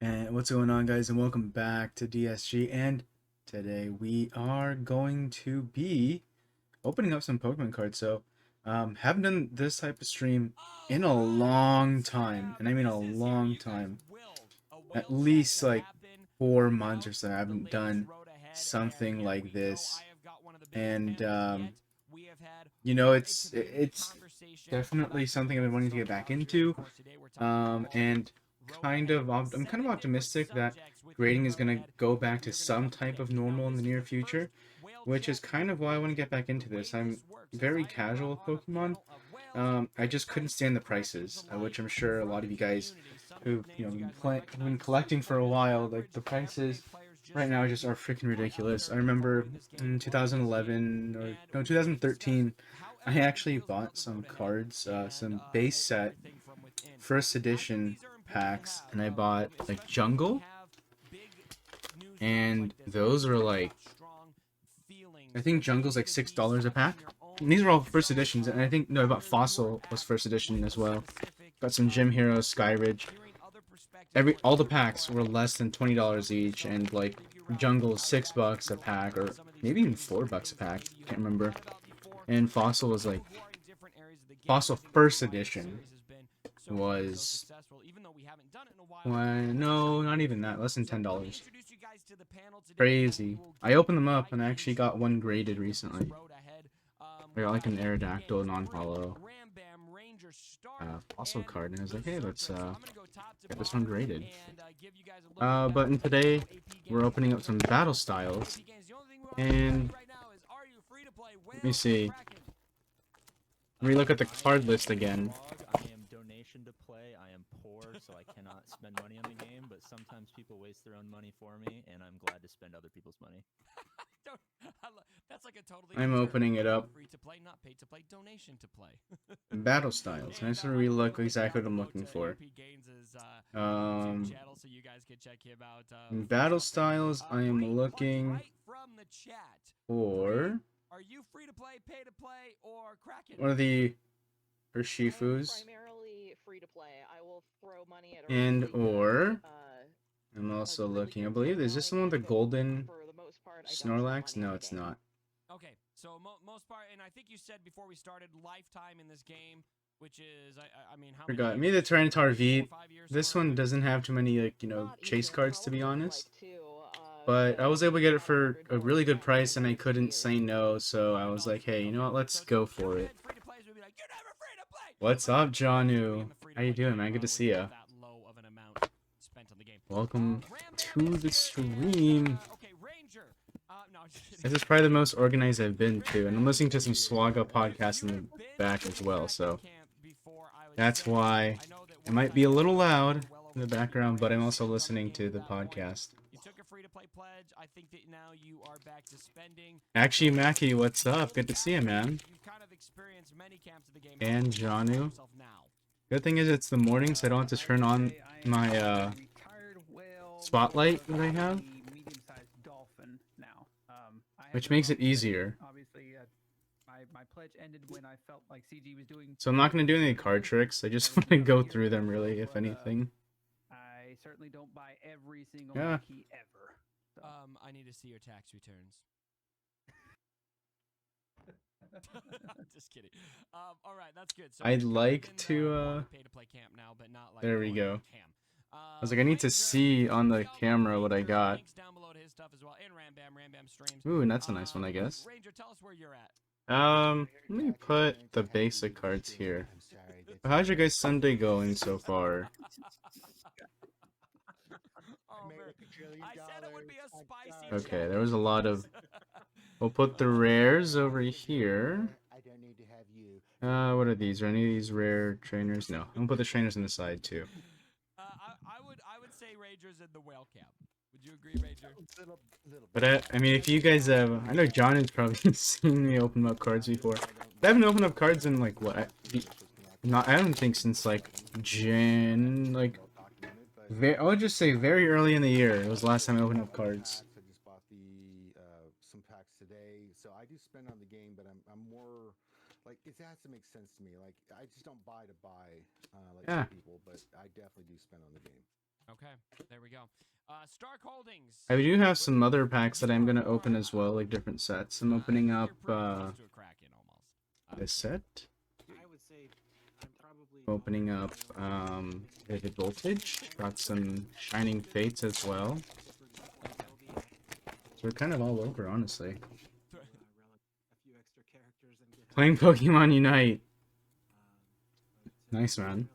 And what's going on, guys, and welcome back to DSG. And today we are going to be opening up some Pokemon cards. So haven't done this type of stream in a long time, and I mean a long time. At least like 4 months or so. I haven't done something like this. And it's definitely something I've been wanting to get back into. And I'm kind of optimistic that grading is going to go back to some type of normal in the near future, which is kind of why I want to get back into this. I'm very casual with Pokemon. I just couldn't stand the prices, which I'm sure a lot of you guys who've been collecting for a while, like the prices right now just are freaking ridiculous. I remember in 2011 or no 2013, I actually bought some cards, some base set first edition packs, and I bought like Jungle, and those were like, I think Jungle's like $6 a pack. And these are all first editions, and I think no, I bought Fossil was first edition as well. Got some Gym Heroes, Skyridge. All the packs were less than $20 each, and like Jungle $6 a pack, or maybe even $4 a pack. Can't remember. And Fossil was like Fossil first edition was no, not even that. Less than $10. Crazy. I opened them up and I actually got one graded recently. I got like an Aerodactyl non-hollow fossil card, and I was like, hey, let's get this one graded. But in today, we're opening up some battle styles, and let me see. Let me look at the card list again. I am donation to play. I am poor, so I cannot spend money on the game, but sometimes people waste their own money for me, and I'm glad to spend other people's money. That's like a totally I'm opening it up. Free to play, not paid to play, donation to play. Battle styles. I just look exactly what I'm looking for. Battle styles, I am looking for. Are you free to play, pay to play, or Kraken? One of the Urshifus. Primarily free to play. I will throw money at and or I'm also looking. I believe is this the one with the golden Snorlax? No, it's not. Okay, so most part, and I think you said before we started lifetime in this game, which is I mean, how Forgot. Maybe the Tyranitar V. This one doesn't have too many like chase cards, to be honest. But I was able to get it for a really good price, and I couldn't say no, so I was like, hey, you know what? Let's go for it. What's up, Janu? How you doing, man? Good to see ya. Welcome to the stream. This is probably the most organized I've been to, and I'm listening to some Swaga podcasts in the back as well, so that's why it might be a little loud in the background, but I'm also listening to the podcast. Actually, Mackie, what's up? Good to see you, man. And Janu. Good thing is it's the morning, so I don't have to turn on my spotlight that I have, which makes it easier. My pledge ended when I felt like CG was doing. So I'm not going to do any card tricks. I just want to go through them, really, if anything. I certainly don't buy every single key ever. So. I need to see your tax returns. Just kidding. All right, that's good. So I'd like to pay to play camp now, but not like there we go. Ham. I was like, I need to see on the camera what I got. Ooh, and that's a nice one, I guess. Ranger, tell us where you're at. Let me put the basic cards here. How's your guys' Sunday going so far? Okay, there was a lot of. We'll put the rares over here. What are these? Are any of these rare trainers? No, I'm gonna put the trainers on the side too. I would say Rangers in the whale cap. Would you agree, Ranger? But I mean, if you guys have, I know John has probably seen me open up cards before. I haven't opened up cards in like what? I don't think since like I would just say very early in the year. It was the last time I opened up cards. I just bought some packs today, so I do spend on the game, but I'm more like it has to make sense to me. Like I just don't buy to buy like some people, but I definitely do spend on the game. Okay, there we go. go. Stark Holdings. I do have some other packs that I'm gonna open as well, like different sets. I'm opening You're up pretty close to a Kraken almost. this set. I would say I'm probably Opening up Vivid Voltage. Got some Shining Fates as well. So we're kind of all over, honestly. Playing Pokemon Unite. Nice, man.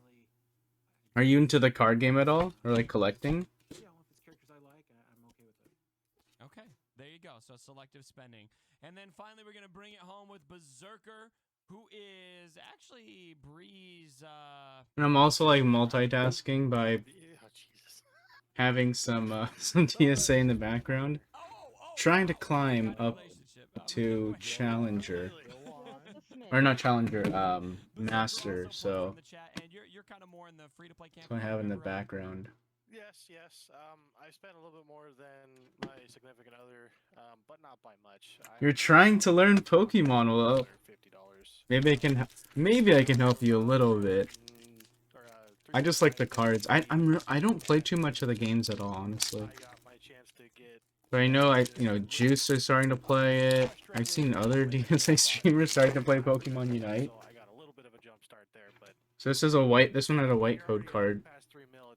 Are you into the card game at all? Or like collecting? Yeah, well, if it's characters I like, I'm okay with it. Okay, there you go. So selective spending. And then finally, we're going to bring it home with Berserker, who is actually Breeze. And I'm also like multitasking by Oh, Jesus. having some TSA in the background. Trying to climb up to Challenger. Or not Challenger, Master, so You're kind of more in the free-to-play camp. that's what I have in the background. Yes, yes. I spent a little bit more than my significant other, but not by much. You're trying to learn Pokemon, well, $50. maybe I can help you a little bit. Or, I just like the cards. I don't play too much of the games at all, honestly. I got my chance to get. But I know Juice is starting to play it. I've seen other DSG streamers starting to play Pokemon Unite. So I got a little bit of a jump start there, but So this one had a white code card.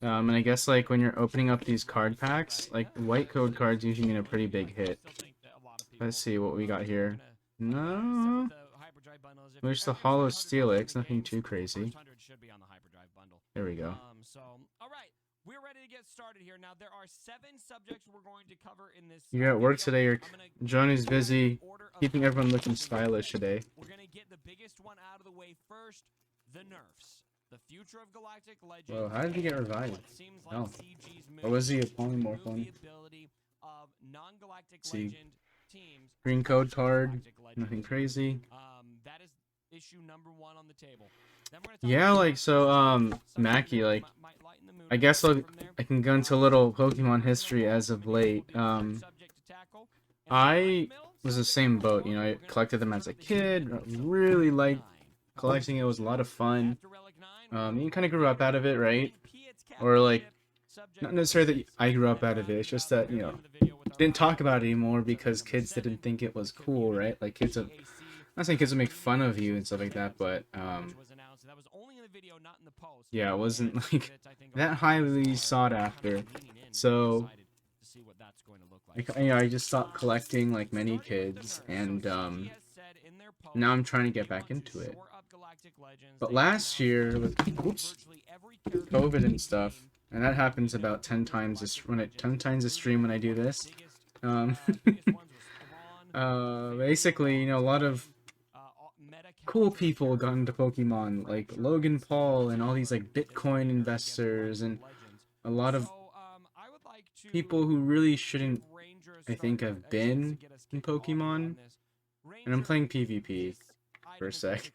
And I guess like when you're opening up these card packs, like white code cards usually mean a pretty big hit. Let's see what we got here. No. There's the Hollow Steelix, nothing too crazy. There we go. All right, we're ready to get started here. Now there are 7 subjects we're going to cover in this. You're at work today. I'm gonna Johnny's go busy in order of keeping everyone looking priority. stylish today. We're gonna get the biggest one out of the way first. The nerfs. The future of Galactic Legends. Whoa, how did he get revived? What seems like Oh. CG's Or was he a mission to remove polymorph one? the ability of non-galactic See. legend teams Green to code push card, Galactic Legends. nothing crazy. That is issue number 1 on the table. Then we're gonna talk Yeah, about like so something Mackie, that like might lighten the mood I guess from there. I can go into a little Pokemon history as of late. Subject to tackle. And I Mill, was the subject same number boat, 1, I we're gonna collected them as a cover the kid, history of really liked 9. collecting it, was a lot of fun. After Relic 9, You kind of grew up out of it, right? Or like, not necessarily that I grew up out of it, it's just that, didn't talk about it anymore because kids didn't think it was cool, right? Like kids have, I'm not saying kids would make fun of you and stuff like that, but yeah, it wasn't like that highly sought after. So I just stopped collecting like many kids, and now I'm trying to get back into it. But last year with COVID and stuff, and that happens about 10 times a stream when I do this. Basically, a lot of cool people got into Pokemon, like Logan Paul and all these like Bitcoin investors and a lot of people who really shouldn't, I think, have been in Pokemon. And I'm playing PvP for a sec.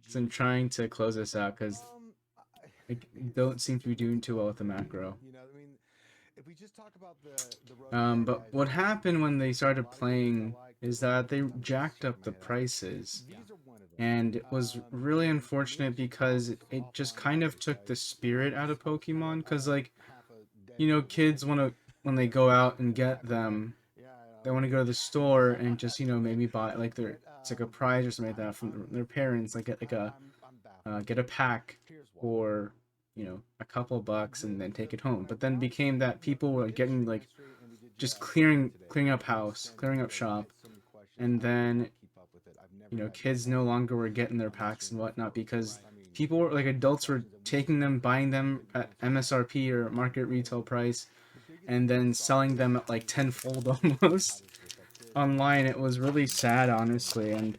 So I'm trying to close this out because I don't seem to be doing too well with the macro. If we just talk about the But what happened when they started playing is that they jacked up the prices, and it was really unfortunate because it just kind of took the spirit out of Pokemon. Because like, kids want to, when they go out and get them, they want to go to the store and just maybe buy like it's like a prize or something like that from their parents, like get a pack for a couple bucks and then take it home. But then became that people were getting like just clearing up house, clearing up shop, and then kids no longer were getting their packs and whatnot because people were like adults were taking them, buying them at MSRP or market retail price, and then selling them at like tenfold almost online. It was really sad, honestly, and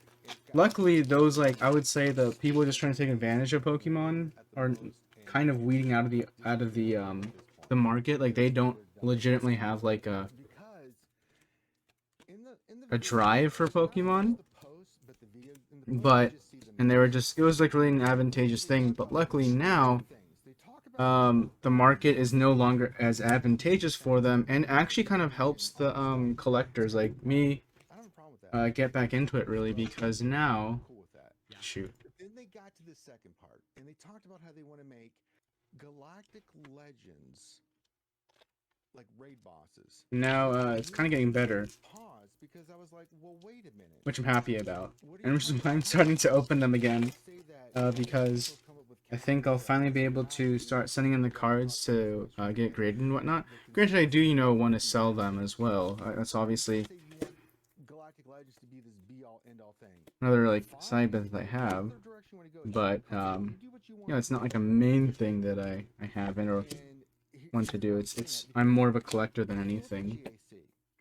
luckily those, like, I would say the people just trying to take advantage of Pokemon are kind of weeding out of the market. Like, they don't legitimately have like a drive for Pokemon, and they were just, it was like really an advantageous thing. But luckily now the market is no longer as advantageous for them, and actually kind of helps the collectors like me get back into it, really, because now shoot. Then they got to the second part, and they talked about how they want to make Galactic Legends, like raid bosses. Now it's kind of getting better, Pause because I was like, well, wait a minute. which I'm happy about. What are And you which is talking why I'm about? starting to open them again, Say that because people come up with I think I'll finally be able to start sending in the cards to get graded and whatnot. Granted, I do, you know, want to sell them as well. That's obviously Say you want Galactic Legends to be this be-all, end-all thing. another like Fine. side business I Go have, whatever direction you wanna go. You but do what you you want know, it's to not do. like a main thing that I have or And want to here's do. what I'm It's getting at, I'm because more of a collector than I look at anything. GAC.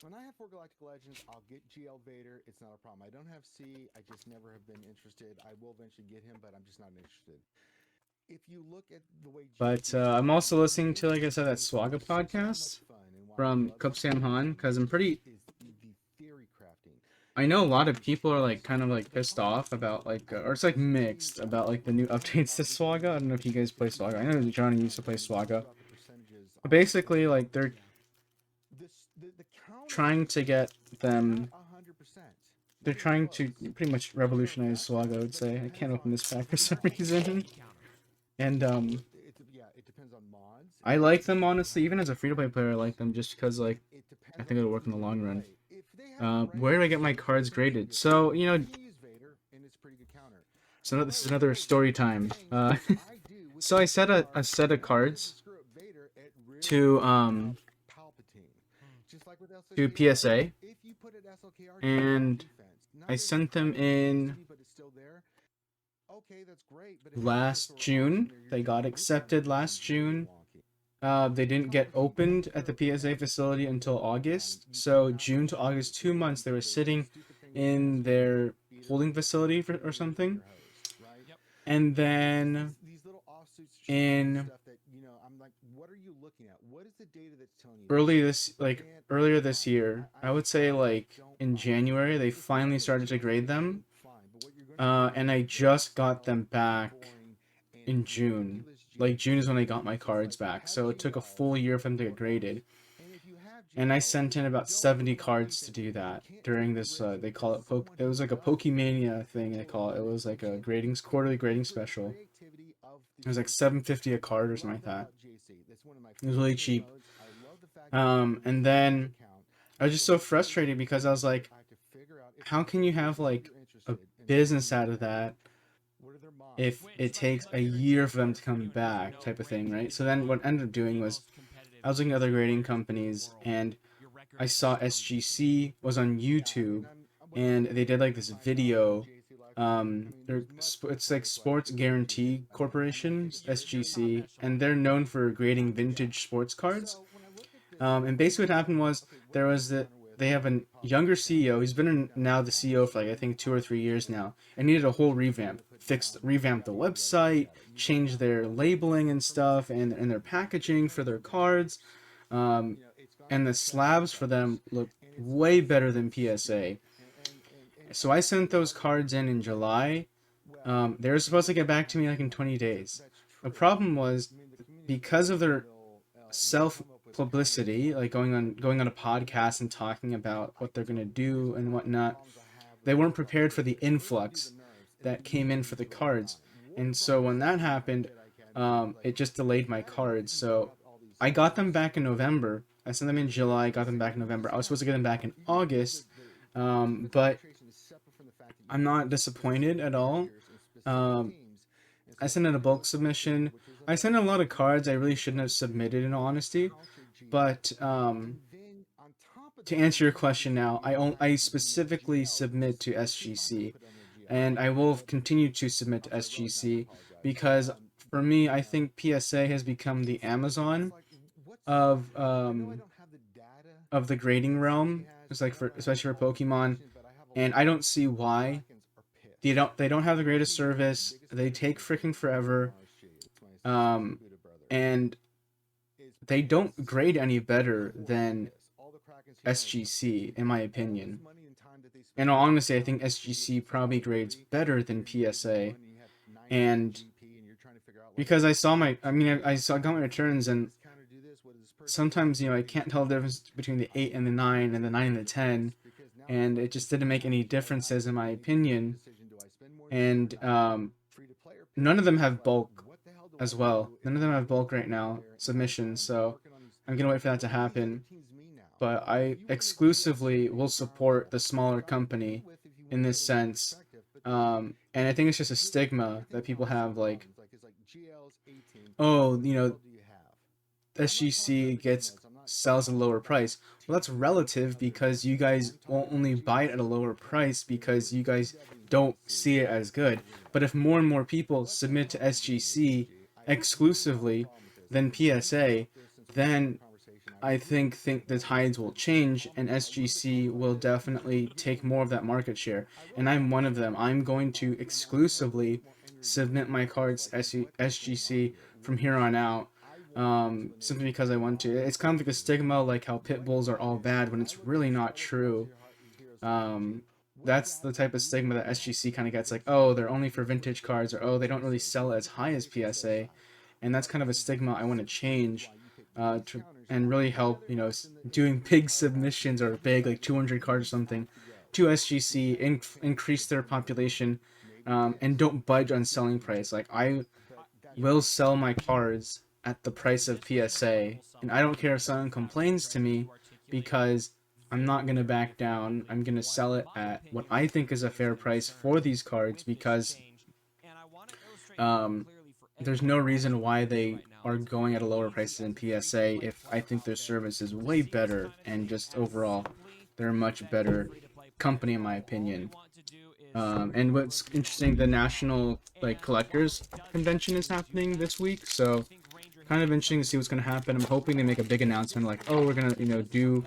When I have 4 Galactic Legends, I'll get GL Vader. It's not a problem. I don't have C. I just never have been interested. I will eventually get him, but I'm just not interested. If you look at the way But I'm also listening to, like I said, that Swaga podcast from Cup Sam Han, because I'm pretty. I know a lot of people are like kind of like pissed off about like, or it's like mixed about like the new updates to Swaga. I don't know if you guys play Swaga. I know Johnny used to play Swaga. But basically, like they're trying to get them. They're trying to pretty much revolutionize Swaga, I would say. I can't open this pack for some reason. And I like them honestly, even as a free-to-play player. I like them just because like I think it'll work in the long run. Where do I get my cards graded? So you know, so this is another story time. So I set a set of cards to PSA, and I sent them in last June. They got accepted last June. They didn't get opened at the PSA facility until August. So June to August, 2 months, they were sitting in their holding facility or something. And then in earlier this year, I would say like in January, they finally started to grade them. And I just got them back in June. Like June is when I got my cards back, so it took a full year for them to get graded. And I sent in about 70 cards to do that during this. They call it it was like a Pokemania thing. They call it. It was like a quarterly grading special. It was like $7.50 a card or something like that. It was really cheap. And then I was just so frustrated because I was like, how can you have like a business out of that if it takes a year for them to come back, type of thing, right? So then what I ended up doing was I was looking at other grading companies, and I saw SGC was on YouTube, and they did like this video. It's like Sports Guarantee Corporation, SGC, and they're known for grading vintage sports cards. And basically what happened was they have a younger CEO. He's been now the CEO for like I think 2 or 3 years now, and needed a whole revamp. Revamp the website, change their labeling and stuff, and their packaging for their cards. And the slabs for them look way better than PSA. So I sent those cards in July. They were supposed to get back to me like in 20 days. The problem was because of their self-publicity, like going on a podcast and talking about what they're gonna do and whatnot, they weren't prepared for the influx that came in for the cards. And so when that happened, it just delayed my cards. So I got them back in November. I sent them in July, got them back in November. I was supposed to get them back in August, but I'm not disappointed at all. I sent in a bulk submission. I sent in a lot of cards I really shouldn't have submitted, in all honesty. But to answer your question now, I specifically submit to SGC, and I will continue to submit to SGC because for me, I think PSA has become the Amazon of the grading realm. It's like especially for Pokemon, and I don't see why. They don't have the greatest service. They take freaking forever. And they don't grade any better than SGC, in my opinion. And honestly, I think SGC probably grades better than PSA. And because I got my returns, and sometimes, you know, I can't tell the difference between the 8 and the 9 and the 9 and the 10. And it just didn't make any differences, in my opinion. And none of them have bulk as well. None of them have bulk right now, submissions, so I'm gonna wait for that to happen. But I exclusively will support the smaller company in this sense. And I think it's just a stigma that people have, like, oh, you know, SGC sells at a lower price. Well, that's relative because you guys won't only buy it at a lower price because you guys don't see it as good. But if more and more people submit to SGC exclusively than PSA, then I think the tides will change and SGC will definitely take more of that market share. And I'm one of them. I'm going to exclusively submit my cards to SGC from here on out. Simply because I want to. It's kind of like a stigma, like how pit bulls are all bad when it's really not true. That's the type of stigma that SGC kind of gets, like, oh, they're only for vintage cards, or oh, they don't really sell as high as PSA, and that's kind of a stigma I want to change, and really help, you know, doing big submissions or big, like 200 cards or something, to SGC, increase their population, and don't budge on selling price. Like, I will sell my cards at the price of PSA, and I don't care if someone complains to me, because I'm not going to back down. I'm going to sell it at what I think is a fair price for these cards, because there's no reason why they are going at a lower price than PSA if I think their service is way better, and just overall they're a much better company in my opinion. And what's interesting, the National Collectors Convention is happening this week, so kind of interesting to see what's going to happen. I'm hoping they make a big announcement, like, oh, we're going to, do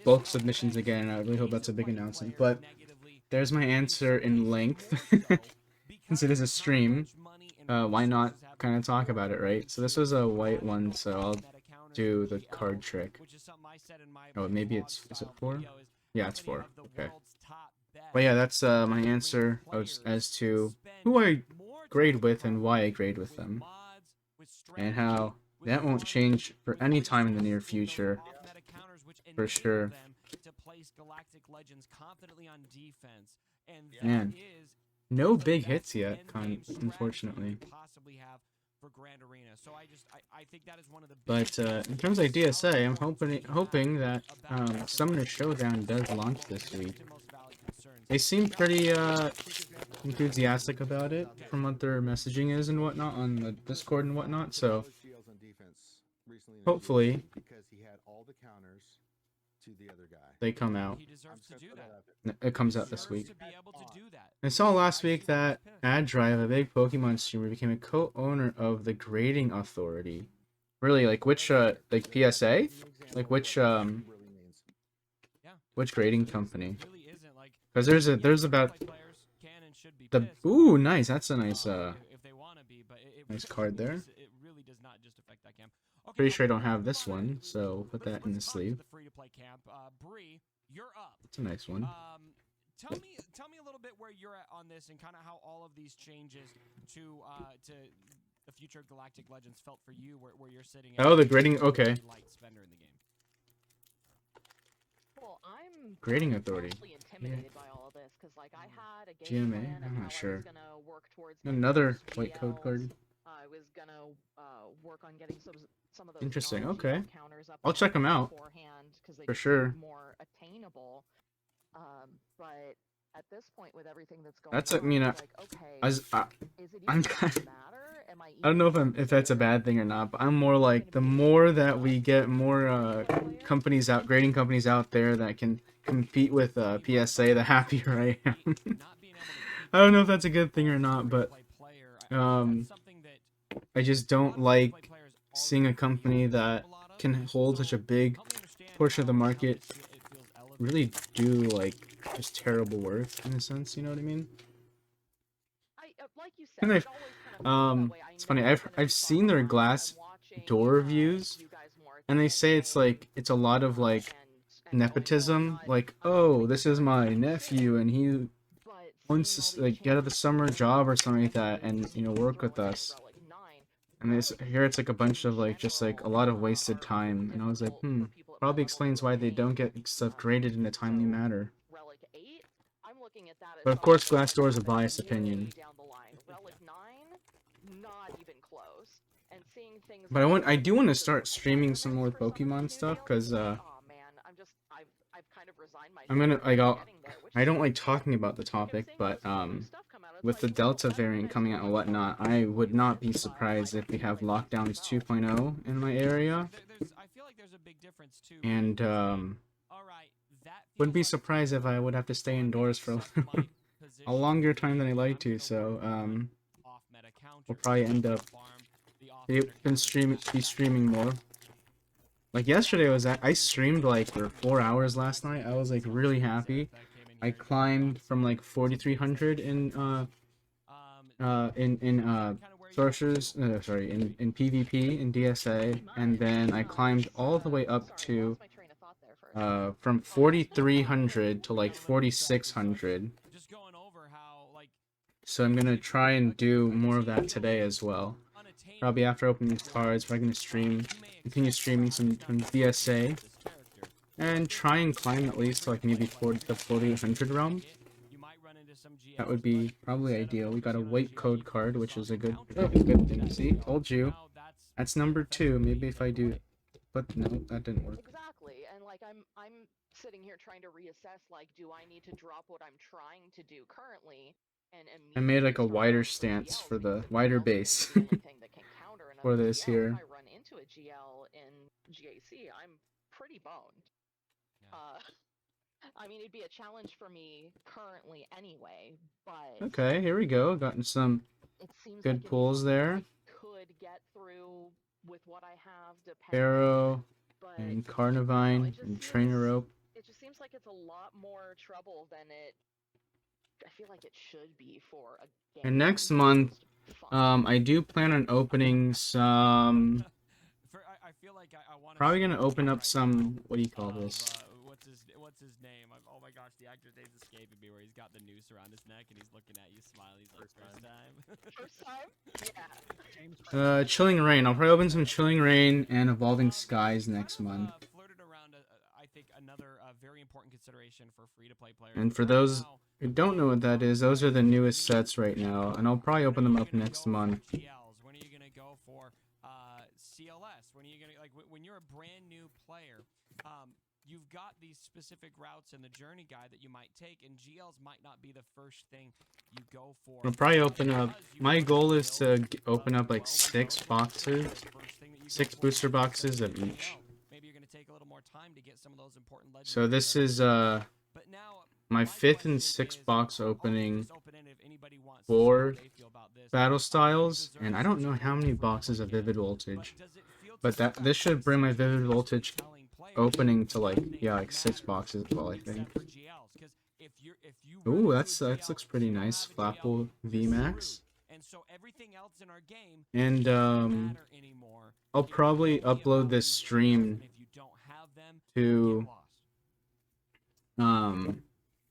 bulk submissions again. I really hope that's a big announcement. But there's my answer in length. Since it is a stream, why not kind of talk about it, right? So this was a white one, so I'll do the card trick. Oh, maybe is it 4? Yeah, it's 4. Okay. But yeah, that's my answer as to who I grade with and why I grade with them, and how that won't change for any time in the near future, for sure. Man, no big hits yet, unfortunately. But in terms of DSA, I'm hoping that Summoner Showdown does launch this week. They seem pretty enthusiastic about it from what their messaging is and whatnot on the Discord and whatnot, so hopefully they come out. It comes out this week. I saw last week that AdDrive, a big Pokemon streamer, became a co-owner of the Grading Authority. Really, like which like PSA? Like which grading company? Because there's about the ooh, nice. That's a nice nice card there. Pretty sure I don't have this one, so we'll put that in the sleeve. It's a nice one. Tell me a little bit where you're at on this and kind of how all of these changes to the future of Galactic Legends felt for you, where you're sitting. Oh, the grading. Okay. Well, I'm Grading Authority. Intimidated by all of this, because like I had a GMA. plan I'm not sure. towards Another white code card. I was gonna work on getting some of those Interesting. non-GL Okay. counters up I'll check them out beforehand, 'cause they for could be sure. more attainable. But at this point, with everything that's going That's on, I mean, it's like, okay, as is it I'm even kind gonna matter? Am I don't know if that's a bad thing or not, but I'm more like, the more that we get more companies out, grading companies out there that can compete with PSA, the happier I am. I don't know if that's a good thing or not, but I just don't like seeing a company that can hold such a big portion of the market really do like just terrible work in a sense, you know what I mean? Like you said, And it's funny, I've seen their glass door reviews, and they say it's a lot of like nepotism, like, oh, this is my nephew and he wants to like get a summer job or something like that, and work with us. And here it's like a bunch of like just like a lot of wasted time, and I was like, probably explains why they don't get stuff graded in a timely manner. But of course, Glassdoor is a biased opinion. things. But I do want to start streaming some more Pokemon stuff, because Oh man, I've kind of resigned myself. I'm gonna like getting there, which I don't sucks. like talking about the Like, I'm topic, seeing but all this new stuff come out, it's with like, the well, Delta that's the variant next coming out and one. whatnot, I would not be surprised if we have lockdowns 2.0 in my area, I feel like there's a big difference too. and All right, that wouldn't be feels surprised if I would have to stay indoors for a longer time than I like to. So we'll probably end up be streaming more. Like yesterday I streamed like for 4 hours last night. I was like really happy. I climbed from like 4,300 in sorcerers, sorry, in PvP in DSA, and then I climbed all the way up to from 4,300 to like 4,600. Just going over how like So I'm gonna try and do more of that today as well. Probably after opening these cards, we're gonna continue streaming some DSA, and try and climb at least to like maybe the 4,800 realm. That would be probably ideal. We got a white code card, which is a good thing. See, told you. That's number 2. Maybe if I do, but no, that didn't work. Exactly, and like I'm sitting here trying to reassess, like, do I need to drop what I'm trying to do currently and I made like a immediately start wider going for stance GLs, for because the if wider GLs are gonna base be the only thing that can counter for another this GL, here. If I run into a GL in GAC, I'm pretty boned. I mean, it'd be a challenge for me currently anyway, but Okay, here we go. Gotten some it seems good like it's pulls something there. I could get through with what I have, depending. Pharaoh But and I don't know, Carnivine it just and Trainer seems Rope. it just seems like it's a lot more trouble than I feel like it should be for a game. And next that's month, just fun. I do plan on opening some. I feel like I want to Probably gonna open up some. What do you call this? What's his name? Oh my gosh, the actor's name's escaping me. Where he's got the noose around his neck and he's looking at you, smiling. He's like, first time. First time? Yeah. Chilling Rain. I'll probably open some Chilling Rain and Evolving Skies next month. Flirted around, I think, another very important consideration for free-to-play players. And for those who don't know what that is, those are the newest sets right now, and I'll probably open them up next month. When are you gonna go for CLS? When are you gonna when you're a brand new player? You've got these specific routes in the journey guide that you might take, and GLs might not be the first thing you go for. I'll probably open up. My goal is to open up like 6 boxes, 6 booster boxes of each. Maybe you're gonna take a little more time to get some of those important legends. So this is my 5th and 6th box opening for battle styles, and I don't know how many boxes of Vivid Voltage, but this should bring my Vivid Voltage opening to like 6 boxes as well, I think. Ooh, that looks pretty nice. Flapple VMAX. And I'll probably upload this stream to I'm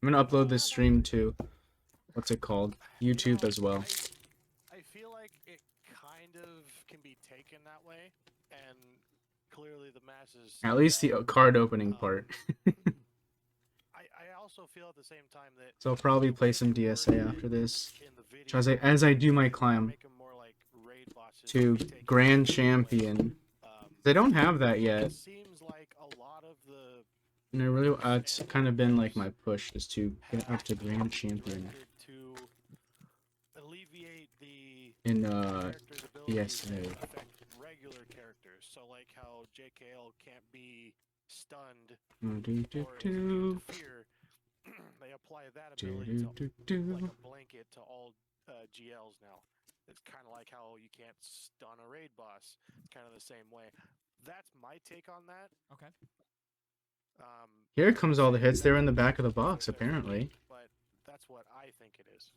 gonna upload this stream to what's it called? YouTube as well. I feel like it kind of can be taken that way, and clearly the masses. At least the card opening part. I also feel at the same time that. So I'll probably play some DSA after this, as I do my climb to Grand Champion. They don't have that yet. Seems like a lot of the. And I really, it's kind of been like my push is to get up to Grand Champion. To alleviate the in DSA. DSA. Regular characters, so like how JKL can't be stunned Do. fear, they apply that ability to like a blanket to all GLs now. It's kind of like how you can't stun a raid boss, kind of the same way. That's my take on that. Okay. Here comes all the hits. They're in the back of the box, apparently. But that's what I think it is.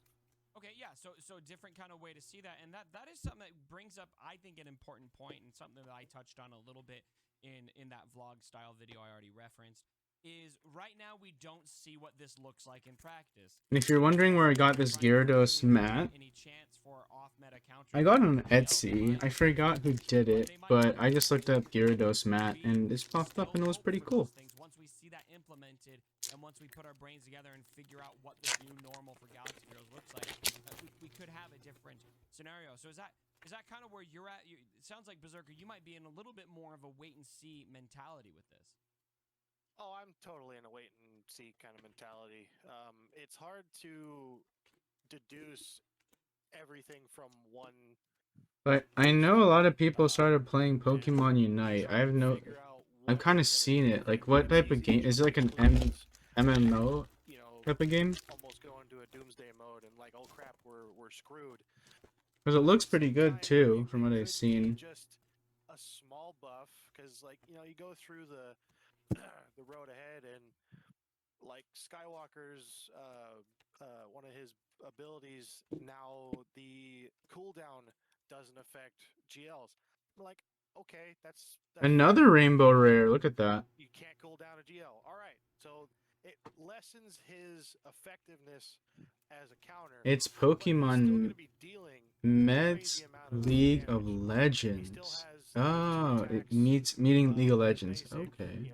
Okay, yeah, so different kind of way to see that, and that is something that brings up, I think, an important point, and something that I touched on a little bit in that vlog style video I already referenced, is right now we don't see what this looks like in practice. And if you're wondering where I got this Gyarados mat, I got it on Etsy. I forgot who did it, but I just looked up Gyarados mat, and this popped up, and it was pretty cool. Once we see that implemented, and once we put our brains together and figure out what this new normal for Galaxy Heroes looks like, we could have a different scenario. So is that Is that kind of where you're at? It sounds like Berserker, you might be in a little bit more of a wait and see mentality with this. Oh, I'm totally in a wait and see kind of mentality. It's hard to deduce everything from one. But I know a lot of people started playing Pokemon Unite. I've kind of seen it. Like, what type of game is it? Like an MMO type of game? Almost go into a doomsday mode and like, oh crap, we're screwed. Because it looks pretty good too, from what I've Could be seen. just a small buff, because like you go through the the road ahead, and like Skywalker's one of his abilities now, the cooldown doesn't affect GLs. I'm like, okay, that's Another fine. Rainbow Rare. Look at that. You can't cool down a GL. All right, so it lessens his effectiveness as a counter. It's but he's still Pokemon gonna be dealing Meds crazy amount of League of damage. He Legends. still has Oh, it attacks, needs meeting League of like Legends. basic, Okay.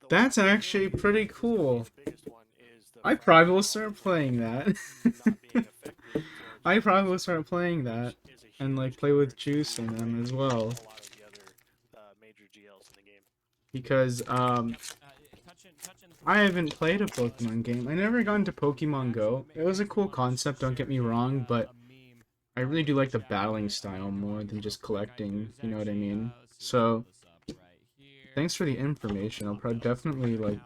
the That's one actually ability pretty is gonna be cool. his biggest one, is the I probably will fragile start playing that. not being affected towards I probably will weapons, start playing that. which is a And like huge play with counter Juice to in the them way as a well. lot of the other major GLs in the game. Because Yep. Touching I haven't played a Pokemon game. I never got into Pokemon Go. It was a cool concept, don't get me wrong, but I really do like the battling style more than just collecting, you know what I mean? So, thanks for the information. I'll definitely, like,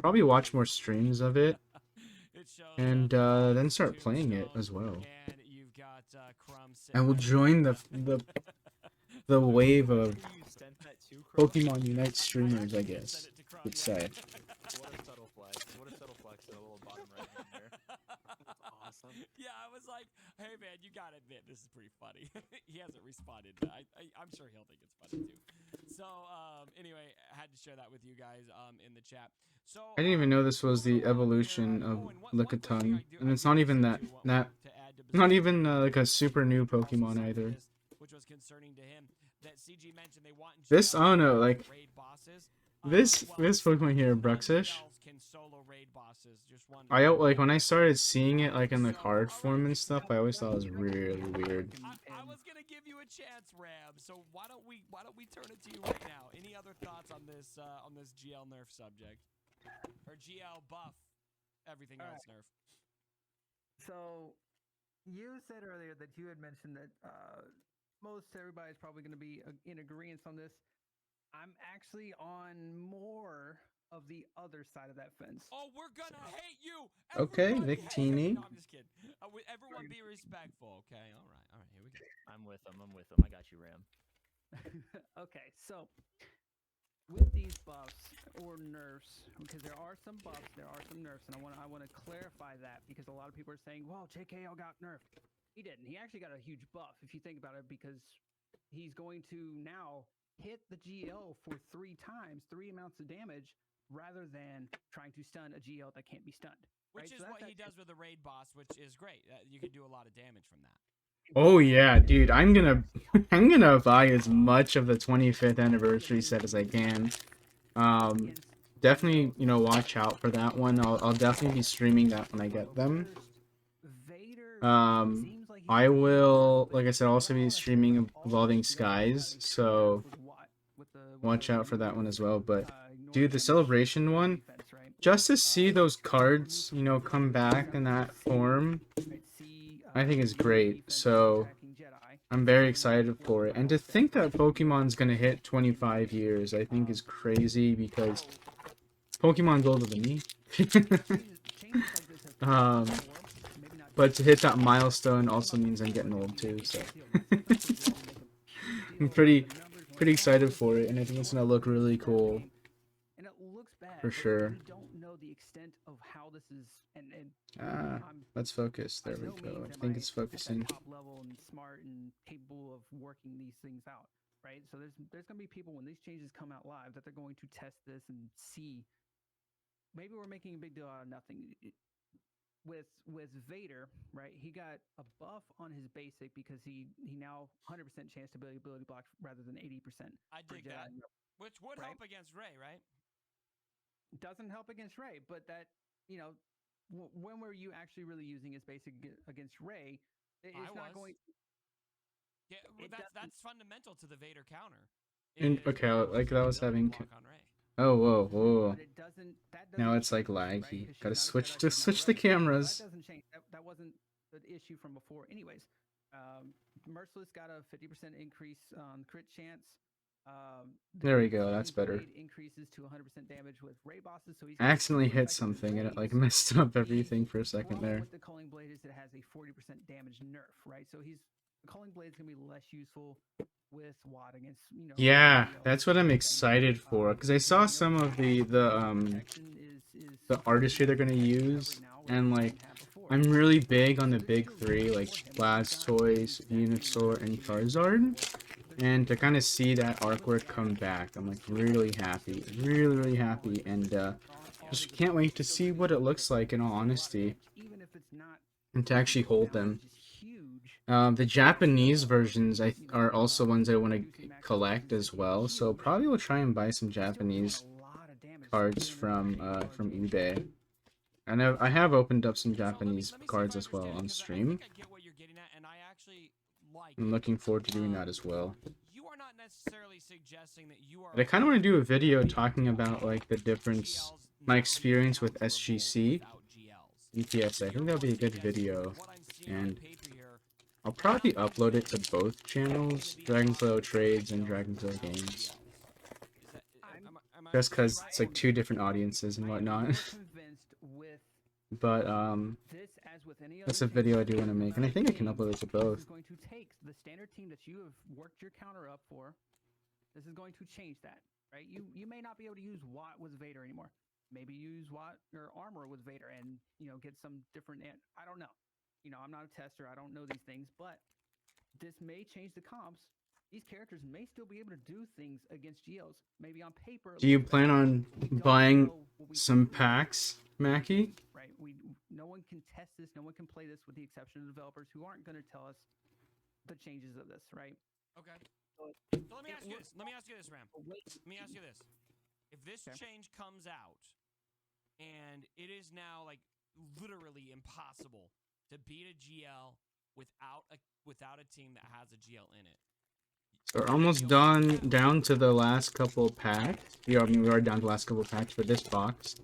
probably watch more streams of it, and then start playing it as well. I will join the wave of Pokemon Unite streamers, I guess, would say. What a subtle flex. What a subtle flex in the little bottom right hand there. Awesome. Yeah, I was like, hey man, you gotta admit this is pretty funny. He hasn't responded, but I'm sure he'll think it's funny too. So anyway, I had to share that with you guys in the chat. So I didn't even know this was the evolution of Lickitung, and it's not even that not even like a super new Pokemon either. Which was concerning to him that CG mentioned they want This, I don't know, like raid bosses. this Pokemon here, Bruxish. Like when I started seeing it like in the card form and stuff, I always thought it was really weird. I was gonna give you a chance, Ram. So why don't we turn it to you right now? Any other thoughts on this GL nerf subject or GL buff? Everything else nerf. So you said earlier that you had mentioned that most everybody's probably going to be in agreement on this. I'm actually on more of the other side of that fence. Oh, we're gonna hate you. Okay, Everybody Victini. No, I'm just kidding. Everyone be respectful, okay? All right, here we go. I'm with him. I got you, Ram. Okay, so with these buffs or nerfs, because there are some buffs, there are some nerfs, and I want to clarify that because a lot of people are saying, "Well, JKL got nerfed." He didn't. He actually got a huge buff if you think about it, because he's going to now hit the GL for 3 times, 3 amounts of damage, rather than trying to stun a GL that can't be stunned. Which right? is what he does with the raid boss, which is great. You can do a lot of damage from that. Oh yeah, dude, I'm gonna buy as much of the 25th anniversary set as I can. Definitely, watch out for that one. I'll definitely be streaming that when I get them. I will, like I said, also be streaming Evolving Skies, so watch out for that one as well. But dude, the celebration one, just to see those cards, come back in that form, I think is great. So I'm very excited for it. And to think that Pokemon's gonna hit 25 years, I think is crazy, because Pokemon's older than me. But to hit that milestone also means I'm getting old too, so I'm pretty excited for it, and I think it's gonna look really cool. And it looks bad for sure. We don't know the extent of how this is, and let's focus. There we go. I think it's focusing. Top level and smart and capable of working these things out, right? So there's gonna be people when these changes come out live that they're going to test this and see. Maybe we're making a big deal out of nothing. With Vader, right? He got a buff on his basic because he now 100% chance to ability block rather than 80%. I dig that. Which would help against Ray, right? Doesn't help against Ray, but that, when were you actually really using his basic against Ray? It's not going. Yeah, well, that's fundamental to the Vader counter. And is okay, being able like to that was ability having. block on Rey. Oh, whoa, whoa. But it doesn't. That doesn't Now it's like change, right? laggy. 'Cause she's Gotta not a switch Jedi, to she's not a switch the Rebel. So cameras. that doesn't change. That wasn't the issue from before. Anyways, Merciless got a 50% increase on crit chance. There we go, that's better. Blade increases to 100% damage with Ray bosses, so he's I accidentally hit something and it like messed up everything for a second problem there. with the Culling Blade is it has a 40% damage nerf, right? So the Culling Blade is gonna be less useful with WAD against Yeah, GL. that's what I'm excited for because I saw some of the artistry they're gonna use, and like I'm really big on the big three like Blastoise, Venusaur, and Charizard, and to kind of see that artwork come back, I'm like really happy, really happy, and just can't wait to see what it looks like in all honesty, and to actually hold them. The Japanese versions are also ones I want to collect as well, so probably will try and buy some Japanese cards from eBay. And I have opened up some Japanese cards as well on stream. I get what you're getting at, and I actually like. I'm looking forward to doing that as well. You are not necessarily suggesting that you are. But I kind of want to do a video talking about like the difference, my experience with SGC, EPS. I think that'll be a good video, and I'll probably upload it to both channels, Dragonslow Trades and Dragonslow Games. Just because it's like two different audiences and whatnot. But that's a video I do want to make, and I think I can upload it to both. This is going to take the standard team that you have worked your counter up for. This is going to change that, right? You may not be able to use Watt with Vader anymore. Maybe use Watt or Armor with Vader and get some different. I don't know. I'm not a tester. I don't know these things, but this may change the comps. These characters may still be able to do things against GLs. Maybe on paper. Do you plan on buying some packs, Mackie? Right. No one can test this. No one can play this with the exception of developers who aren't going to tell us the changes of this, right? Okay. So let me ask you this. Let me ask you this, Ram. Let me ask you this. If this change comes out, and it is now like literally impossible to beat a GL without a team that has a GL in it. So we're almost down to the last couple packs. We are down to the last couple packs for this box.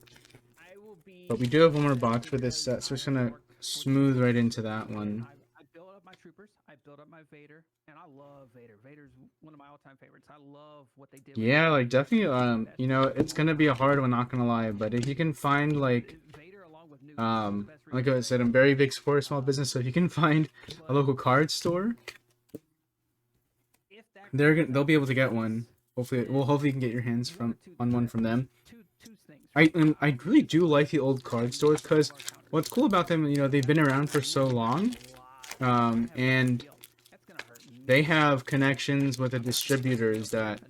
But we do have one more box for this set, so we're just gonna smooth right into that one. I built up my troopers, I built up my Vader, and I love Vader. Vader's one of my all-time favorites. I love what they did. Yeah, like definitely, it's gonna be a hard one, not gonna lie, but if you can find like I said, I'm very big supporter of small business, so if you can find a local card store, they'll be able to get one. Hopefully you can get your hands on one from them. I really do like the old card stores because what's cool about them, they've been around for so long, and they have connections with the distributors that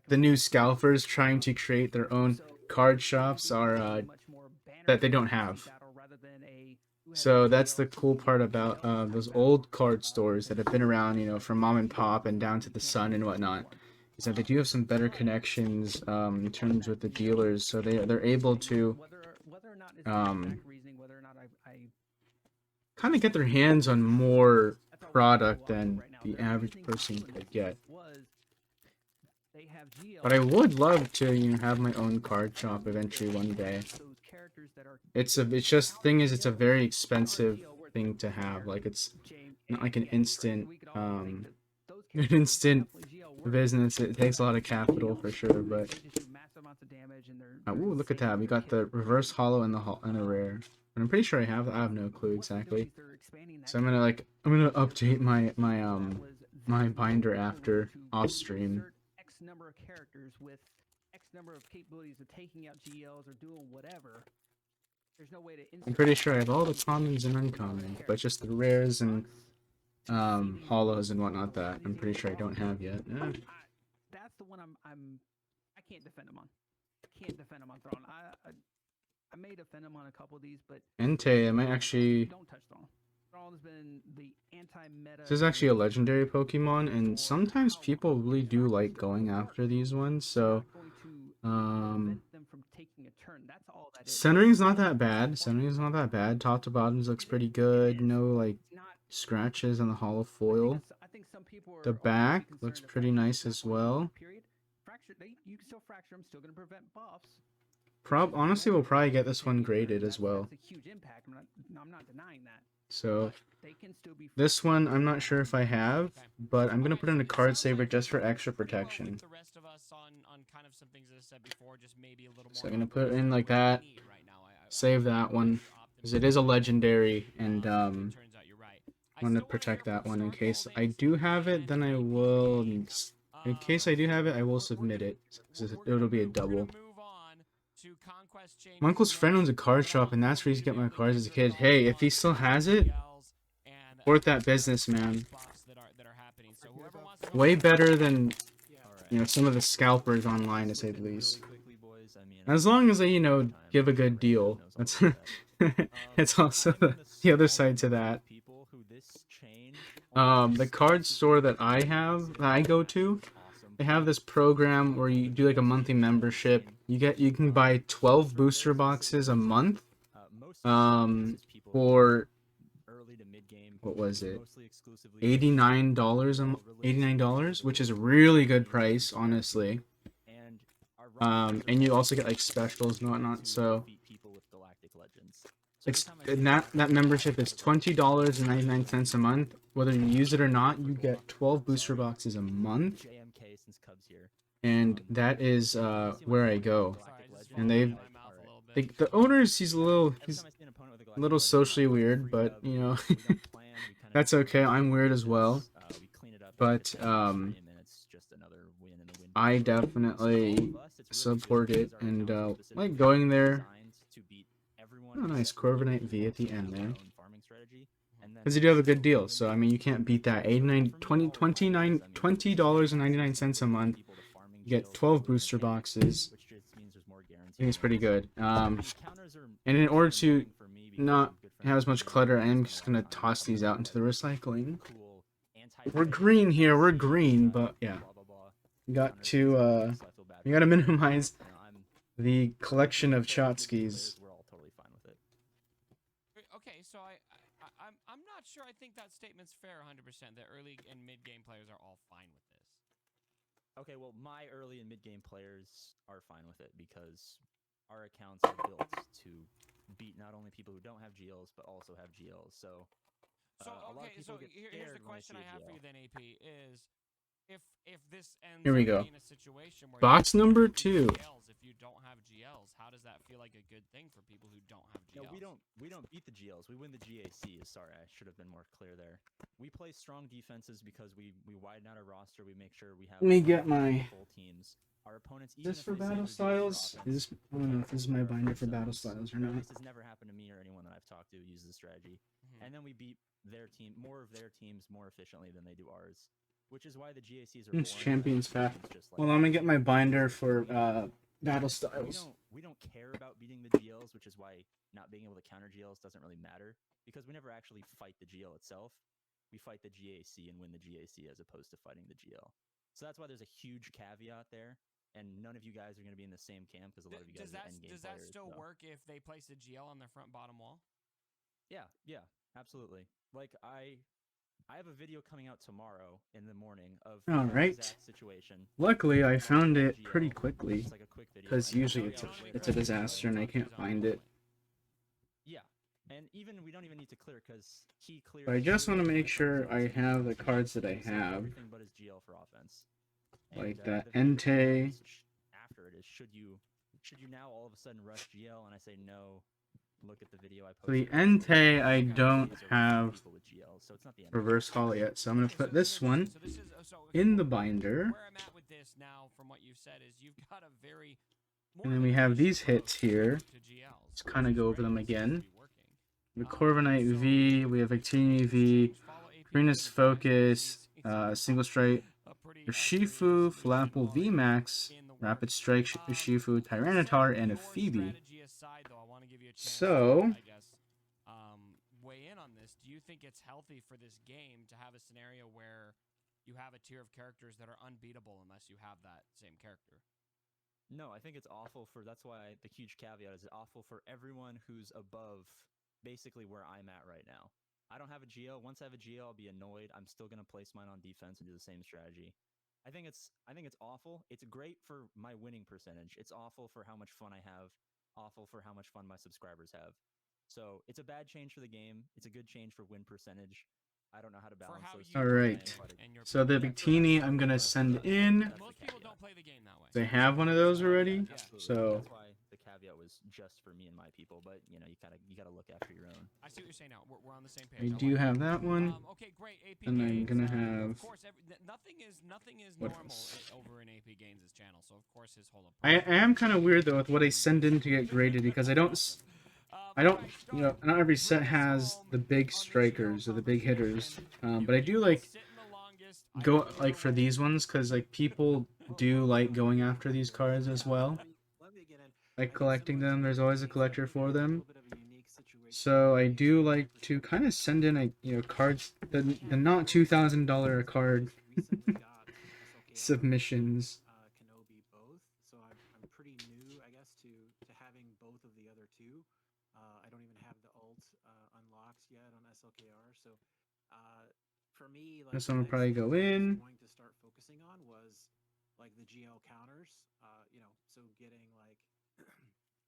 the new scalpers trying to create their own card shops are that they don't have. So that's the cool part about those old card stores that have been around, from mom and pop and down to the Sun and whatnot, is that they do have some better connections in terms with the dealers, so they're able to kind of get their hands on more product than the average person could get. But I would love to have my own card shop eventually one day. It's a very expensive thing to have. Like, it's not like an instant business. It takes a lot of capital for sure, but ooh, look at that. We got the reverse hollow and the rare. And I'm pretty sure I have no clue exactly. So I'm gonna update my binder after off stream. X number of characters with X number of capabilities of taking out GLs or doing whatever. There's no way to. I'm pretty sure I have all the commons and uncommons, but just the rares and hollows and whatnot that I'm pretty sure I don't have yet. That's the one I can't defend him on. I can't defend him on Thrawn. I may defend him on a couple of these, but Entei, I might actually. Don't touch Thrawn. Thrawn's been the anti-meta. This is actually a legendary Pokemon, and sometimes people really do like going after these ones. So, centering's not that bad. Top to bottoms looks pretty good. No like scratches on the hollow foil. people are The always back concerned looks if, pretty like, nice not as going well. Period. You can still fracture them, still going to prevent buffs. Honestly, we'll probably get this one graded as well. That's a huge impact. I'm not denying that. So They can still be this one, I'm not sure if I have, but I'm gonna put in a card saver just for extra protection. The rest of us on kind of some things that I said before, just maybe a little So more I'm gonna put it upgrades in than like we that. need right now. Save that one, because it is a legendary, and turns out you're right. I want to protect that one in case I do have it. Then I will. In case I do have it, I will submit it. 'Cause it'll be a double. My uncle's friend owns a card shop, and that's where he used to get my cards as a kid. Hey, if he still has it, support that business, man. Way better than, you know, some of the scalpers online, to say the least. As long as they, you know, give a good deal. That's it's also the other side to that. The card store that I go to, they have this program where you do like a monthly membership. You can buy 12 booster boxes a month. For what was it? $89, which is a really good price, honestly. And you also get like specials and whatnot. So it's that membership is $20.99 a month. Whether you use it or not, you get 12 booster boxes a month. And that is where I go. And the owners, he's a little socially weird, but you know, that's okay. I'm weird as well. But I definitely support it, and like going there. Oh, nice Corviknight V at the end there. Because you do have a good deal, so I mean you can't beat that. $20.99 a month. You get 12 booster boxes. I think it's pretty good. And in order to not have as much clutter, I am just gonna toss these out into the recycling. We're green here, we're green, but yeah. We gotta minimize the collection of Chotskis. Okay, so I'm not sure I think that statement's fair 100%, that early and mid-game players are all fine with this. Okay, well, my early and mid-game players are fine with it because our accounts are built to beat not only people who don't have GLs, but also have GLs. So, here's the question I have for you then, AP, is if this ends Here we up go. being a situation where Box number 2. if you don't have GLs, how does that feel like a good thing for people who don't have GLs? No, we don't beat the GLs. We win the GAC. Sorry, I should have been more clear there. We play strong defenses because we widen out our roster. We make sure we have Let me get my full teams. Our opponents. Is this for battle styles? I don't know if this is my binder for battle styles or not. This has never happened to me or anyone that I've talked to who uses this strategy. And then we beat more of their teams more efficiently than they do ours. Which is why the GACs are It's champions fat. Well, I'm gonna get my binder for battle styles. We don't care about beating the GLs, which is why not being able to counter GLs doesn't really matter. Because we never actually fight the GL itself. We fight the GAC and win the GAC as opposed to fighting the GL. So that's why there's a huge caveat there. And none of you guys are going to be in the same camp because a lot of you guys are endgame players. Does that still work if they place a GL on their front bottom wall? Yeah, absolutely. Like I have a video coming out tomorrow in the morning of All right. exact situation. Luckily, I found it pretty quickly because usually it's a disaster and I can't find it. Yeah, and we don't even need to clear because he clears. But I just want to make sure I have the cards that I have. Everything but his GL for offense. Like that Entei. After it is, should you now all of a sudden rush GL? And I say no. Look at the video I For the posted. Entei, I don't have reverse holo yet, so I'm gonna put this one in the binder. Where I'm at with this now, from what you've said, is you've got a very. And then we have these hits here. Let's kind of go over them again. The Corviknight V, we have Victini V, Greenest Focus, Single Strike, Shifu, Flapple VMAX, Rapid Strike, Shifu, Tyranitar, and a Phoebe. So, weigh in on this. Do you think it's healthy for this game to have a scenario where you have a tier of characters that are unbeatable unless you have that same character? No, I think it's awful for. That's why the huge caveat is awful for everyone who's above basically where I'm at right now. I don't have a GL. Once I have a GL, I'll be annoyed. I'm still gonna place mine on defense and do the same strategy. I think it's awful. It's great for my winning percentage. It's awful for how much fun I have. Awful for how much fun my subscribers have. So it's a bad change for the game. It's a good change for win percentage. I don't know how to balance how those. you All two, but I am right. quite a- And your So the people. Victini I'm gonna send in. That's the Most people caveat. don't play the game that way. They have one of those already. Absolutely. So That's why the caveat was just for me and my people. But you know, you gotta look after your own. I see what you're saying now. We're on the same I page. do like have it. that one. Okay, great. AP And I'm Gains, gonna Of have- course, nothing is What normal else? over in AP Gains' channel. So of course his whole I approach. am kind of weird though with what I send in to get graded because I don't, you know, not every set has the big strikers or the big hitters. But I do like go like for these ones because like people do like going after these cards as well. Let me get in. Like I think collecting similar them. to There's always a Games, collector I think for it's a them. little bit of a unique situation So where I Games do is like the to shop kind of is send in like, you know, cards the not $2,000 card recently got SLKR, submissions. Kenobi both, so I'm pretty new, I guess, to having both of the other two. I don't even have the ult unlocked yet on SLKR, so for me, like This the one will next probably thing go I was in. going to start focusing on was like the GL counters, you know, so getting like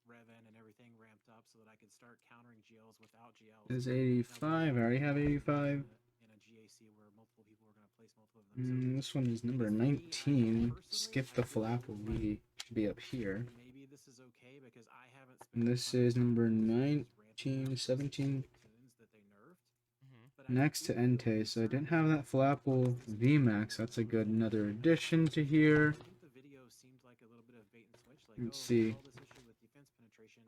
Revan and everything ramped up so that I could start countering GLs without GLs. There's 85. I already have 85. In a GAC where multiple people were going to place multiple of them. So This one is number 19. Skip the flap will be should be up here. maybe this is okay because I haven't spent And a this ton of is time number with these 19, ramping up 17. tunes that they nerfed. Mhm. But I Next to do feel Entei, so I concerned didn't have that Flapple VMAX. That's a good another addition to here. I think the video seemed like a little bit of bait and switch. Like, Let's oh, see. all this issue with defense penetration.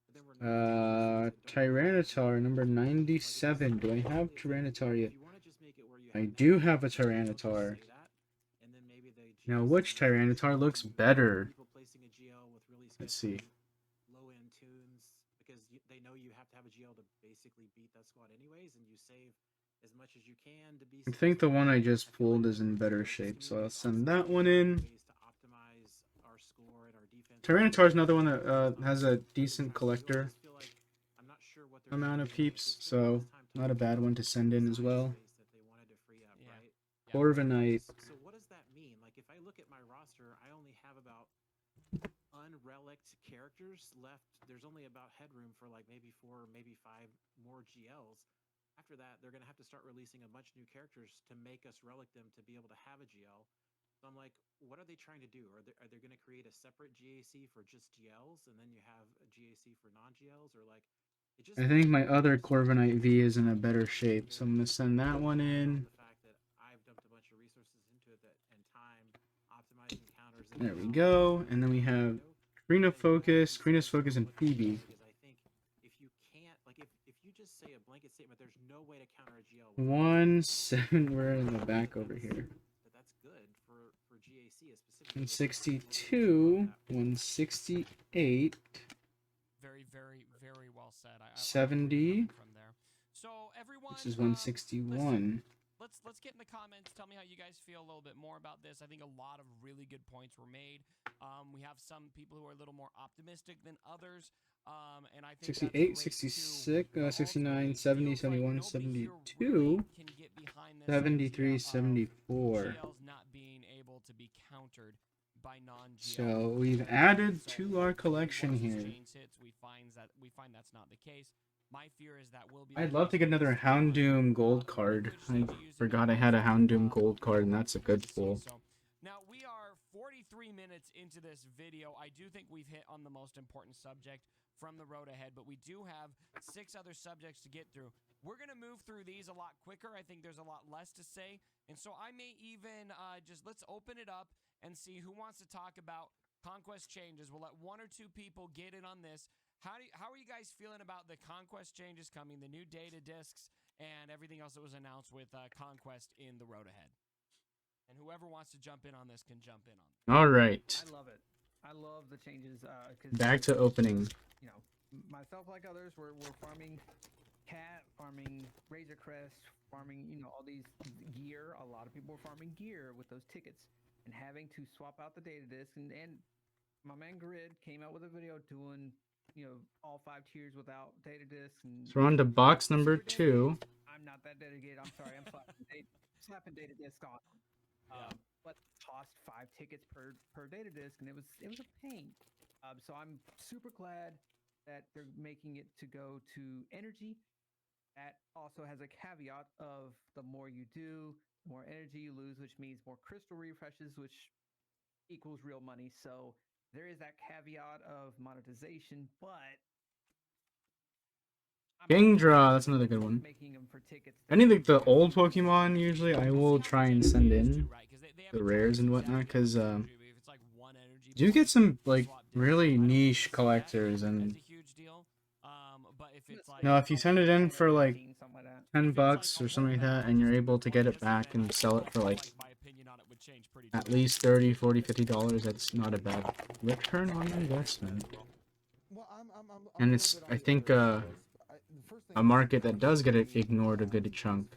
But then we're nerfing things that don't really Tyranitar number like, 97. Do I it's have really effective. Tyranitar yet? If you wanna just make it where you I have do that have a defense, don't just Tyranitar. say that, and then maybe the Now, GL which settings Tyranitar change looks to better? people placing a GL with really Let's see. sketchy low-end tunes because they know you have to have a GL to basically beat that squad anyways, and you save as much as you can to be I think the successful. one I just I feel pulled like is in the better Focus shape, so community I'll is send also that looking one for in. ways to optimize our score and our defense. Tyranitar is another one that has a What they're decent trying to do. I collector just feel like I'm not sure what they're amount trying of to do. Like, peeps, they spent all so this time not a talking bad about one to send in as design well. space that they wanted to free up, Yeah. right? Corviknight. So what does that mean? Like if I look at my roster, I only have about unrelict characters left. There's only about headroom for like maybe 4, maybe 5 more GLs. After that, they're going to have to start releasing a bunch of new characters to make us relic them to be able to have a GL. So I'm like, what are they trying to do? Are they going to create a separate GAC for just GLs and then you have a GAC for non-GLs, or like it just I think my other Corviknight V is in a better shape, so I'm gonna send that one in. the fact that I've dumped a bunch of resources into it and time optimizing counters. There we go, and then we have Karina Focus, Karina's Focus, and Phoebe. Because I think if you can't, like, if you just say a blanket statement, there's no way to counter a GL. 1-7. We're in the back over here. That's good for GAC specifically. 162, 168. Very well said. I 70. from there. So everyone, This is 161. Let's get in the comments. Tell me how you guys feel a little bit more about this. I think a lot of really good points were made. We have some people who are a little more optimistic than others. And I think 68, 66, 69, 70, 71, 72, 73, 74. GLs not being able to be countered by non-GL. So we've added to our collection Once this here. change hits, we find that's not the case. My fear is that will be. I'd love to get another Houndoom gold card. I forgot I had a Houndoom gold card, and that's a good pull. Now we are 43 minutes into this video. I do think we've hit on the most important subject from the road ahead, but we do have 6 other subjects to get through. We're going to move through these a lot quicker. I think there's a lot less to say. And so I may even let's open it up and see who wants to talk about conquest changes. We'll let 1 or 2 people get in on this. How are you guys feeling about the conquest changes coming, the new data discs, and everything else that was announced with conquest in the road ahead? And whoever wants to jump in on this can jump in on it. All right. I love it. I love the changes. Back to opening. You know, myself like others, we're farming cat, farming Razor Crest, farming, you know, all these gear. A lot of people are farming gear with those tickets and having to swap out the data disc. And my man Grid came out with a video doing, you know, all 5 tiers without data discs. And So we're on to box number 2. I'm I'm not that dedicated. I'm sorry. I'm slapping data disc on. But cost 5 tickets per data disc, and it was a pain. So I'm super glad that they're making it to go to energy. That also has a caveat of the more you do, the more energy you lose, which means more crystal refreshes, which equals real money. So there is that caveat of monetization, but Kingdra, that's another good one. making them for tickets. Any of the old Pokemon, usually I will try and send in the rares and whatnot, because do get some like really niche collectors, and no, if you send it in for like $10 or something like that, and you're able to get it back and sell it for like at least $30, $40, $50, that's not a bad return on investment. Well, And it's, I think, a market that does get ignored a good chunk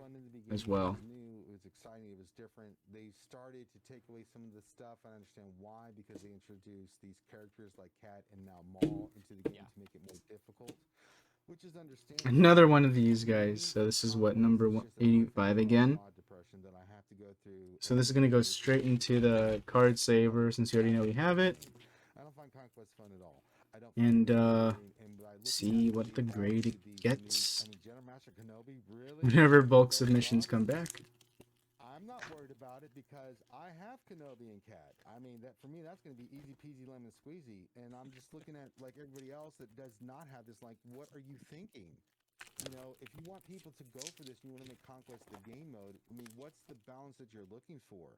as well. It was exciting. It was different. They started to take away some of the stuff. I understand why, because they introduced these characters like Cat and now Maul into the game to make it more difficult, which is understandable. Another one of these guys. So this is what, number 85 again. So this is going to go straight into the card saver, since you already know we have it. I don't find Conquest fun at all. And see what the grade it gets whenever bulk submissions come back. I'm not worried about it because I have Kenobi and Cat. I mean, that for me, that's going to be easy peasy lemon squeezy. And I'm just looking at like everybody else that does not have this. Like, what are you thinking? You know, if you want people to go for this and you want to make Conquest the game mode, I mean, what's the balance that you're looking for?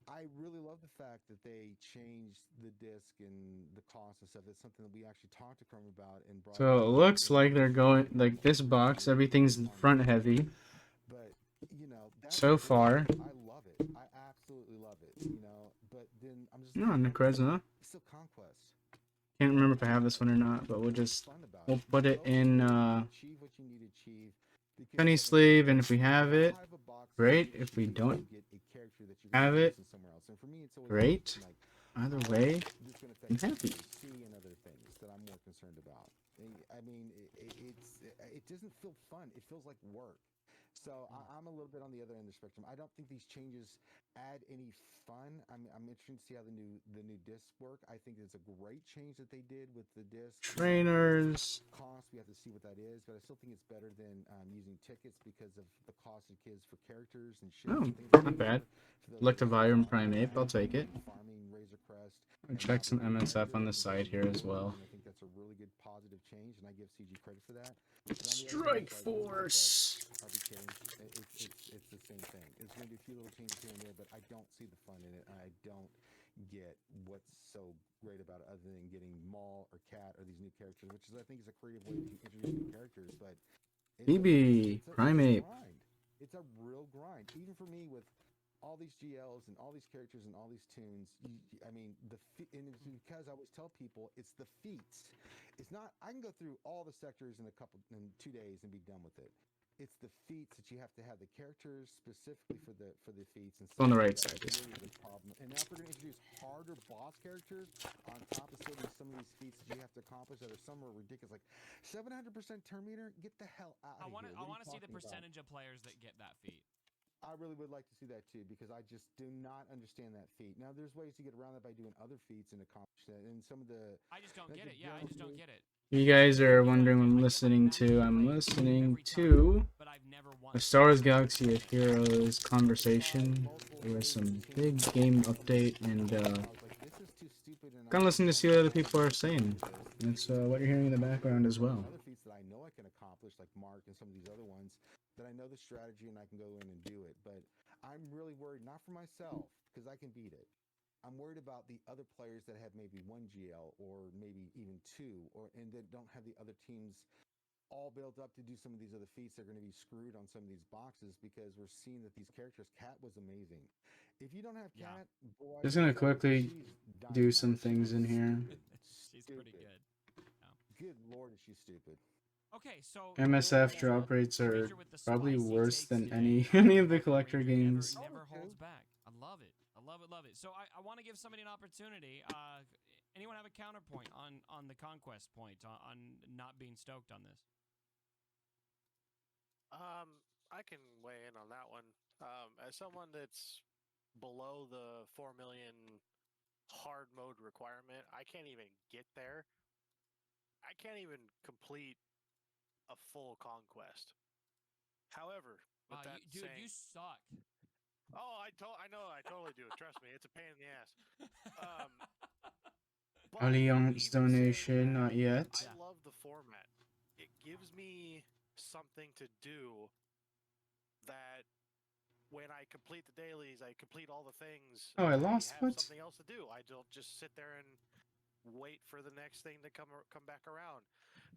I really love the fact that they changed the disc and the cost and stuff. It's something that we actually talked to Chrome about and brought. So it looks like they're going, like this box, everything's front heavy. But you know, so far. I love it. I absolutely love it. You know, but then I'm just. No, Necrezma. Still Conquest. Can't remember if I have this one or not, but we'll put it in penny sleeve, and if we have it, great. If we don't have it, great. Either way, I'm happy. I mean, it doesn't feel fun. It feels like work. So I'm a little bit on the other end of the spectrum. I don't think these changes add any fun. I'm interested to see how the new discs work. I think it's a great change that they did with the discs. Trainers. Cost, we have to see what that is, but I still think it's better than using tickets because of the cost it gives for characters and shit. Oh, not bad. Electivire and Primeape, I'll take it. Farming, Razor Crest. I'll check some MSF on the side here as well. I think that's a really good positive change, and I give CG credit for that. Strike Force! I'll be kidding. It's the same thing. It's going to be a few little changes here and there, but I don't see the fun in it. I don't get what's so great about it other than getting Maul or Cat or these new characters, which is, I think, is a creative way to introduce new characters. But BB, Primeape. It's a real grind. Even for me with all these GLs and all these characters and all these tunes, I mean, and it's because I always tell people it's the feats. It's not, I can go through all the sectors in 2 days and be done with it. It's the feats that you have to have the characters specifically for the feats. And on the right side. Really the problem. And now if we're going to introduce harder boss characters on top of some of these feats that you have to accomplish that are some are ridiculous, like 700% turn meter. Get the hell out of here! I want to see the percentage of players that get that feat. I really would like to see that too, because I just do not understand that feat. Now, there's ways to get around that by doing other feats and accomplish that. And some of the I just don't get it. Yeah, I just don't get it. You guys are wondering what I'm listening to. I'm listening to the Star Wars Galaxy of Heroes conversation. There was some big game update, and kind of listening to see what other people are saying. That's what you're hearing in the background as well. other feats that I know I can accomplish, like Mark and some of these other ones, that I know the strategy and I can go in and do it. But I'm really worried, not for myself, because I can beat it. I'm worried about the other players that have maybe 1 GL or maybe even 2, and that don't have the other teams all built up to do some of these other feats. They're going to be screwed on some of these boxes because we're seeing that these characters. Cat was amazing. If you don't have Cat, boy, just gonna quickly do some things in here. She's pretty good. Good lord, is she stupid. Okay, so MSF drop rates are probably worse than any of the collector games. Never holds back. I love it. I love it. Love it. So I want to give somebody an opportunity. Anyone have a counterpoint on the conquest point on not being stoked on this? I can weigh in on that one. As someone that's below the 4 million hard mode requirement, I can't even get there. I can't even complete a full conquest. However, with that Dude, saying, you suck. oh, I know, I totally do. Trust me, it's a pain in the ass. But Alliance even saying donation, that, not yet. I love the format. It gives me something to do that when I complete the dailies, I complete all the things. Oh, I lost? have What? something else to do. I don't just sit there and wait for the next thing to come back around.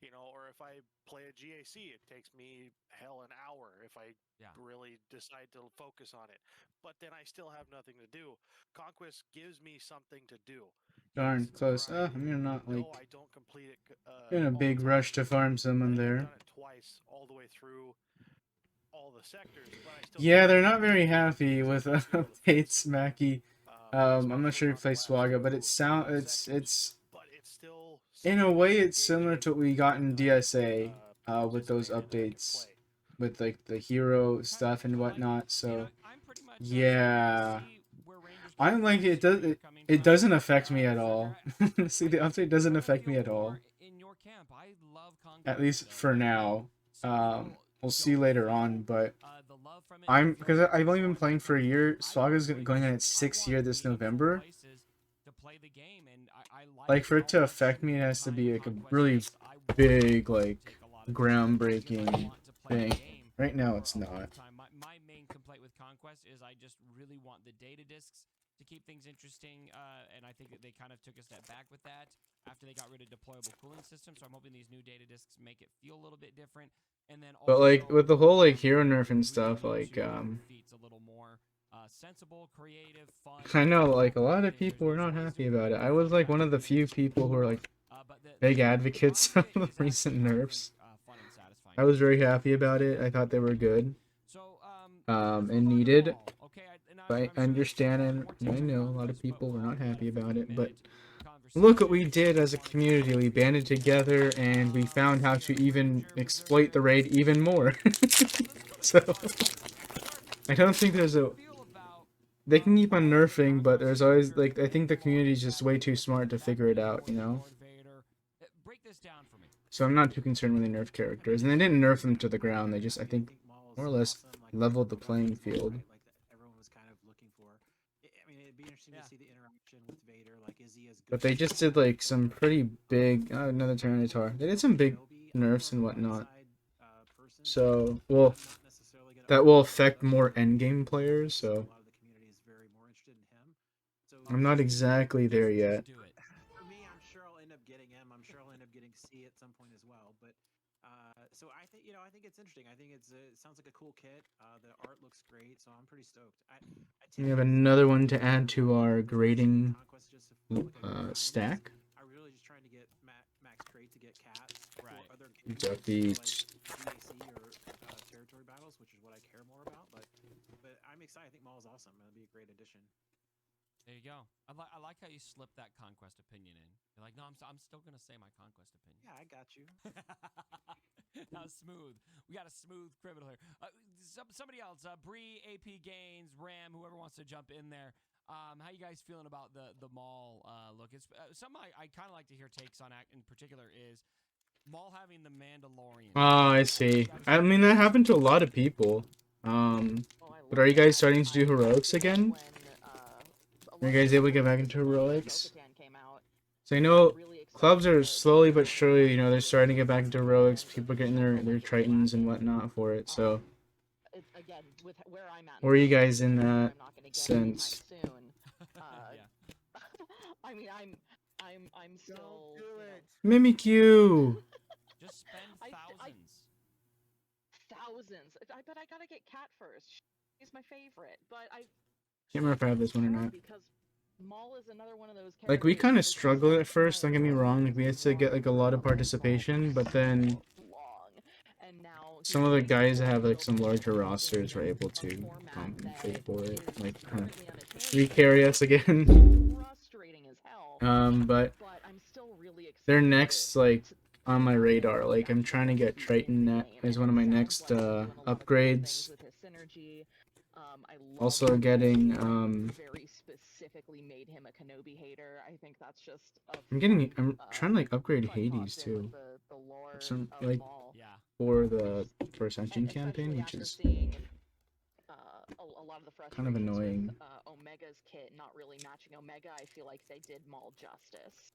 You know, or if I play a GAC, it takes me hell an hour if I really decide to focus on it. But then I still have nothing to do. Conquest gives me something to do. Darn, Yes, close. grind. I'm not like No, I don't complete it in a all the big time, rush to farm someone but I've there. done it twice all the way through all the sectors. But I still Yeah, get they're the not very happy because with I still do the updates, fights, Mackie. I'm not especially sure if on you play the last Swaga, but two it's sectors. But it's still in a something way that's it's similar to what we got in DSA with those updates with like the hero stuff and whatnot. So I'm pretty much, yeah, see where Rangers I'm like I see where you're coming it from. doesn't affect me at Sugar, all. See, the update doesn't affect me at all. In your camp, I love Conquest. At least though. for Like, now. some people We'll see don't later feel, on, but the love from it I'm feels because like I've only been it's playing for a year. I Swaga's want going on places- its I 6th year want this meaningful November. places to play the game, and I Like for it how to much affect me, it has to time be like a Conquest really takes. I want big, to like take a lot of time because I groundbreaking want to play the thing. game Right now, for it's a long not. time. My main complaint with Conquest is I just really want the data discs to keep things interesting, and I think that they kind of took a step back with that after they got rid of deployable cooling systems. So I'm hoping these new data discs make it feel a little bit different. And then also, But like with the whole like hero nerf and boost stuff, you like to feats a little more sensible, creative, fun. I know like a lot of There's people were not ways to happy improve about it. the I was like one of the strategy few people who were like but big the advocates grind of bit the is recent actually, I think, nerfs. fun and satisfying. I was very happy about it. I thought they were good. So, And let's move on to needed. Maul. Okay, But I I'm sure understand there's and more I takes on know a lot Conquest, of people were but not we got a happy about it. But 50-minute look what we conversation. did as a Wanna community. get We banded together and we found how to even exploit the raid even more. So I don't think there's a. They can keep on nerfing, but there's always like I think the community's just way too smart to figure it out, you know. Break this down for me. So I'm not too concerned when they nerf characters, and they didn't nerf them to the ground. They just I think more or less leveled the playing field. Like everyone was kind of looking for. I mean, it'd be interesting to see the interaction with Vader. Like, is he as good? But they just did like some pretty big. Oh, another Tyranitar. They did some big nerfs and whatnot. So well, that will affect more endgame players. So I'm not exactly there yet. For me, I'm sure I'll end up getting him. I'm sure I'll end up getting C at some point as well. But so I think I think it's interesting. I think it sounds like a cool kit. The art looks great, so I'm pretty stoked. We have another one to add to our grading stack. I'm really just trying to get max crate to get cats right. for other Defeat. like DAC or territory battles, which is what I care more about. But I'm excited. I think Maul is awesome. It'll be a great addition. There you go. I like how you slipped that Conquest opinion in. You're like, no, I'm still gonna say my Conquest opinion. Yeah, I got you. That was smooth. We got a smooth criminal here. Somebody else, Bree, AP Gains, Ram, whoever wants to jump in there. How you guys feeling about the Maul look? It's something I kind of like to hear takes on. In particular, is Maul having the Mandalorian. Oh, I see. I mean, that happened to a lot of people. But are you guys starting to do heroics again? Are you guys able to get back into heroics? So I know clubs are slowly but surely, you know, they're starting to get back into heroics. People are getting their Tritons and whatnot for it. So, where are you guys in that sense? I mean, I'm still. Mimikyu. Just spend thousands. Thousands. I bet I gotta get Cat first. He's my favorite, but I Can't remember if I have this one or not. because Maul is another one of those Like, we characters kind that of is struggled so at first, don't get me wrong. Like, we had to get, like, a lot of long, participation, but then and now some of the guys that have, like, some larger rosters were able to compensate for it. Like, kind of re-carry us again. frustrating as hell. But I'm still really excited their next, like, on my radar. Like I'm trying to get Triton as one of my next upgrades. Also getting very specifically made him a Kenobi hater. I think that's just I'm trying to like upgrade Hades too. the lore Some of like Maul. Yeah. for the First And Ascension campaign, especially which after is seeing a lot of the kind of frustrations annoying. with Omega's kit not really matching Omega, I feel like they did Maul justice.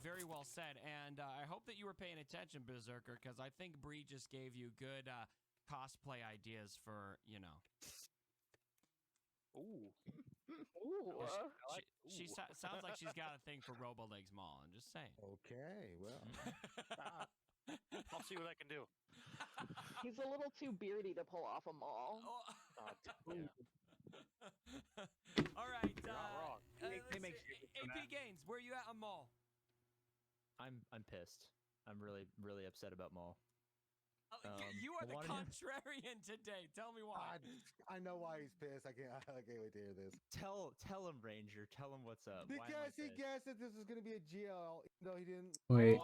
Very well said, and I hope that you were paying attention, Berserker, because I think Bree just gave you good cosplay ideas for, you know. Ooh. She sounds like she's got a thing for Robolegs Maul. I'm just saying. Okay, well, I'll see what I can do. He's a little too beardy to pull off a Maul. Yeah. All right. You're not wrong. AP Gaines, where you at on Maul? I'm pissed. I'm really upset about Maul. You are I the wanted him- contrarian today. Tell me why. I know why he's pissed. I can't wait to hear this. Tell him, Ranger. Tell him what's up. Why am I Because he pissed? guessed that this was going to be a GL, even though he didn't. Wait.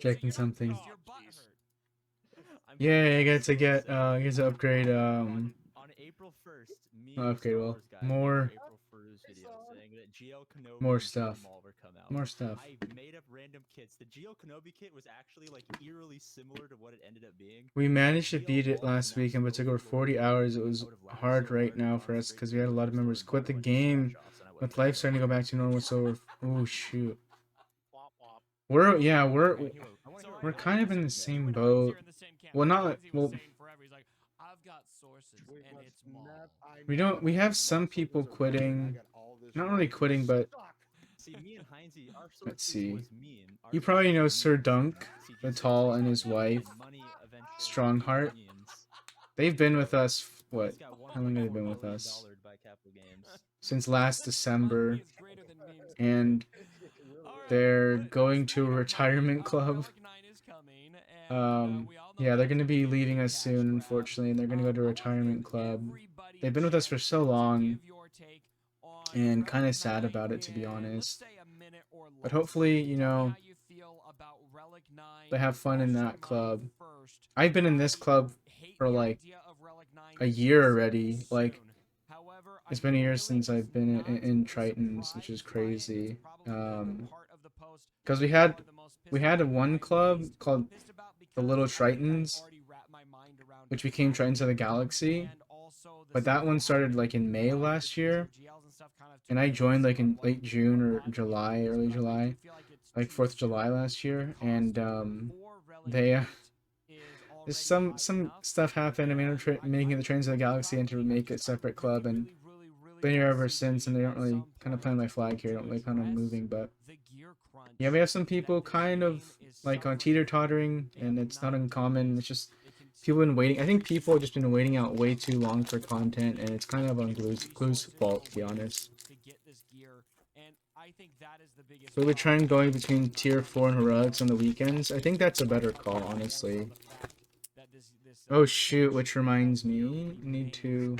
Checking you're something. Your butt Jeez. hurt. I'm Yeah, I pissed. get to get to upgrade on April 1st, me not and upgrade, Star well, Wars guy more- made an April Fool's video saying that GL Kenobi more and GL stuff. Maul were come out. more stuff. I made up random kits. The GL Kenobi kit was actually like eerily similar to what it ended up being. We managed to GL beat it Maul last came out weekend, but it took over slowly, 40 hours. It was out of Lapras, hard so right learning now on for us stream because we had a lot of videos, members so quit the I went to game. scratch-offs and I went With to life jail. starting to go back to normal, so oh shoot. Womp womp. We're I wanna hear we're what kind of in the Ranger said. same When I was boat. here in the same camp, Well, not Lindsay was well. saying forever. He's like, I've got sources, and it's Maul. We have some people quitting. Not really quitting, but See, me and Heinzie, our let's sources see. was mean. Our You probably sources know was Sir mean. Dunk, CG the said tall, they and his got wife, money eventually Strongheart. minions. They've been with us. What? He's got How long have they $1.4 been with billion us? by Capital Games. Since last December, Money is greater than memes. and All right, they're but going to a speaking of money, retirement club. Relic 9 is coming, and, we all know Yeah, they're that's going to a be big, leaving big us cash soon, grab. unfortunately, and they're going to go to a I wanna retirement give club. everybody They've a been with us for chance so to long, give your take on and Relic kind of sad 9 about it, to be in, let's honest. say, a minute or But less. hopefully, you Tell me know, how you feel about Relic 9 they have fun in posting that club. money first. I've been in this I club hate for the like idea of Relic 9 a year this already. Like, soon. However, it's I been a year really since I've been not in Tritons, which is surprised by it. It's crazy. probably been the part of the post Because we that I'm had the most we pissed had about one and club least called pissed about the because Little I think I've Tritons, already wrapped my mind around which became how Tritons of the big Galaxy. and also the But that one stuff started behind like in it. May The last teams year, of GLs and stuff kind of and took I a joined like in somewhat late June or positive July, ways, early but I July, do feel like it's like too 4th of July soon. last year, The and cost for Relic they 8 is there's already high some enough, stuff happened. I mean, I'm and making I the Trains of the Galaxy and to probably make a just I separate club, and really been here want ever CG since, and they don't at really some kind of point plant my flag here. to Don't really plan on address moving, but the gear crunch yeah, we have some people that this kind of game is like on suffering teeter from. tottering, They and have it's not 9 uncommon. days. It's just They people been continue waiting. I think to people have just been waiting out post way too long for content, and it's kind of on Glue's resources fault, or to be ways honest. to get this gear, and I think that is the biggest So we're problem trying going with between Relic tier 9 4 and is heroics on the weekends. I think that's a better call, honestly. Oh shoot, which reminds me, I need to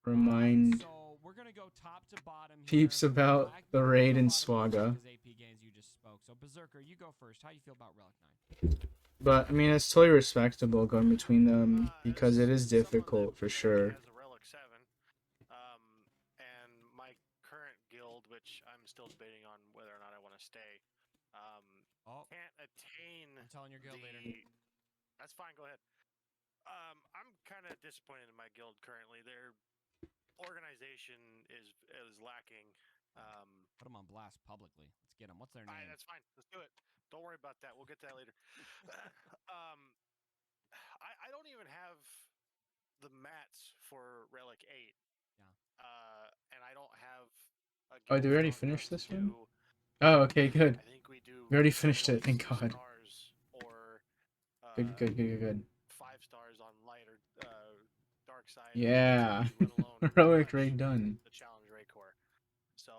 remind so we're gonna go top to bottom peeps here. about the We'll raid go in bottom first Swaga. because AP Games you just spoke. So Berserker, you go first. How do you feel about Relic 9? But I mean, it's totally respectable going between them because it is As someone difficult that for sure. has a Relic 7, and my current guild, which I'm still debating on whether or not I want to stay, can't attain I'm telling your guild later. That's fine. Go ahead. I'm kind of disappointed in my guild currently. Their organization is lacking. Put them on blast publicly. Let's get them. What's their name? That's fine. Let's do it. Don't worry about that. We'll get to that later. I don't even have the mats for Relic 8. Yeah. And I don't have a Oh, did we guild already strong finish enough this to one? do- Oh, okay, good. I think we do. We already finished it, at thank least God. Stars or Good. 5 stars on light or dark side. Yeah. let alone Heroic touch raid done. the challenge raid core. So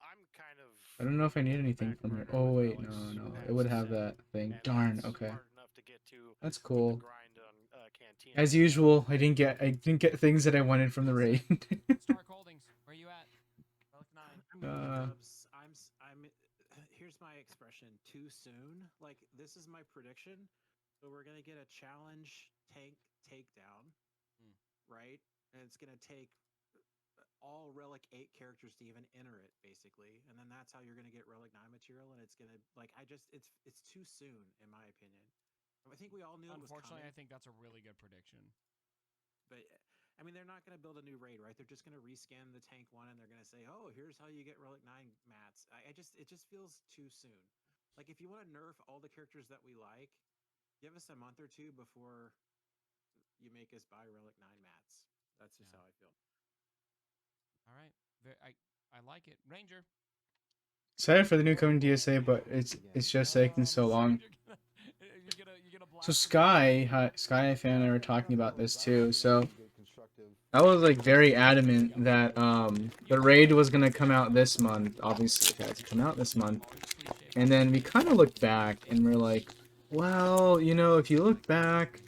I'm kind of. I don't know if I need in the anything back from here. burner Oh with wait, Relics no. It past would have 7, that thing. and Darn, that's okay. hard enough to get to That's with the cool. grind on Cantina. As usual, I didn't get things that I wanted from the raid. Stark Holdings, where you at? Relic 9. I'm expression, too soon. Like, this is my prediction. So we're gonna get a challenge tank takedown, right? And it's gonna take all Relic 8 characters to even enter it, basically. And then that's how you're gonna get Relic 9 material, and it's gonna it's too soon, in my opinion. I think we all knew it was Unfortunately, I coming, think that's a really good prediction. but I mean, they're not going to build a new raid, right? They're just going to rescan the tank one, and they're going to say, "Oh, here's how you get Relic 9 mats." It just feels too soon. Like, if you want to nerf all the characters that we like, give us a month or two before you make us buy Relic 9 mats. That's just how I feel. All right, I like it, Ranger. Excited for the new coming DSA, but it's just taking so long. So Sky and Fan and I were talking about this too. So I was like very adamant that the raid was gonna come out this month. Obviously, it had to come out this month. And then we kind of looked back and we're like, well, you know, if you look back,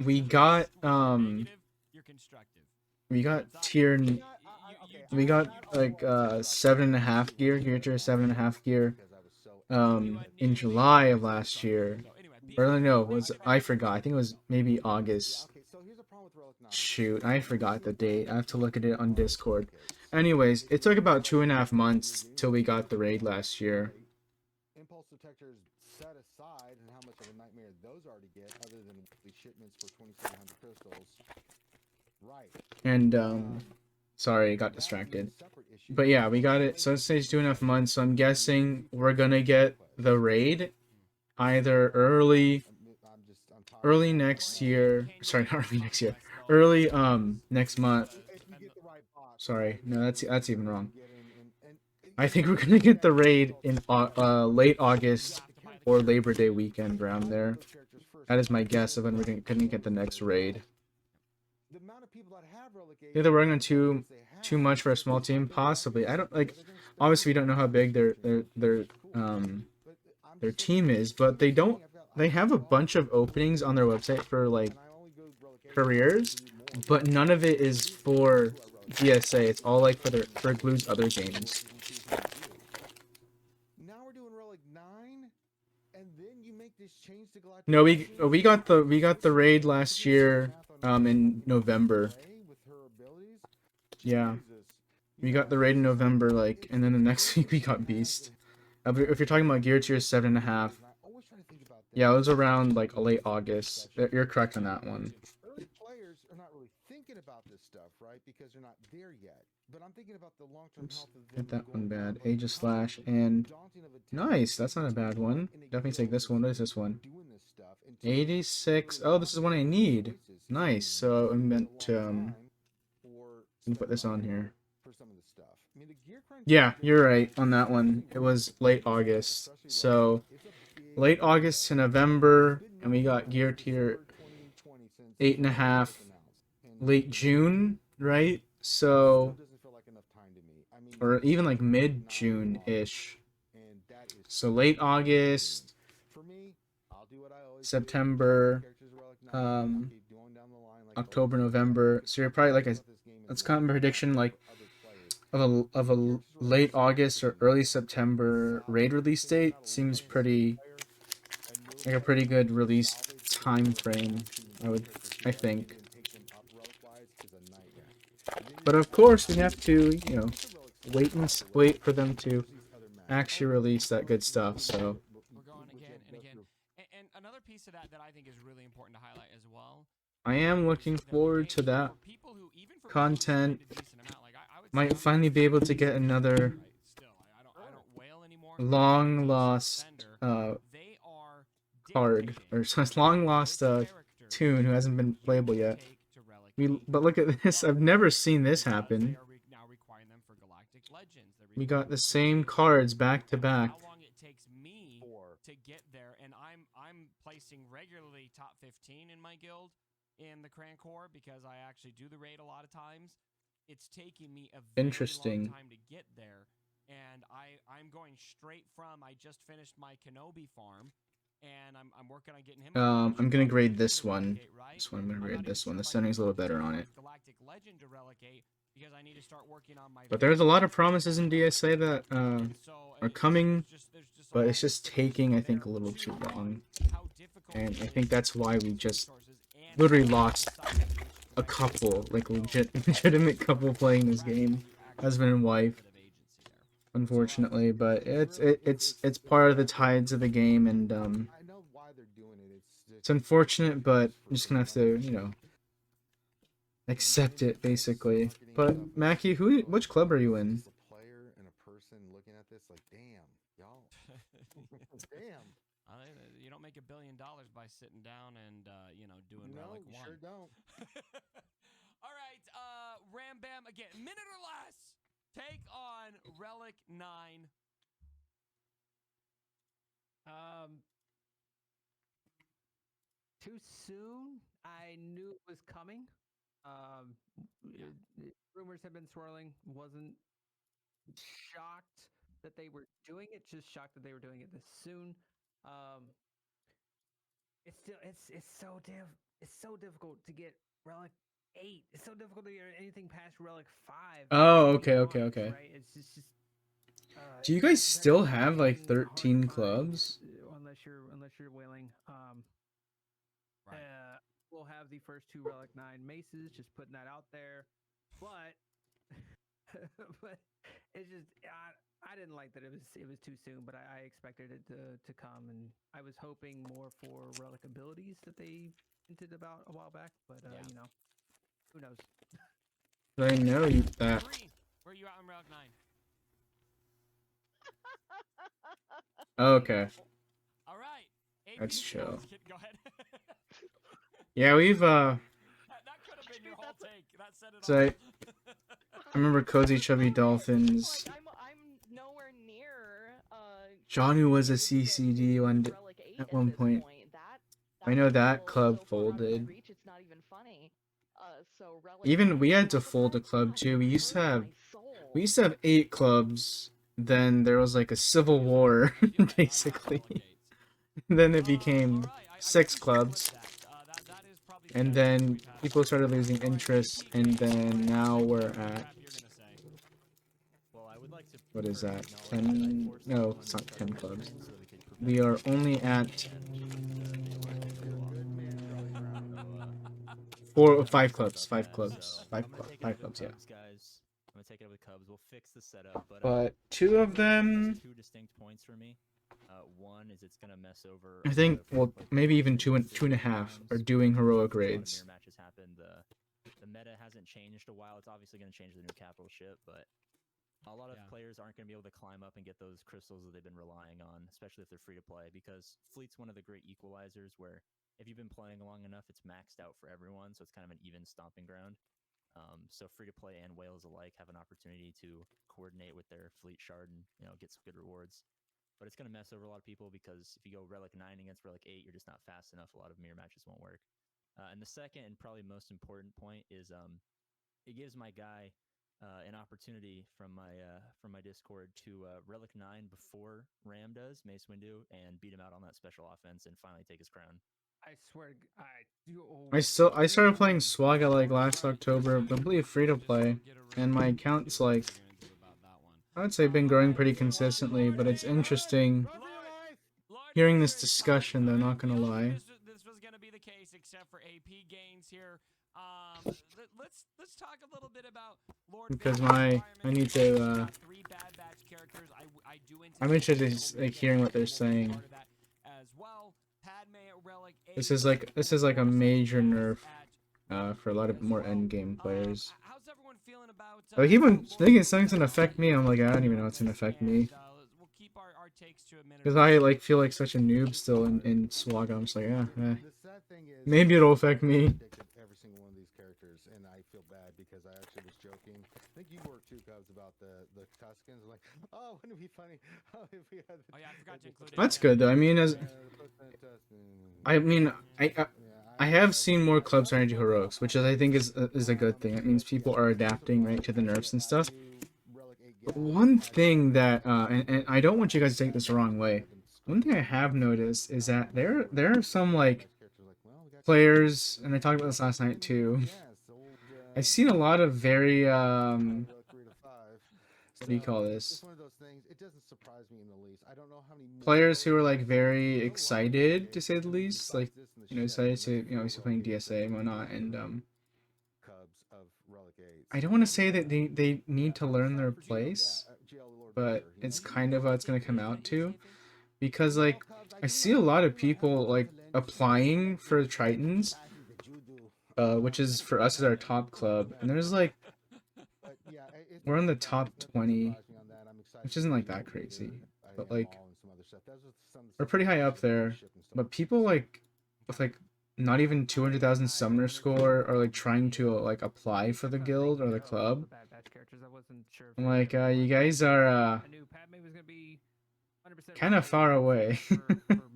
we got we got tier. We got like 7.5 gear tier 7.5 gear in July of last year. Or no, I forgot. I think it was maybe August. Shoot, I forgot the date. I have to look at it on Discord. Anyways, it took about 2.5 months till we got the raid last year. Impulse detectors set aside, and how much of a nightmare those are to get, other than weekly shipments for 2,700 crystals. Right. And sorry, I got distracted. But yeah, we got it. So it says 2.5 months. So I'm guessing we're gonna get the raid either early next year. Sorry, not early next year. Early next month. Sorry, no, that's even wrong. I think we're gonna get the raid in late August or Labor Day weekend, around there. That is my guess of when we're gonna get the next raid. Either we're going too much for a small team, possibly. I don't like. Obviously, we don't know how big their team is, but they don't. They have a bunch of openings on their website for like careers, but none of it is for DSA. It's all like for Glue's other games. Now we're doing Relic 9, and then you make this change to Galactic. No, we got the raid last year in November. Yeah, we got the raid in November, like, and then the next week we got Beast. If you're talking about gear tier 7.5, yeah, it was around like late August. You're correct on that one. Early players are not really thinking about this stuff, right? Because they're not there yet. But I'm thinking about the long-term health of them. Get that one bad. Aegis Slash and nice. That's not a bad one. Definitely take this one. What is this one? 86. Oh, this is one I need. Nice. So I meant to put this on here. Yeah, you're right on that one. It was late August. So late August to November, and we got gear tier 8.5 late June, right? So, or even like mid-June-ish. So late August, September, October, November. So you're probably like let's come prediction like of a late August or early September raid release date. Seems pretty like a pretty good release time frame, I think. But of course we have to, you know, wait for them to actually release that good stuff. So we're going again and again. And another piece of that I think is really important to highlight as well. I am looking forward to that content. Might finally be able to get another long lost card, or long lost tune who hasn't been playable yet. But look at this. I've never seen this happen. We got the same cards back to back. How long it takes me to get there, and I'm placing regularly top 15 in my guild in the Cran Corps because I actually do the raid a lot of times. It's taking me a very long time to get there, and I'm going straight from. I just finished my Kenobi farm, and I'm working on getting him. I'm gonna grade this one. I'm gonna grade this one. The setting's a little better on it. Galactic Legend to Relic 8 because I need to start working on my. But there's a lot of promises in DSA that are coming, but it's just taking, I think, a little too long. And I think that's why we just literally lost a couple, like legitimate couple playing this game, husband and wife, unfortunately. But it's part of the tides of the game, and I know why they're doing it. it's unfortunate, but I'm just gonna have to, you know, accept it basically. But Mackie, which club are you in? Just a player and a person looking at this like, damn, y'all, damn. You don't make $1 billion by sitting down and you know, doing No, Relic you 1. sure don't. All right, Ram Bam again, minute or less. Take on Relic 9. Too soon. I knew it was coming. Rumors have been swirling. Wasn't shocked that they were doing it. Just shocked that they were doing it this soon. It's still it's so difficult to get Relic 8. It's so difficult to get anything past Relic 5. Oh, to be okay. honest, Right? It's just Do you guys still have like 13 clubs? Unless you're willing. Right. We'll have the first 2 Relic 9 maces. Just putting that out there, but but it's just I didn't like that it was too soon, but I expected it to come, and I was hoping more for Relic abilities that they hinted about a while back, but you know, who knows? I know you that. Where are you at on Relic 9? Okay, All right. AP, that's chill. Go ahead. Yeah, we've that could have been your whole take. That said it So all. I remember Cozy Chubby Dolphins. Like, I'm nowhere near. Johnny was a able to get CCD to one Relic 8 at one this point. That I know is that still club so far out of my folded. reach, it's not even funny. So Relic Even 9 we is had to like, fold a oh club God, too. We used to hurt have my soul. 8 clubs. Then there was like a civil war, basically. Then it became 6 clubs. And then people started losing interest, and then now we're at, Well, I would like to what is that, personally 10? acknowledge that I No, forced it's not the 10 club clubs. in so that we could prevent We are this only at and, Four or 5 clubs. about 5 that. clubs. So 5 I'm gonna clubs. take it 5 over the clubs. Yeah. Cubs, guys. I'm gonna take it over the Cubs. We'll fix the setup, But 2 of them, two distinct points for me. One is it's gonna mess over. I think, well, maybe even 2.5 are doing heroic raids. Mirror matches happen. The meta hasn't changed a while. It's obviously gonna change the new capital ship, but a lot of players aren't going to be able to climb up and get those crystals that they've been relying on, especially if they're free to play, because Fleet's one of the great equalizers where if you've been playing long enough, it's maxed out for everyone, so it's kind of an even stomping ground. So free to play and whales alike have an opportunity to coordinate with their Fleet shard and get some good rewards. But it's going to mess over a lot of people because if you go Relic 9 against Relic 8, you're just not fast enough. A lot of mirror matches won't work. And the second and probably most important point is it gives my guy an opportunity from my Discord to Relic 9 before Ram does, Mace Windu, and beat him out on that special offense and finally take his crown. I swear, I started playing Swaga like last October, completely free to play, and my account's like, I would say been growing pretty consistently, but it's interesting hearing this discussion though, not gonna lie. This was gonna be the case except for AP gains here. Let's talk a little bit about Lord Because Vader's I need to, 3 Bad Batch characters. I do I'm interested in like hearing what they're saying. As well. Padme Relic 8. This is like a major nerf for a lot of more endgame players. How's everyone feeling about I keep on thinking something's gonna affect me. I'm like, I don't even know what's gonna affect me. We'll keep our takes to a minute. Because I like feel like such a noob still in Swaga. I'm just like, The sad thing is, maybe it'll affect me. I predicted every single one of these characters, and I feel bad because I actually was joking. I think you were too, Cubs, about the Tuscans. Like, oh, wouldn't it be funny? Oh, if we had. Oh yeah, I forgot to include it. That's good though. I mean, as I have seen more clubs starting to do heroics, which I think is a good thing. It means people are adapting right to the nerfs and stuff. But one thing that and I don't want you guys to take this the wrong way. One thing I have noticed is that there are some like players, and I talked about this last night too, I've seen a lot of very Relic 3 to 5. what do you call So, this? It's one of those things. It doesn't surprise me in the least. I don't know how many more Players who are like players very there's a lot of excited to games say the least, besides like this in the you know, ship, excited and to there's you know, four obviously playing Relic 8s DSA and that whatnot, and cubs of Relic 8s. I don't want to And, say that they need to learn their for GL, place, GL Lord but Vader, you it's know, kind of how it's gonna come out to, because Well, like Cubs, I do see a have lot of I have people one like to lend you some applying respect for for the Tritons, classes that you do. which is for us is our top club, and there's like But yeah, it's we're in the that top doesn't 20, surprise me on that. I'm excited which to isn't like see that Vader, crazy, but and like Maul and some other stuff. Those are some of the we're stuff pretty that high up ship on the there. ship and stuff But like people that. like with like not even 200,000 summoner score are like trying to like apply for the guild or the club. Bad Batch characters. I wasn't sure. If I'm you like, ever you watched guys it. are I knew Padme was gonna be 100% kind of far away for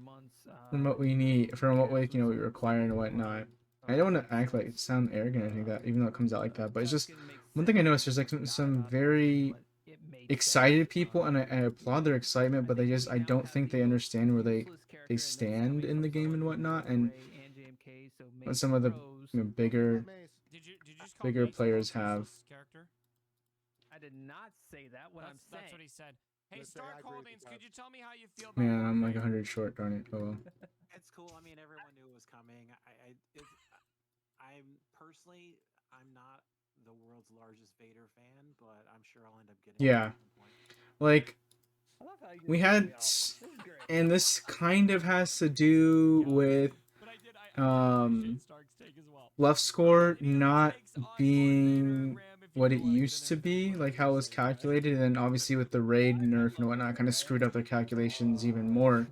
months. from what we need, from what we Garrus was we require and whatnot. I don't want to act like sound arrogant or anything like that, even though it comes out like that. But it's just one thing I noticed. There's like some very excited people, and I applaud their excitement, but they just I don't think they understand where they stand in the game and whatnot. And what some of the bigger Did you just call bigger Mace the players most have. useless character? I did not say that. What I'm saying. That's what he said. Hey, Let's say I Stark agree with Holdings, you, could Cubs. you tell me how you feel about Man, I'm like Warframe? 100 short. Darn it. Oh well. It's cool. I mean, everyone knew it was coming. I'm personally, I'm not the world's largest Vader fan, but I'm sure I'll end up getting Yeah. it at some point. Like I love how you we just cut had, me off. This is great. and this kind of has to do with But I did appreciate Stark's take as well. left score Any other not takes on Lord Vader, being Ram, if you what it would like, used to then be, what like you how it would was say. calculated, and then obviously with the raid nerf and whatnot, kind of screwed up their calculations even more.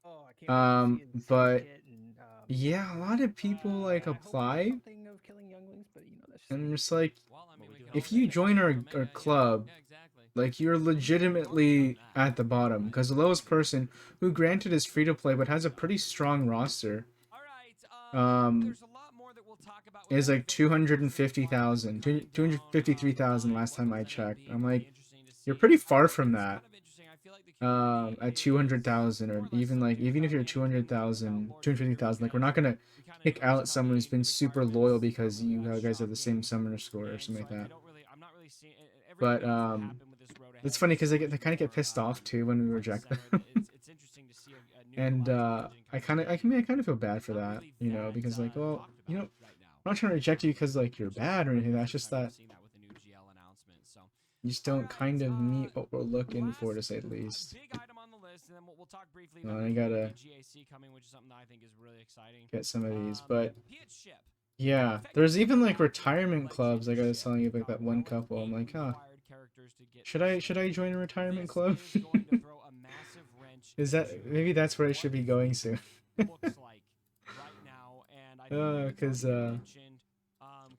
Oh, I can't wait to see it in But Syndicate and, yeah, a lot of people like I hope there's apply, something of killing younglings, but you know that's just and I'm me. just like, Well, I mean, Well, we we do can have if always you get join feedback from our it. club, Yeah, exactly. like you're legitimately at the bottom, because the lowest person, who granted is free to play but has a pretty strong roster, All right. There's a lot more that we'll talk about with is that like Vader force 250,000, coming down 253,000 the last line. time I What was gonna checked. be I'm really like, interesting to you're see. pretty far It's from kind that. of interesting. I feel like the community At is 200,000, or more or less even like subdued even if about you're anything about 200,000, Lord Vader 250,000, like we're not because gonna we kinda kick know who's out someone who's coming, been the super loyal requirements, because you guys have the same shocking, summoner score or and something so like that. I'm not really seeing everything But that needs to happen with this road ahead. it's funny because so they much kind of get more, pissed off too when we front and reject center them. that it's interesting to see a new And Galactic Legend I coming kind of in. I kind of feel bad for Not that, really you know, that, because like, well, talked you know, about right now. I'm not trying to reject you because like you're Which is bad or anything. kind That's of just that seeing that with the new GL announcement. So you just all don't right, kind of meet what we're looking for, to last say the least. big item on the list, and then we'll talk briefly I about the gotta GAC coming, which is something that I think is really exciting. get some of these, but Piet ship. yeah, there's even like retirement clubs. Like I was telling you about that one couple. I'm like, huh, should I join a retirement club? Is going to throw a massive wrench Is that into maybe that's where I should be going soon? looks like right now, and I think Because mentioned,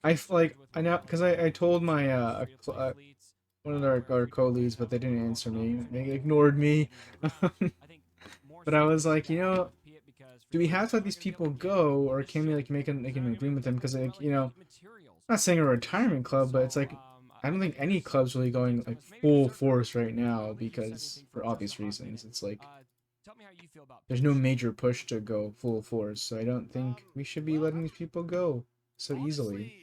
I like with I know because I told my one of our co-leads, but they didn't answer me. They ignored me. But I was like, you know, do we have to let these people go, or can we like make an agreement with them? Because like, you know, I'm not saying a retirement club, but it's like I don't think any club's really going like full force right now because for obvious reasons. It's like tell me how you feel about there's no major push to go full force, so I don't think we should be letting these people go so easily.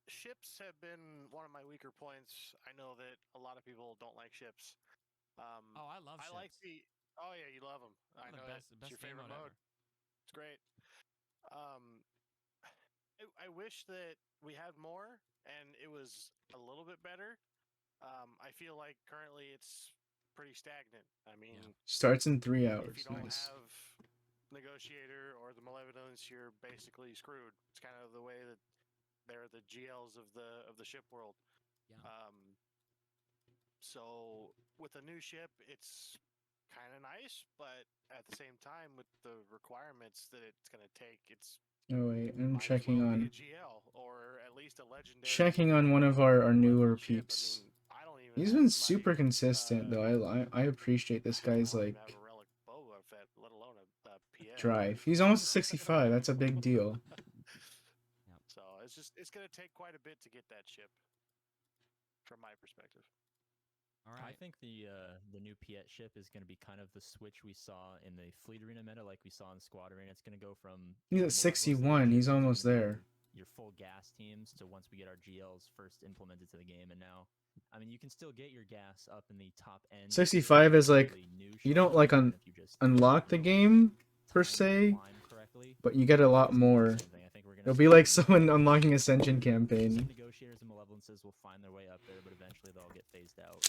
Ships have been one of my weaker points. I know that a lot of people don't like ships. I love ships. I like the. Oh yeah, you love them. I know the best it's your game favorite mode mode. It's great. I wish that we had more and it was a little bit better. I feel like currently it's pretty stagnant. I mean, Starts in 3 if hours. you don't Nice. have Negotiator or the Malevolence, you're basically screwed. It's kind of the way that they're the GLs of the ship world. Yeah. So with a new ship, it's kind of nice, but at the same time, with the requirements that it's going to take, it's Oh wait, I'm might as checking well be on a GL or at least a legendary. checking on one of our newer level ship. peeps. I mean, I don't even He's have been my, super consistent though. I appreciate this guy's I don't even like have a relic Boba Fett, let alone a PN. drive. He's almost 65. That's a big deal. So it's going to take quite a bit to get that ship, from my perspective. All right. I think the new Piet ship is going to be kind of the switch we saw in the Fleet Arena meta, like we saw in Squad Arena. It's going to go from He's at 61. He's almost there. your full gas teams to once we get our GLs first implemented to the game. And now, I mean, you can still get your gas up in the top end. 65 is like, you don't like unlock the game per se, but you get a lot more. It'll be like someone unlocking Ascension campaign. Some negotiators and malevolences will find their way up there, but eventually they'll get phased out.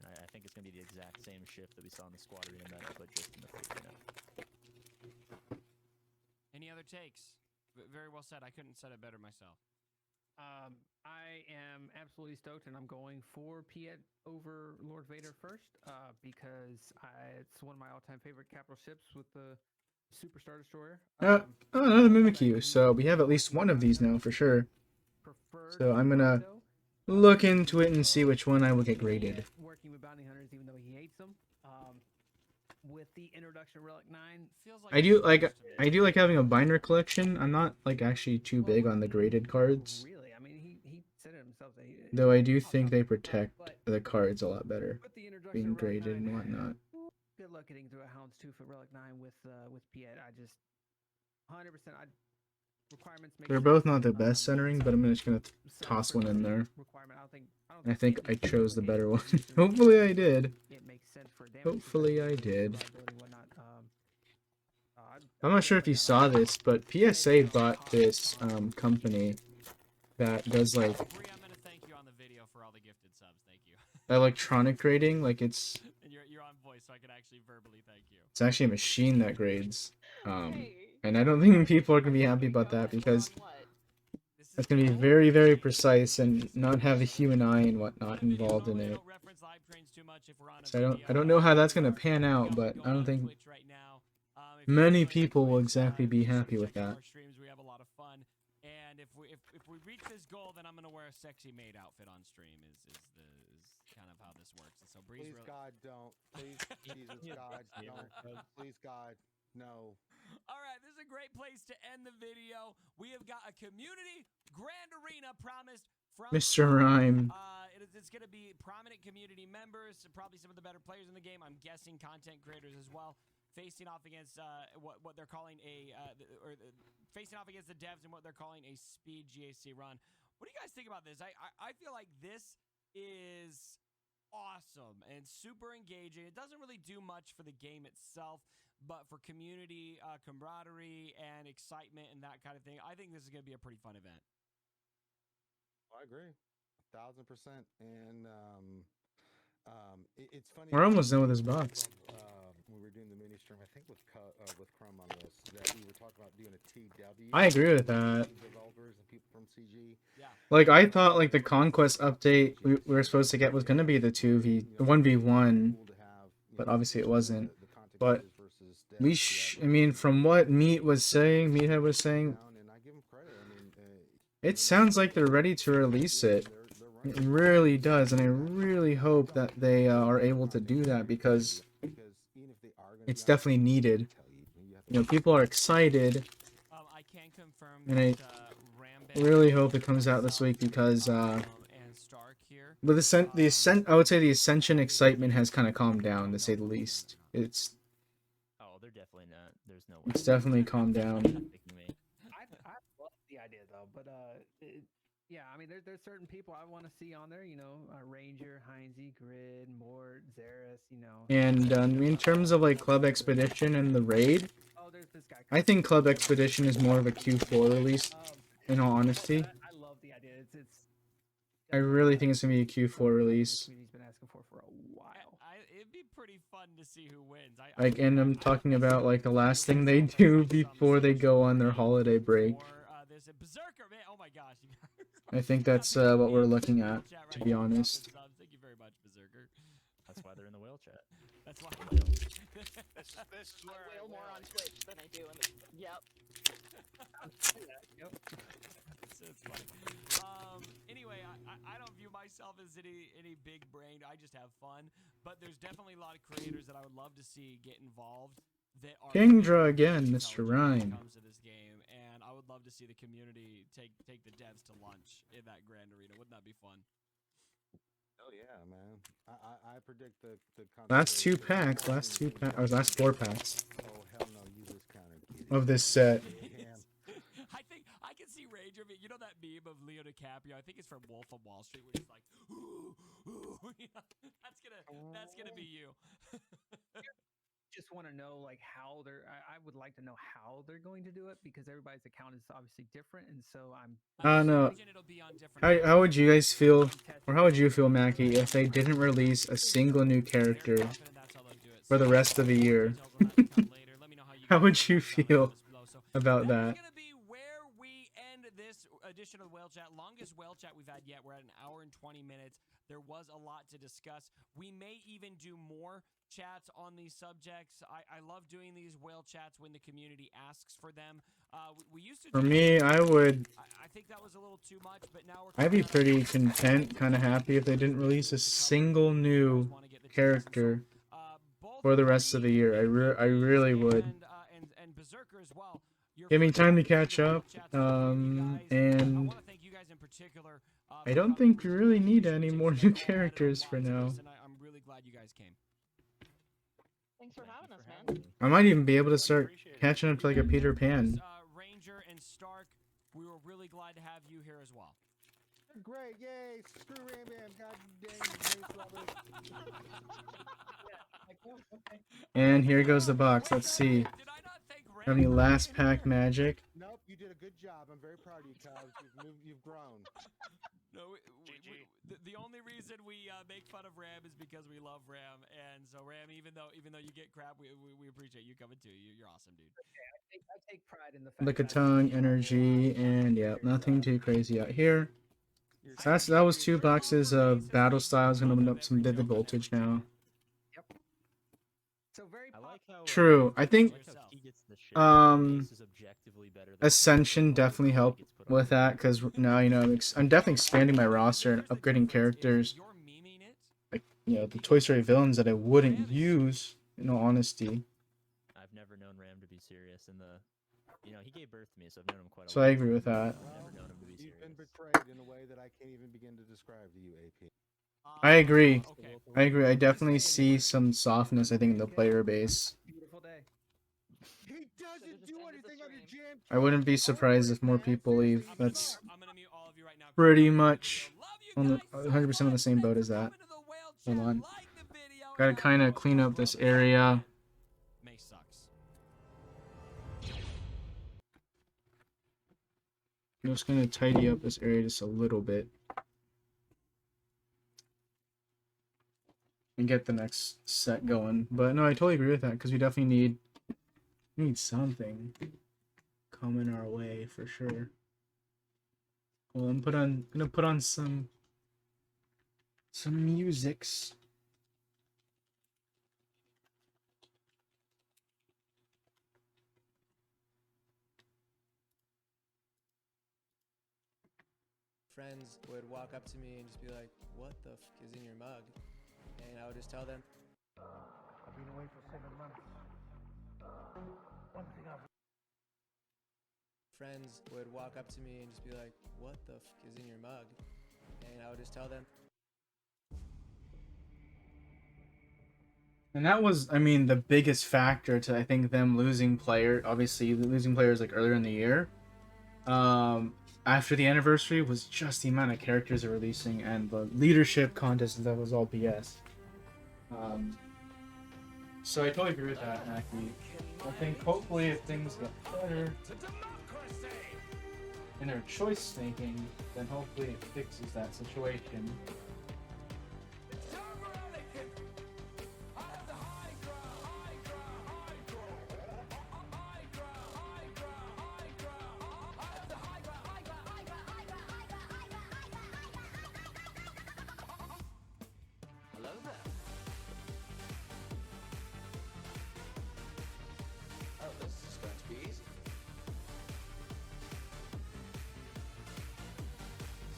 And I think it's going to be the exact same shift that we saw in the squad arena meta, but just in the phase arena. Any other takes? Very well said. I couldn't said it better myself. I am absolutely stoked, and I'm going for Piet over Lord Vader first, because it's one of my all-time favorite capital ships with the Superstar Destroyer. Another Mimikyu, so we have at least one of these now for sure. So I'm gonna look into it and see which one I will get graded. Working with bounty hunters, even though he hates them. With the introduction of Relic 9, Feels I do like having a binder collection. I'm not like actually too big on the graded cards, really, I mean, he said it himself. That though I do think they protect the cards a lot better, with the introduction being of Relic graded 9, and whatnot. good luck getting through a Houndstooth for Relic 9 with Piet. I just 100%. Requirements make They're sense. both not the best centering, but I'm just gonna toss one in there. Requirement. I think I chose the better one. Hopefully I did. It makes sense for damage Hopefully I reduction, did. reliability, whatnot. I'm not sure if you saw this, but PSA bought this company that does like Bree, I'm gonna thank you on the video for all the gifted subs. Thank you. electronic grading. Like it's And you're on voice, so I can actually verbally thank you. actually a machine that grades. Hey, And I don't think people are gonna be happy about that because what? This it's gonna be very, very precise and not have a human eye and whatnot involved in it. So I don't know how that's gonna pan out, but I don't think many people will exactly be happy with that. We have a lot of fun, and if we reach this goal, then I'm gonna wear a sexy maid outfit on stream. Is kind of how this works. And so Bree's Please, really... God, don't. Please, Jesus, God, don't. Please, God, no. All right, this is a great place to end the video. We have got a community grand arena promised from Mr. Rhyme. It's going to be prominent community members, probably some of the better players in the game. I'm guessing content creators as well, facing off against what they're calling facing off against the devs and what they're calling a speed GAC run. What do you guys think about this? I feel like this is awesome and super engaging. It doesn't really do much for the game itself, but for community camaraderie and excitement and that kind of thing, I think this is going to be a pretty fun event. I agree, 1000%. And it's funny. We're almost done with this box. When we were doing the mini stream, I think with Crumb on this, that we were talking about doing a TW. I agree with that. Developers and people from CG. Yeah. Like I thought, like the Conquest update we were supposed to get was gonna be the 1v1, but obviously it wasn't. But I mean, from what Meathead was saying, it sounds like they're ready to release it. It really does, and I really hope that they are able to do that because it's definitely needed. You know, people are excited, I can confirm and I that, really hope it comes out this week because and Stark here. with I would say the Ascension excitement has kind of calmed down, to say the least. Oh, they're definitely not. There's no way. It's definitely calmed down. I love the idea though, but yeah, I mean, there's certain people I want to see on there. You know, Ranger, Heinze, Grid, Mort, Xeris. You know. And in terms of like Club Expedition and the raid, Oh, there's this guy. I think Club Expedition is more of a Q4 release. In all honesty, I love the idea. It's I really think it's gonna be a Q4 release. He's been asking for a while. It'd be pretty fun to see who wins. Like, and I'm talking about like the last thing they do before they go on their holiday break. There's a Berserker, man. Oh my gosh. I think that's what we're looking at, to be honest. Thank you very much, Berserker. That's why they're in the whale chat. That's why. This is I where wail more on Twitch than I do in the. Yep. It's funny. Anyway, I don't view myself as any big brain. I just have fun. But there's definitely a lot of creators that I would love to see get involved. That are Kingdra again, Mr. when it Rhyme. comes to this game, and I would love to see the community take the devs to lunch in that grand arena. Wouldn't that be fun? Oh yeah, man. I predict the Last 2 packs, last 4 packs Oh hell no, use this counter. of this set. I think I can see Ranger Driven, you know that meme of Leo DiCaprio? I think it's from Wolf of Wall Street, where he's like, ooh, ooh. You know, that's gonna be you. Just want to know like how they're. I would like to know how they're going to do it because everybody's account is obviously different, and so I'm. I don't know. imagine it'll be on different How would you guys feel, testing or how would you feel, Mackie, if they didn't release a single new character Very confident that's how they'll do it. for the So, rest of the more year? details on that to come later. Let me know how you How guys would feel you about it down in the feel comments below. So about that that? is gonna be where we end this edition of the Whale Chat. Longest Whale Chat we've had yet. We're at an hour and 20 minutes. There was a lot to discuss. We may even do more chats on these subjects. I love doing these whale chats when the community asks for them. We used to For do me, I would. I think that was a little too much, but now we're I'd be coming out pretty on content, kind of happy if they didn't release a single new character for the rest of the year. I really would. and Berserker as well. Give me time to catch up, and I don't think we really need any more new characters for now. I'm really glad you guys came. Thanks for having us, man. I might even be able to start catching up to like a Peter Pan. Ranger and Stark, we were really glad to have you here as well. Great, yay! Screw Ram Bam, god dang it. And here goes the box. Let's see. Did I not thank Ram Have any for last being here? pack magic? Nope, you did a good job. I'm very proud of you, Cubs. You've grown. No, GG. the only reason we make fun of Ram is because we love Ram, and so Ram, even though you get crap, we appreciate you coming too. You're awesome, dude. I take pride in the fact. Look at that I tongue, energy, and yeah, nothing too crazy out here. So that was 2 boxes of battle styles. Gonna open up some vivid voltage now. So very I like how True. I think he gets the shit. um, Ace is objectively better than Ascension definitely helped with that, because now, you know, I'm definitely expanding my roster and upgrading characters. You're memeing it. Like, you know, the Toy Story villains that I wouldn't use, in all honesty. I've never known Ram to be serious in the. You know, he gave birth to me, so I've known him quite a So lot. I agree with that. I've never known him to be You've been serious. betrayed in a way that I can't even begin to describe to you, AP. I agree. Okay. I agree. I definitely see some softness, I think, in the player base. beautiful day. He doesn't do anything on your jam. I wouldn't be surprised if more people leave. That's I'm gonna mute all of you right now. pretty much Love you on the guys 100% on the same boat as that. Coming to the whale Hold chat. on. Like the video Gotta and kind of clean up this area. May sucks. I'm just gonna tidy up this area just a little bit. And get the next set going. But no, I totally agree with that, because we definitely need something coming our way for sure. Well, I'm gonna put on some musics. Friends would walk up to me and just be like, "What the f is in your mug?" And I would just tell them, I've been away for 7 months. One thing I've friends would walk up to me and just be like, "What the f is in your mug?" And I would just tell them, And that was, I mean, the biggest factor to, I think, them losing obviously losing players like earlier in the year. After the anniversary was just the amount of characters they're releasing and the leadership contest, that was all BS. So I totally agree with that, Mackie. I think hopefully if things get better in their choice making, then hopefully it fixes that situation. Hello there. Oh, this is going to be easy.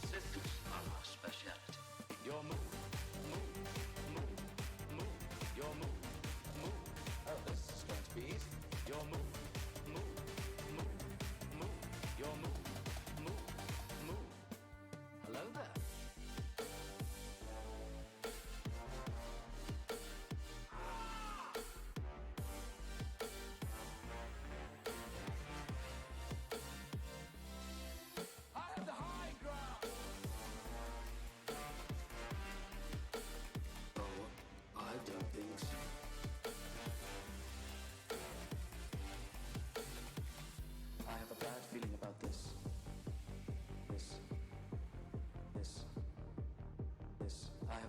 Systems are our speciality.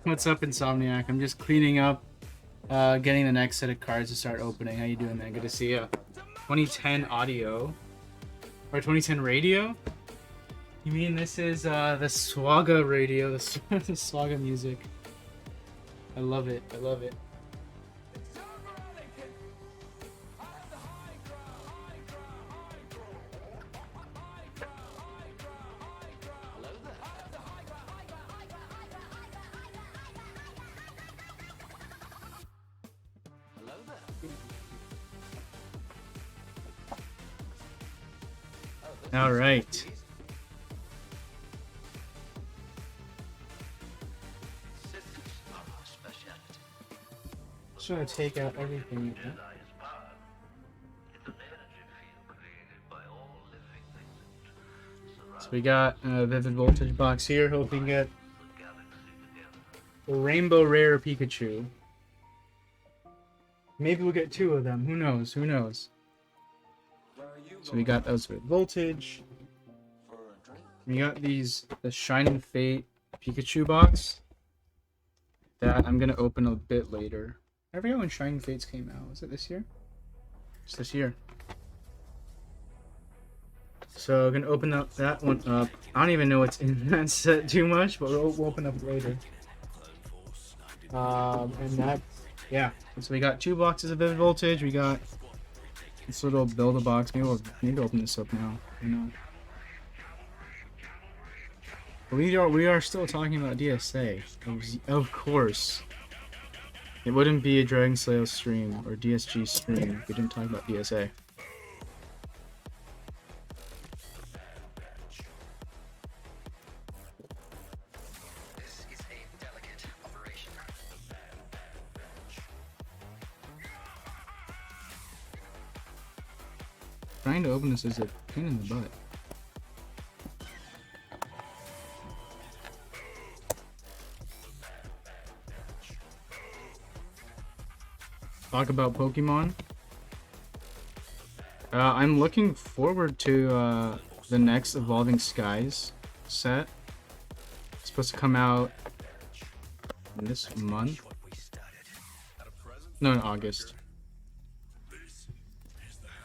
What's up, Insomniac? I'm just cleaning up, getting the next set of cards to start opening. How you doing, man? Good to see you. 2010 audio. Or 2010 radio? You mean this is the Swaga radio, the Swaga music. I love it. I love it. All right. Just want to take out everything. So we got a Vivid Voltage box here. Hope we can get a Rainbow Rare Pikachu. Maybe we'll get 2 of them. Who knows? Who knows? So we got those with Voltage. We got the Shining Fate Pikachu box that I'm gonna open a bit later. I forget when Shining Fates came out. Was it this year? It's this year. So I'm gonna open up that one up. I don't even know what's in that set too much, but we'll open up later. And that, yeah. So we got 2 boxes of Vivid Voltage. We got this little Build-A-Box. Maybe we'll need to open this up now. You know. But we are still talking about DSA. Of course. It wouldn't be a Dragon Slayer stream or DSG stream if we didn't talk about DSA. This is a delicate operation. Trying to open this is a pain in the butt. Talk about Pokemon. I'm looking forward to the next Evolving Skies set. It's supposed to come out this month. No, in August.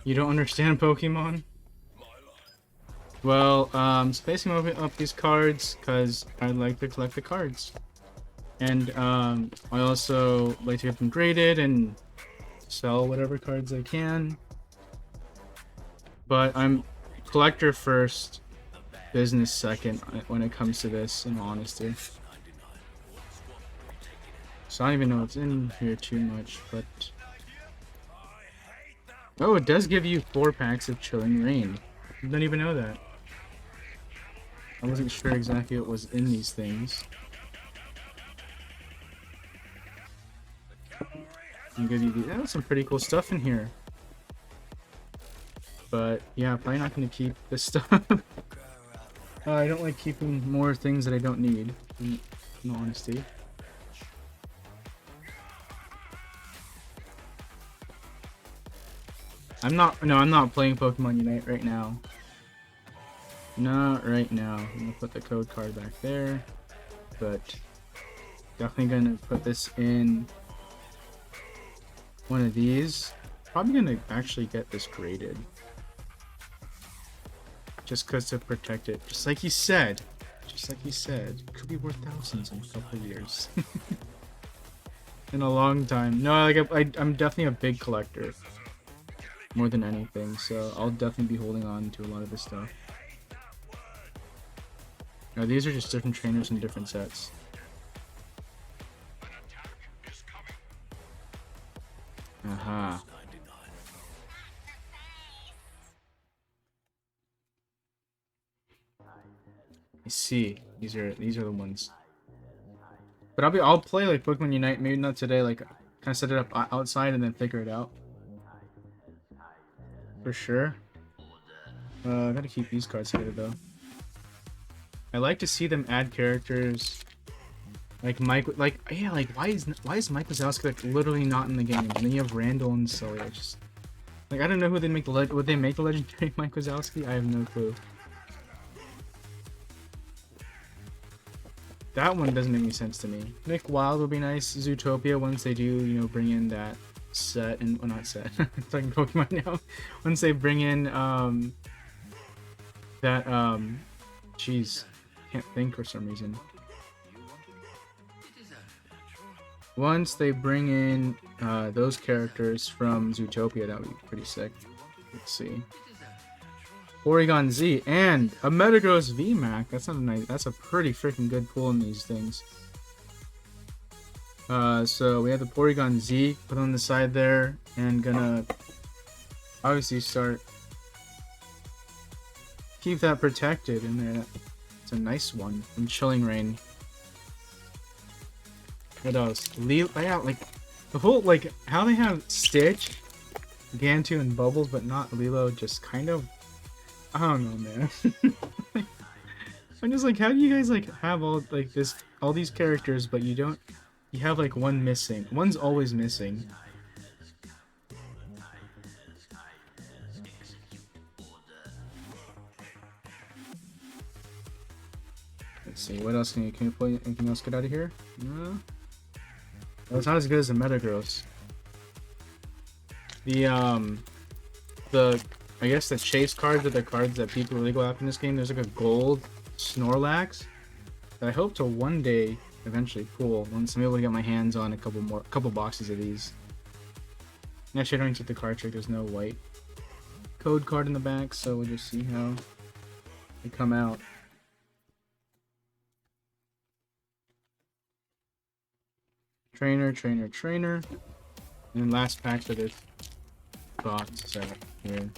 You don't understand Pokemon? Well, so basically I'm opening up these cards because I like to collect the cards. And I also like to get them graded and sell whatever cards I can. But I'm collector first, business second when it comes to this, in all honesty. So I don't even know what's in here too much, but... Oh, it does give you 4 packs of Chilling Reign. I didn't even know that. I wasn't sure exactly what was in these things. And give you that's some pretty cool stuff in here. But yeah, probably not going to keep this stuff. I don't like keeping more things that I don't need, in all honesty. I'm not playing Pokemon Unite right now. Not right now. I'm gonna put the code card back there, but definitely gonna put this in one of these. Probably gonna actually get this graded, just cause to protect it. Just like he said, it could be worth thousands in a couple of years. In a long time. No, like I'm definitely a big collector. More than anything, so I'll definitely be holding on to a lot of this stuff. Now these are just different trainers and different sets. Aha. I see. These are the ones. But I'll play like Pokemon Unite, maybe not today, like kind of set it up outside and then figure it out. For sure. I gotta keep these cards here though. I like to see them add characters like Mike. Like yeah, like why is Mike Wazowski like literally not in the game? And then you have Randall and Sully. I just like I don't know who they make the would they make the legendary Mike Wazowski? I have no clue. that one doesn't make any sense to me. Nick Wild would be nice. Zootopia, once they do, you know, bring in that set, and well, not set. I'm talking Pokemon now. Once they bring in that jeez, can't think for some reason. Once they bring in those characters from Zootopia, that would be pretty sick. Let's see. Porygon Z and a Metagross VMAX. That's not a nice. That's a pretty freaking good pull in these things. So we have the Porygon Z put on the side there, and gonna obviously start keep that protected in there. It's a nice one from Chilling Rain. What else? Yeah, like the whole like how they have Stitch, Gantu, and Bubbles, but not Lilo. Just kind of, I don't know, man. I'm just like, how do you guys like have all like this, all these characters, but you don't? You have like one missing. One's always missing. Let's see, what else can you play? Anything else get out of here? No. Well, it's not as good as the Metagross. I guess the chase cards are the cards that people really go after in this game. There's like a gold Snorlax that I hope to one day eventually pull once I'm able to get my hands on a couple boxes of these. Actually, I don't need the card trick. There's no white code card in the back, so we'll just see how they come out. Trainer, and then last pack for this box set here.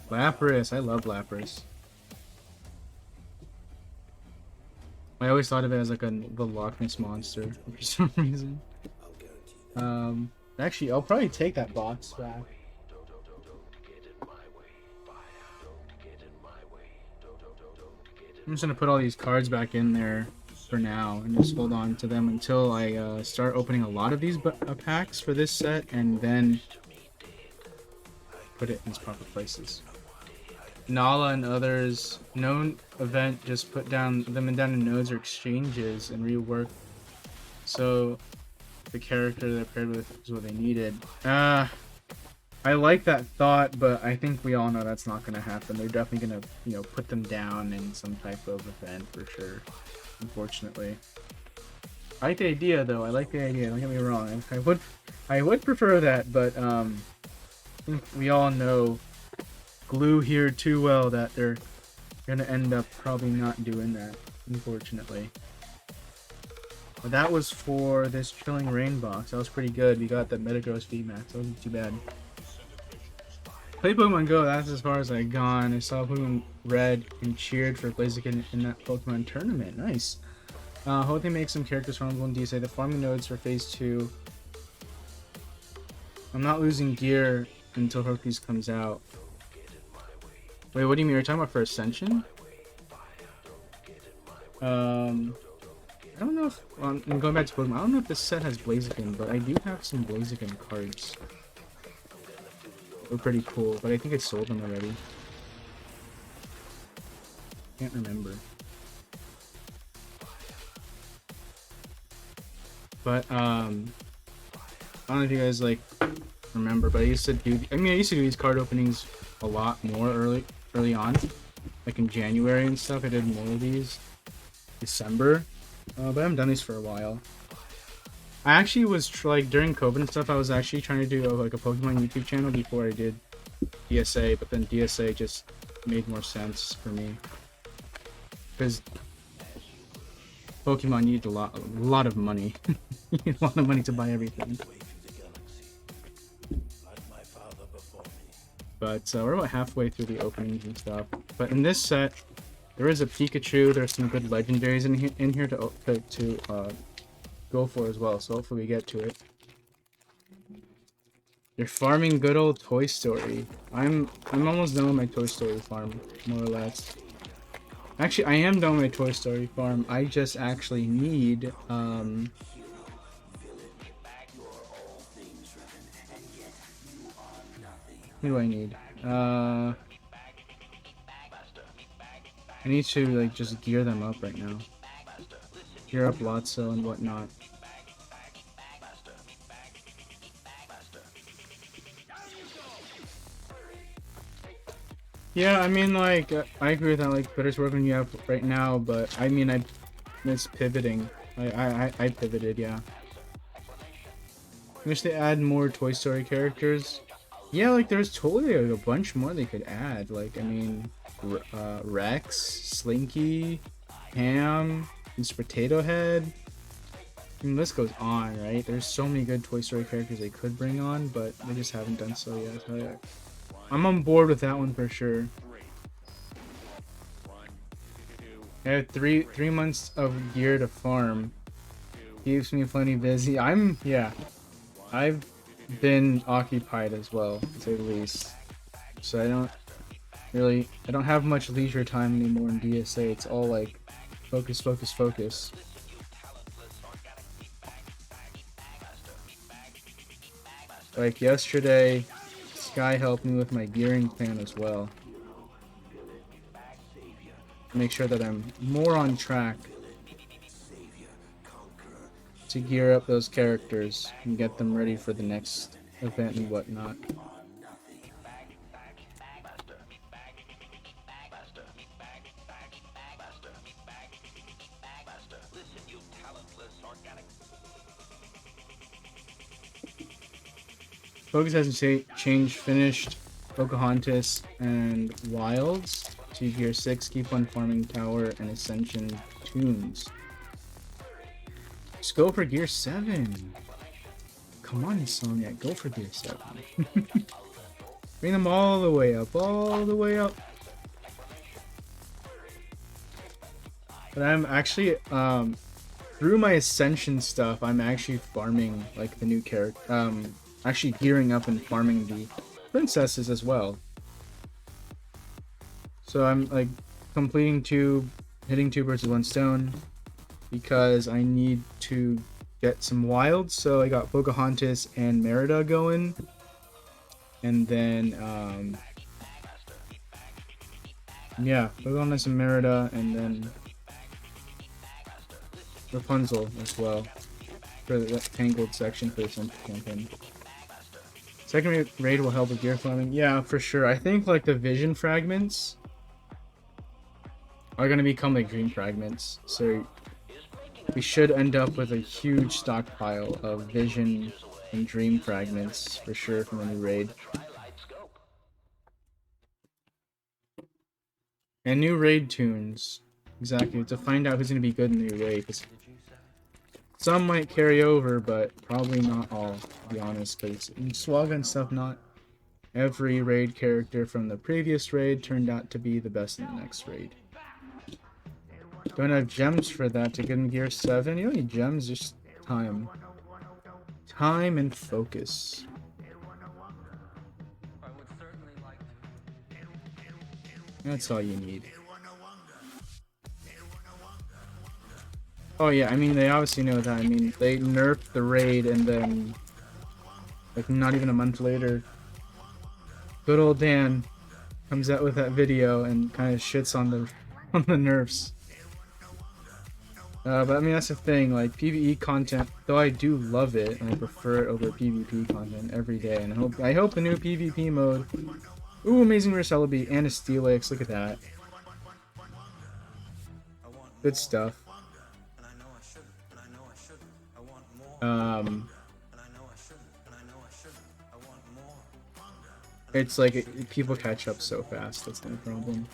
Lapras, I love Lapras. I always thought of it as like the Loch Ness monster for some reason. Actually, I'll probably take that box back. I'm just gonna put all these cards back in there for now and just hold on to them until I start opening a lot of these packs for this set, and then put it in its proper places. Nala and others, known event, just put them down in nodes or exchanges and rework so the character they're paired with is what they needed. I like that thought, but I think we all know that's not going to happen. They're definitely going to, you know, put them down in some type of event for sure, unfortunately. I like the idea, though. I like the idea. Don't get me wrong. I would prefer that, but I think we all know Glue here too well that they're going to end up probably not doing that, unfortunately. But that was for this Chilling Rain box. That was pretty good. We got the Metagross VMAX. That wasn't too bad. Played Pokemon Go, that's as far as I gone. I saw Pokemon Red and cheered for Blaziken in that Pokemon tournament. Nice. Hope they make some characters farmable in DSA. The farming nodes for Phase 2. I'm not losing gear until Hercules comes out. Wait, what do you mean? You're talking about for Ascension? I don't know if... I'm going back to Pokemon. I don't know if this set has Blaziken, but I do have some Blaziken cards. They're pretty cool, but I think I sold them already. Can't remember. But I don't know if you guys like remember, but I used to do these card openings a lot more early on, like in January and stuff. I did more of these. December, but I haven't done these for a while. I actually was like during COVID and stuff, I was actually trying to do like a Pokemon YouTube channel before I did DSA, but then DSA just made more sense for me because Pokemon needed a lot of money. You need a lot of money to buy everything. But we're about halfway through the openings and stuff. But in this set, there is a Pikachu. There's some good legendaries in here to go for as well. So hopefully we get to it. You're farming good old Toy Story. I'm almost done with my Toy Story farm, more or less. Actually, I am done with my Toy Story farm. I just actually need Who do I need? I need to like just gear them up right now. Gear up Lotso and whatnot. Yeah, I mean, like, I agree with that, like, better work than you have right now, but, I mean, it's pivoting. I pivoted, yeah. I wish they add more Toy Story characters. Yeah, like, there's totally like, a bunch more they could add. Like, I mean, Rex, Slinky, Ham, Mr. Potato Head. I mean, this goes on, right? There's so many good Toy Story characters they could bring on, but they just haven't done so yet. So, yeah. I'm on board with that one for sure. I have three months of gear to farm. Keeps me plenty busy. I've been occupied as well, to say the least. So I don't have much leisure time anymore in DSA. It's all like focus, focus, focus. Like yesterday, Sky helped me with my gearing plan as well. Make sure that I'm more on track to gear up those characters and get them ready for the next event and whatnot. Focus hasn't changed. Finished Pocahontas and Wilds to Gear 6. Keep on farming Tower and Ascension tunes. Just go for Gear 7. Come on, Insomniac. Go for Gear 7. Bring them all the way up. All the way up. But I'm actually, through my Ascension stuff, I'm actually farming, like, the new character. Actually gearing up and farming the princesses as well. So I'm like hitting two birds with one stone because I need to get some wilds. So I got Pocahontas and Merida going, and then yeah, Pocahontas and Merida, and then Rapunzel as well for the Tangled section for the Central campaign. Second raid will help with gear farming. Yeah, for sure. I think like the vision fragments are going to become like dream fragments. So we should end up with a huge stockpile of vision and dream fragments for sure from the new raid. And new raid tunes. Exactly. To find out who's going to be good in the new raid. Because some might carry over, but probably not all, to be honest, because in Swaga and stuff, not every raid character from the previous raid turned out to be the best in the next raid. Don't have gems for that to get in Gear 7. You don't need gems, just time. Time and focus. That's all you need. Oh yeah, I mean, they obviously know that. I mean, they nerfed the raid and then, like, not even a month later, good old Dan comes out with that video and kind of shits on the nerfs. But I mean, that's the thing, like, PvE content, though I do love it, and I prefer it over PvP content every day, and I hope the new PvP mode, ooh, Amazing Rare Celebi, and a Steelix, look at that. Good stuff. It's like people catch up so fast. That's no problem.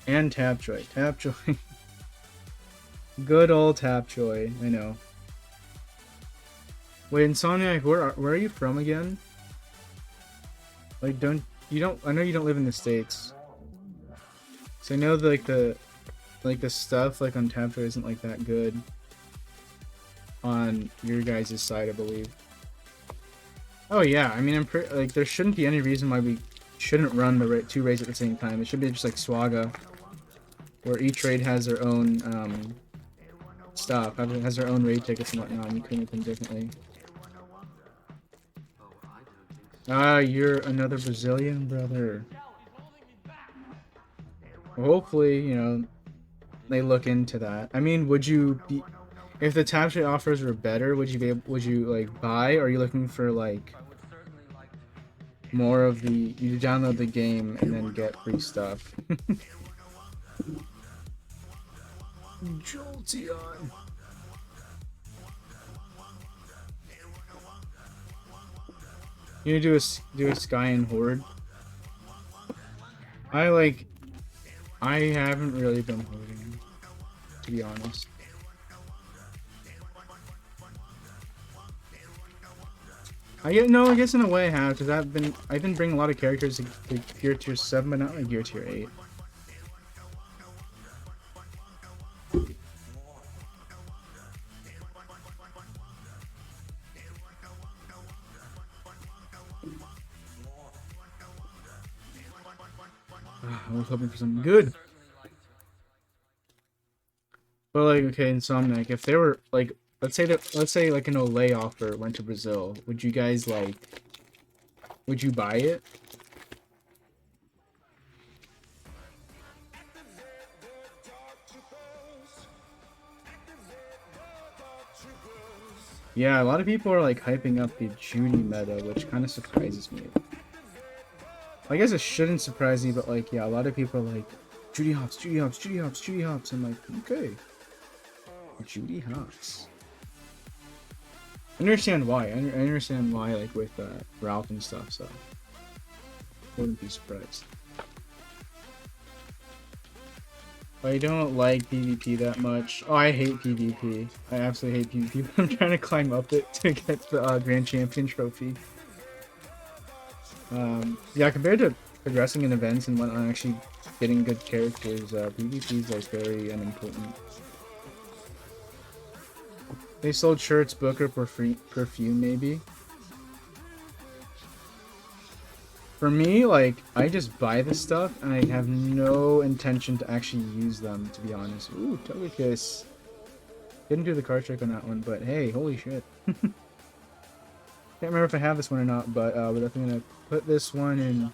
And Tapjoy, Tapjoy, good old Tapjoy. I know. Wait, Insomniac, where are you from again? Like, I know you don't live in the States. So I know the stuff like on Tapjoy isn't like that good on your guys' side, I believe. Oh yeah, I mean, like there shouldn't be any reason why we shouldn't run the two raids at the same time. It should be just like Swaga, where each raid has their own stuff, has their own raid tickets and whatnot, and you can make them differently. Ah, you're another Brazilian brother. Well, hopefully, you know, they look into that. I mean, would you be, if the tap trade offers were better, would you be able, would you like buy, or are you looking for like more of the, you download the game and then get free stuff? Jolteon. You do a Sky and Horde. I haven't really been holding, to be honest. I guess in a way I have, because I've been bringing a lot of characters to Gear Tier 7, but not like Gear Tier 8. I was hoping for something good. But like, okay, Insomniac, if they were like, let's say like an Olay offer went to Brazil, would you guys like, would you buy it? Yeah, a lot of people are like hyping up the Judy meta, which kind of surprises me. I guess it shouldn't surprise me, but like, yeah, a lot of people are like, Judy hops, Judy hops, Judy hops, Judy hops. I'm like, okay. Judy hops. I understand why. I understand why, like, with Ralph and stuff, so wouldn't be surprised. I don't like PvP that much. Oh, I hate PvP. I absolutely hate PvP, but I'm trying to climb up it to get the Grand Champion trophy. Yeah, compared to progressing in events and whatnot, actually getting good characters, PvP is like very unimportant. They sold shirts, book, or perfume, maybe. For me, like, I just buy the stuff, and I have no intention to actually use them, to be honest. Ooh, Togekiss. Didn't do the card trick on that one, but hey, holy shit. Can't remember if I have this one or not, but we're definitely gonna put this one in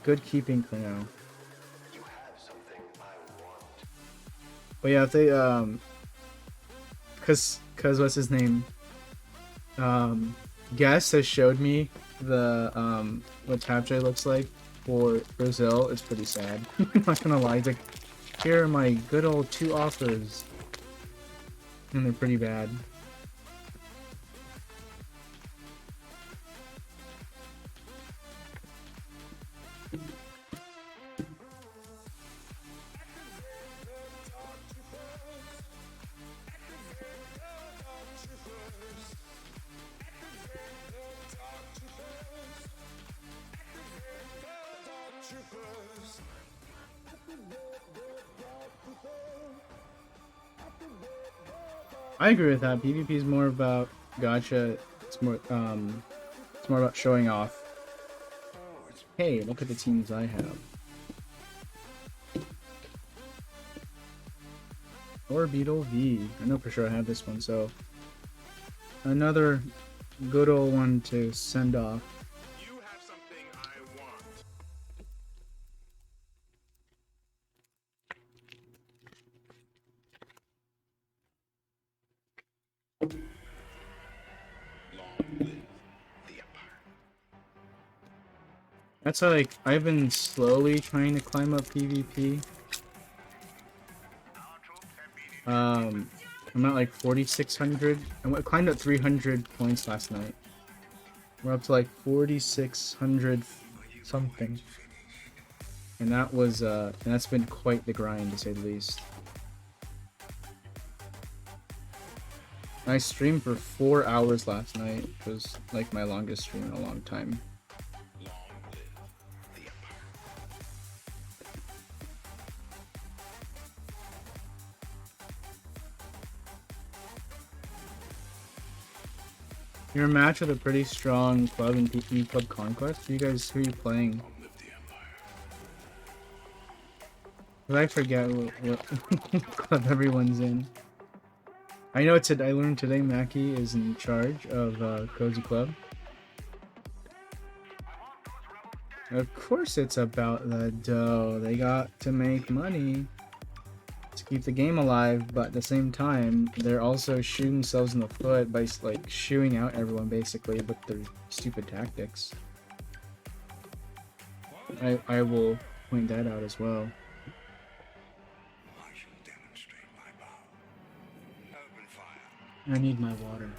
good keeping for now. But yeah, if they, cause what's his name? Guest has showed me the what Tapjay looks like for Brazil. It's pretty sad. I'm not gonna lie. It's like, here are my good old 2 offers, and they're pretty bad. I agree with that. PvP is more about gacha. It's more about showing off. Hey, look at the teams I have. Or Beetle V. I know for sure I have this one, so another good old one to send off. You have something I want. That's how, like, I've been slowly trying to climb up PvP. I'm at like 4,600. I climbed up 300 points last night. We're up to like 4,600 something. And that was, and that's been quite the grind, to say the least. I streamed for 4 hours last night. It was like my longest stream in a long time. You're a match with a pretty strong club in Club Conquest. Who are you playing? I forget what club everyone's in. I know I learned today Mackie is in charge of Cozy Club. Of course it's about the dough. They got to make money to keep the game alive, but at the same time, they're also shooting themselves in the foot by like shooing out everyone basically with their stupid tactics. I will point that out as well. I need my water.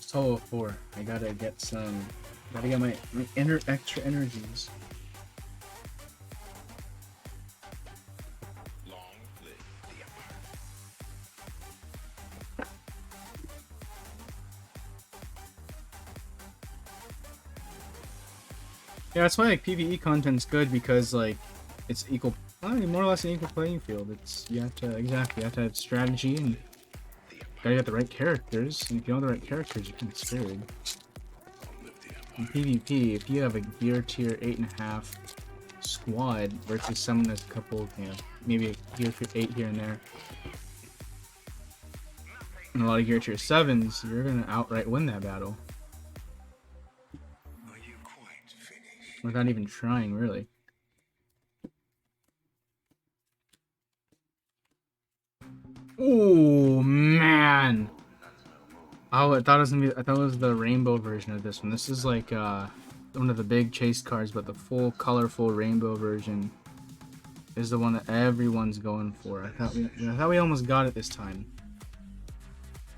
Solo 4. I gotta get some. Gotta get my extra energies. Yeah, that's why like PvE content's good because like it's equal, more or less an equal playing field. It's you have to have strategy and gotta get the right characters. And if you don't have the right characters, you're kind of screwed. In PvP, if you have a gear tier 8.5 squad versus someone that's a couple, maybe a gear tier 8 here and there, and a lot of gear tier 7s, you're gonna outright win that battle. Without even trying, really. Oh man! Oh, I thought it was gonna be. I thought it was the rainbow version of this one. This is like one of the big chase cards, but the full colorful rainbow version is the one that everyone's going for. I thought we almost got it this time.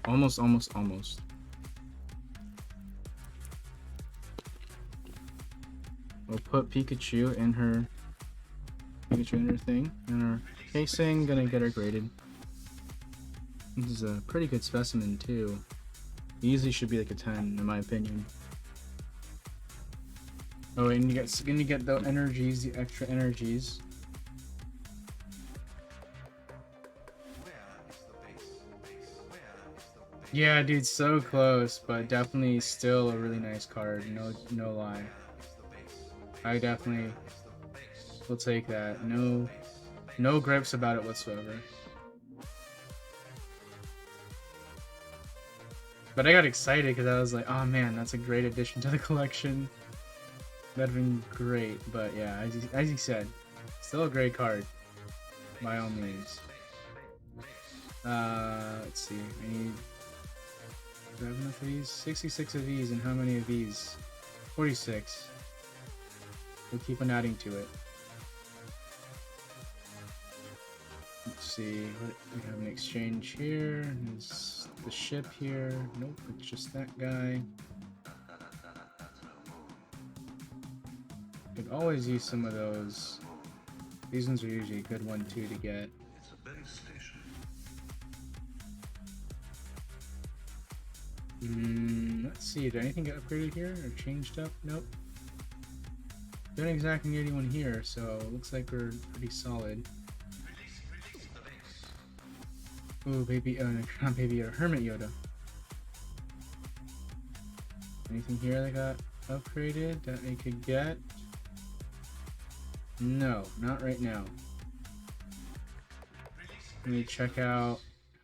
Almost. We'll put Pikachu in her thing, and her casing. Gonna get her graded. This is a pretty good specimen too. Easily should be like a 10 in my opinion. Oh, and you get the energies, the extra energies. Yeah, dude, so close, but definitely still a really nice card. No lie. I definitely will take that. No gripes about it whatsoever. But I got excited because I was like, oh man, that's a great addition to the collection. That'd been great, but yeah, as you said, still a great card, by all means. Let's see, I need, do I have enough of these? 66 of these, and how many of these? 46. We'll keep on adding to it. Let's see, what we have an exchange here. There's the ship here. Nope, it's just that guy. Could always use some of those. These ones are usually a good one too to get. Let's see, did anything get upgraded here or changed up? Nope. Don't exactly need anyone here, so it looks like we're pretty solid. Ooh, baby, not baby Yoda, Hermit Yoda. Anything here that got upgraded that we could get? No, not right now. Let me check out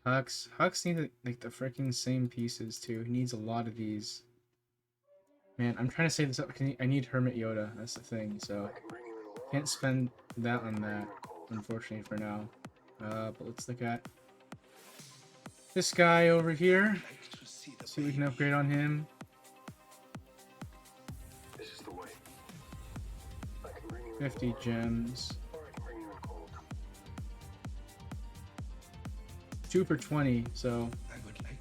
Hux. Hux needs like the freaking same pieces too. He needs a lot of these. Man, I'm trying to save this up. I need Hermit Yoda. That's the thing. So can't spend that on that, unfortunately for now. But let's look at this guy over here. See what we can upgrade on him. 50 gems. 2 for 20, so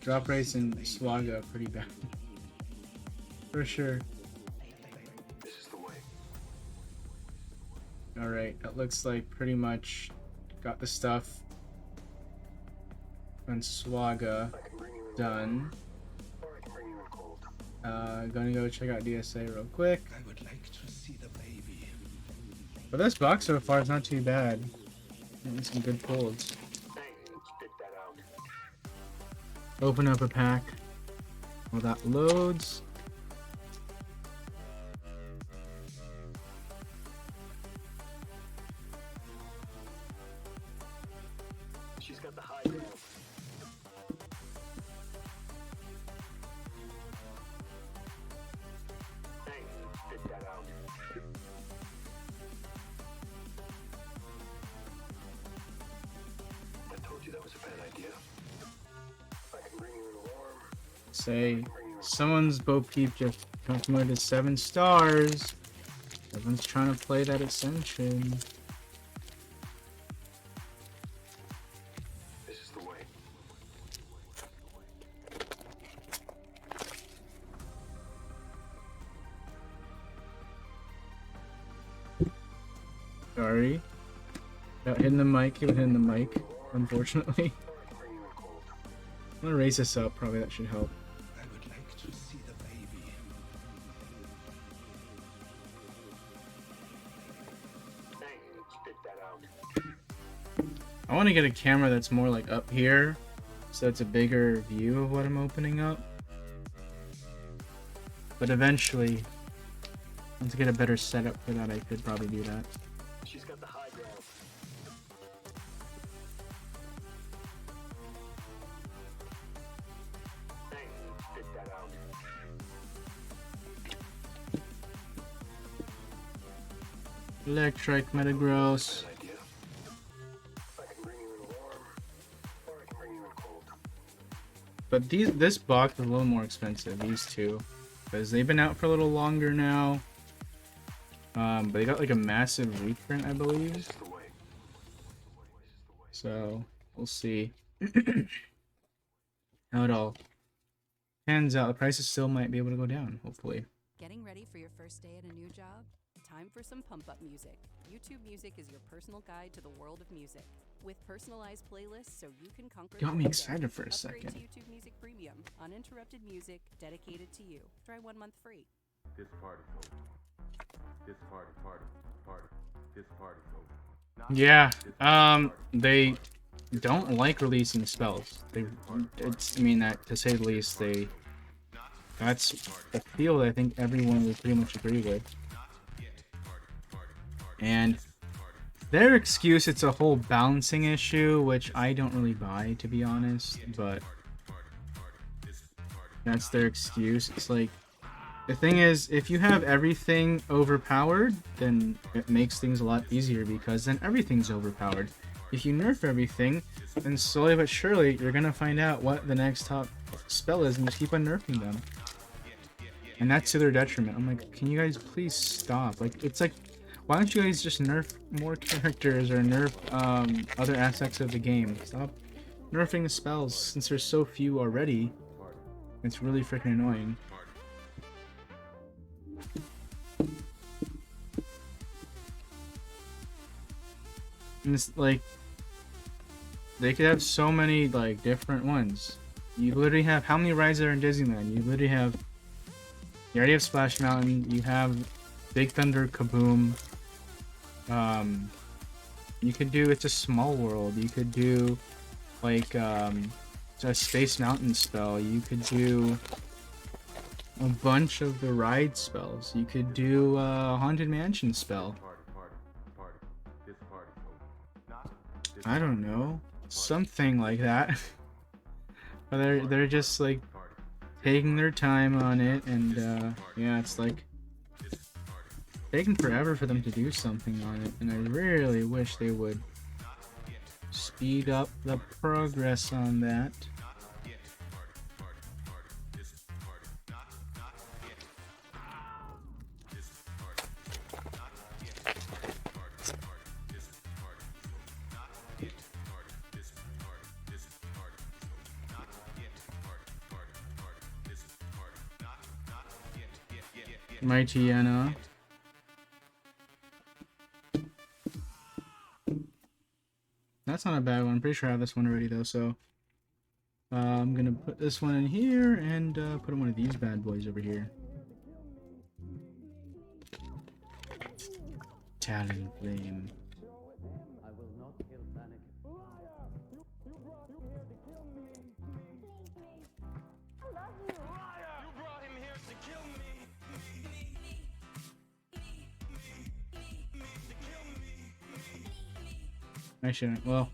drop rates in Swaga pretty bad. For sure. Alright, that looks like pretty much got the stuff on Swaga done. Gonna go check out DSA real quick. But this box so far is not too bad. Getting some good pulls. Open up a pack while that loads. Say, someone's Bo Peep just got promoted to 7 stars. Everyone's trying to play that Ascension. This is the way. Sorry. Without hitting the mic, you were hitting the mic, unfortunately. I'm gonna raise this up, probably that should help. I would like to see the baby. Hey, spit that out. I want to get a camera that's more like up here, so it's a bigger view of what I'm opening up. But eventually, once I get a better setup for that, I could probably do that. She's got the high ground. Hey, spit that out. Electric Metagross. Good idea. I can bring you in warm, or I can bring you in cold. But this box is a little more expensive, these two. Because they've been out for a little longer now. But they got like a massive reprint, I believe. This is the way. So, we'll see how it all pans out. The prices still might be able to go down, hopefully. Getting ready for your first day at a new job? Time for some pump-up music. YouTube Music is your personal guide to the world of music. With personalized playlists so you can conquer Got me the excited weekend. for a Upgrade second. to YouTube Music Premium. Uninterrupted music dedicated to you. Try 1 month free. This party folk. This party. This party folk. Yeah, they don't like releasing spells. I mean, that to say the least, that's a field I think everyone would pretty much agree with. And their excuse, it's a whole balancing issue, which I don't really buy, to be honest, but that's their excuse. It's like, the thing is, if you have everything overpowered, then it makes things a lot easier, because then everything's overpowered. If you nerf everything, then slowly but surely, you're gonna find out what the next top spell is and just keep on nerfing them. And that's to their detriment. I'm like, can you guys please stop? Like, it's like, why don't you guys just nerf more characters or nerf other aspects of the game? Stop nerfing the spells since there's so few already. It's really freaking annoying. And it's like, they could have so many like different ones. You literally have, how many rides are in Disneyland? You literally have, you already have Splash Mountain, you have Big Thunder Kaboom. You could do It's a Small World. You could do like a Space Mountain spell. You could do a bunch of the ride spells. You could do a Haunted Mansion spell. I don't know, something like that. But they're just like taking their time on it, and yeah, it's like taking forever for them to do something on it, and I really wish they would speed up the progress on that. Mighty Anna. That's not a bad one. I'm pretty sure I have this one already though, so I'm gonna put this one in here and put one of these bad boys over here. Talonflame. I will not kill Panic. I shouldn't. Well,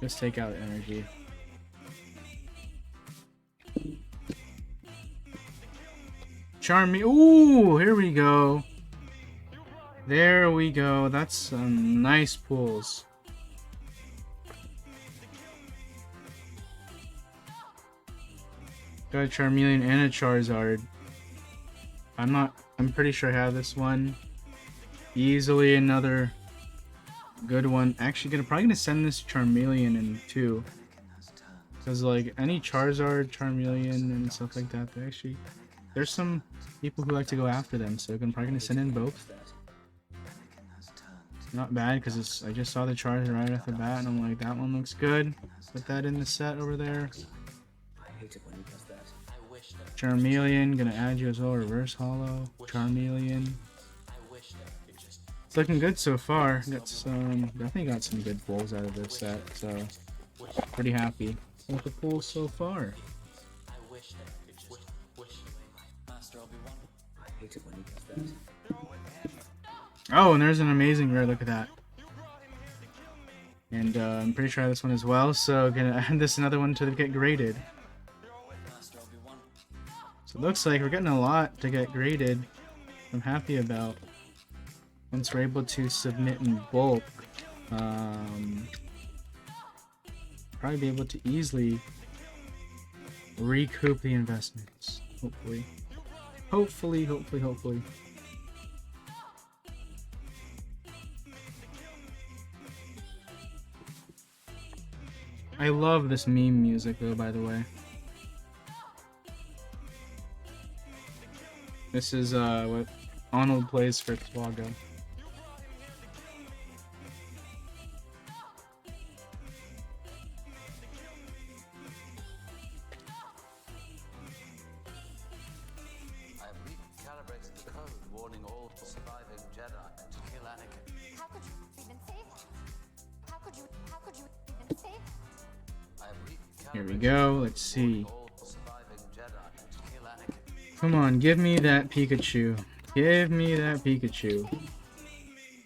just take out energy. Charm me. Ooh, here we go. There we go. That's some nice pulls. Got a Charmeleon and a Charizard. I'm pretty sure I have this one. Easily another good one. Actually, probably gonna send this Charmeleon in too. Because like any Charizard, Charmeleon, and stuff like that, there's some people who like to go after them, so I'm probably gonna send in both. Not bad, because I just saw the Charizard right off the bat, and I'm like, that one looks good. Put that in the set over there. Charmeleon, gonna add you as well. Reverse Hollow, Charmeleon. It's looking good so far. Definitely got some good pulls out of this set, so pretty happy with the pulls so far. Oh, and there's an amazing rare. Look at that. And I'm pretty sure I have this one as well, so gonna add this another one to get graded. So it looks like we're getting a lot to get graded. I'm happy about. Once we're able to submit in bulk, probably be able to easily recoup the investments. Hopefully. Hopefully. I love this meme music though, by the way. This is what Arnold plays for Twago. I've recalibrated the code warning all surviving Jedi to kill Anakin. How could you even say that? How could you even say that? Here we go, let's see. Come on, give me that Pikachu. Give me that Pikachu.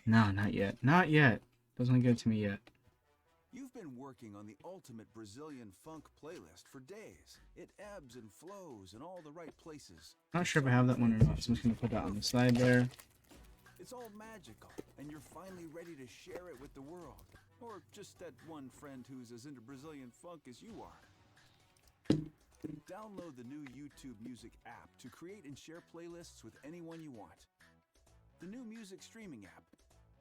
No, not yet. Not yet. Doesn't get to me yet. You've been working on the ultimate Brazilian funk playlist for days. It ebbs and flows in all the right places. Not sure if I have that one or not, so I'm just gonna put that on the side there. It's all magical, and you're finally ready to share it with the world. Or just that one friend who's as into Brazilian funk as you are. Download the new YouTube Music app to create and share playlists with anyone you want. The new music streaming app,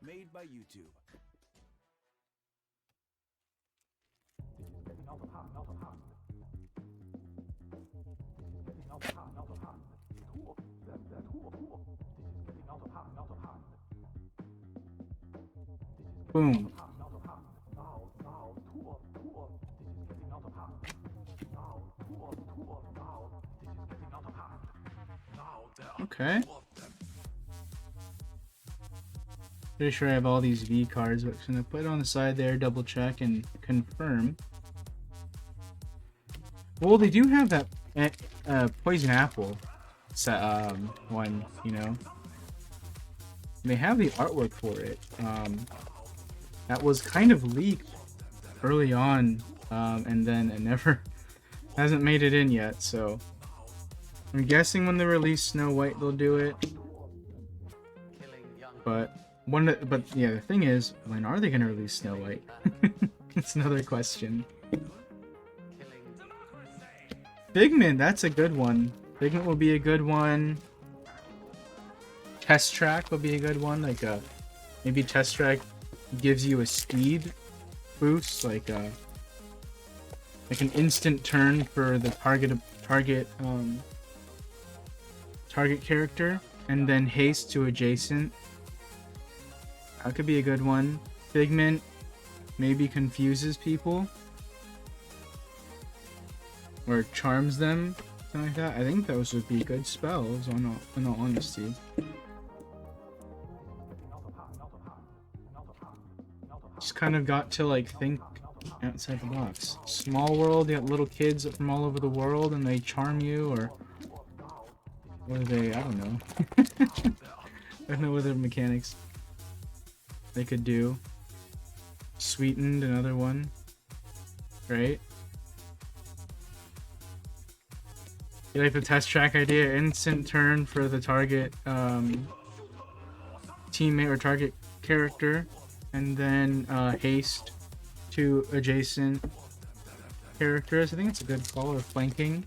made by YouTube. Boom. Okay. Pretty sure I have all these V cards, but I'm gonna put it on the side there, double check and confirm. Well, they do have that Poison Apple set, one, you know. They have the artwork for it. That was kind of leaked early on, and then it never hasn't made it in yet, so I'm guessing when they release Snow White they'll do it. But yeah, the thing is, when are they gonna release Snow White? It's another question. Figment, that's a good one. Figment will be a good one. Test Track will be a good one. Like maybe Test Track gives you a speed boost, like an instant turn for the target character, and then haste to adjacent. That could be a good one. Figment maybe confuses people or charms them, something like that. I think those would be good spells, in all honesty. Just kind of got to like think outside the box. Small world, you got little kids from all over the world and they charm you, or what are they? I don't know. I don't know what other mechanics they could do. Sweetened, another one. Right? You like the Test Track idea? Instant turn for the target teammate or target character, and then haste to adjacent characters. I think it's a good call, or flanking.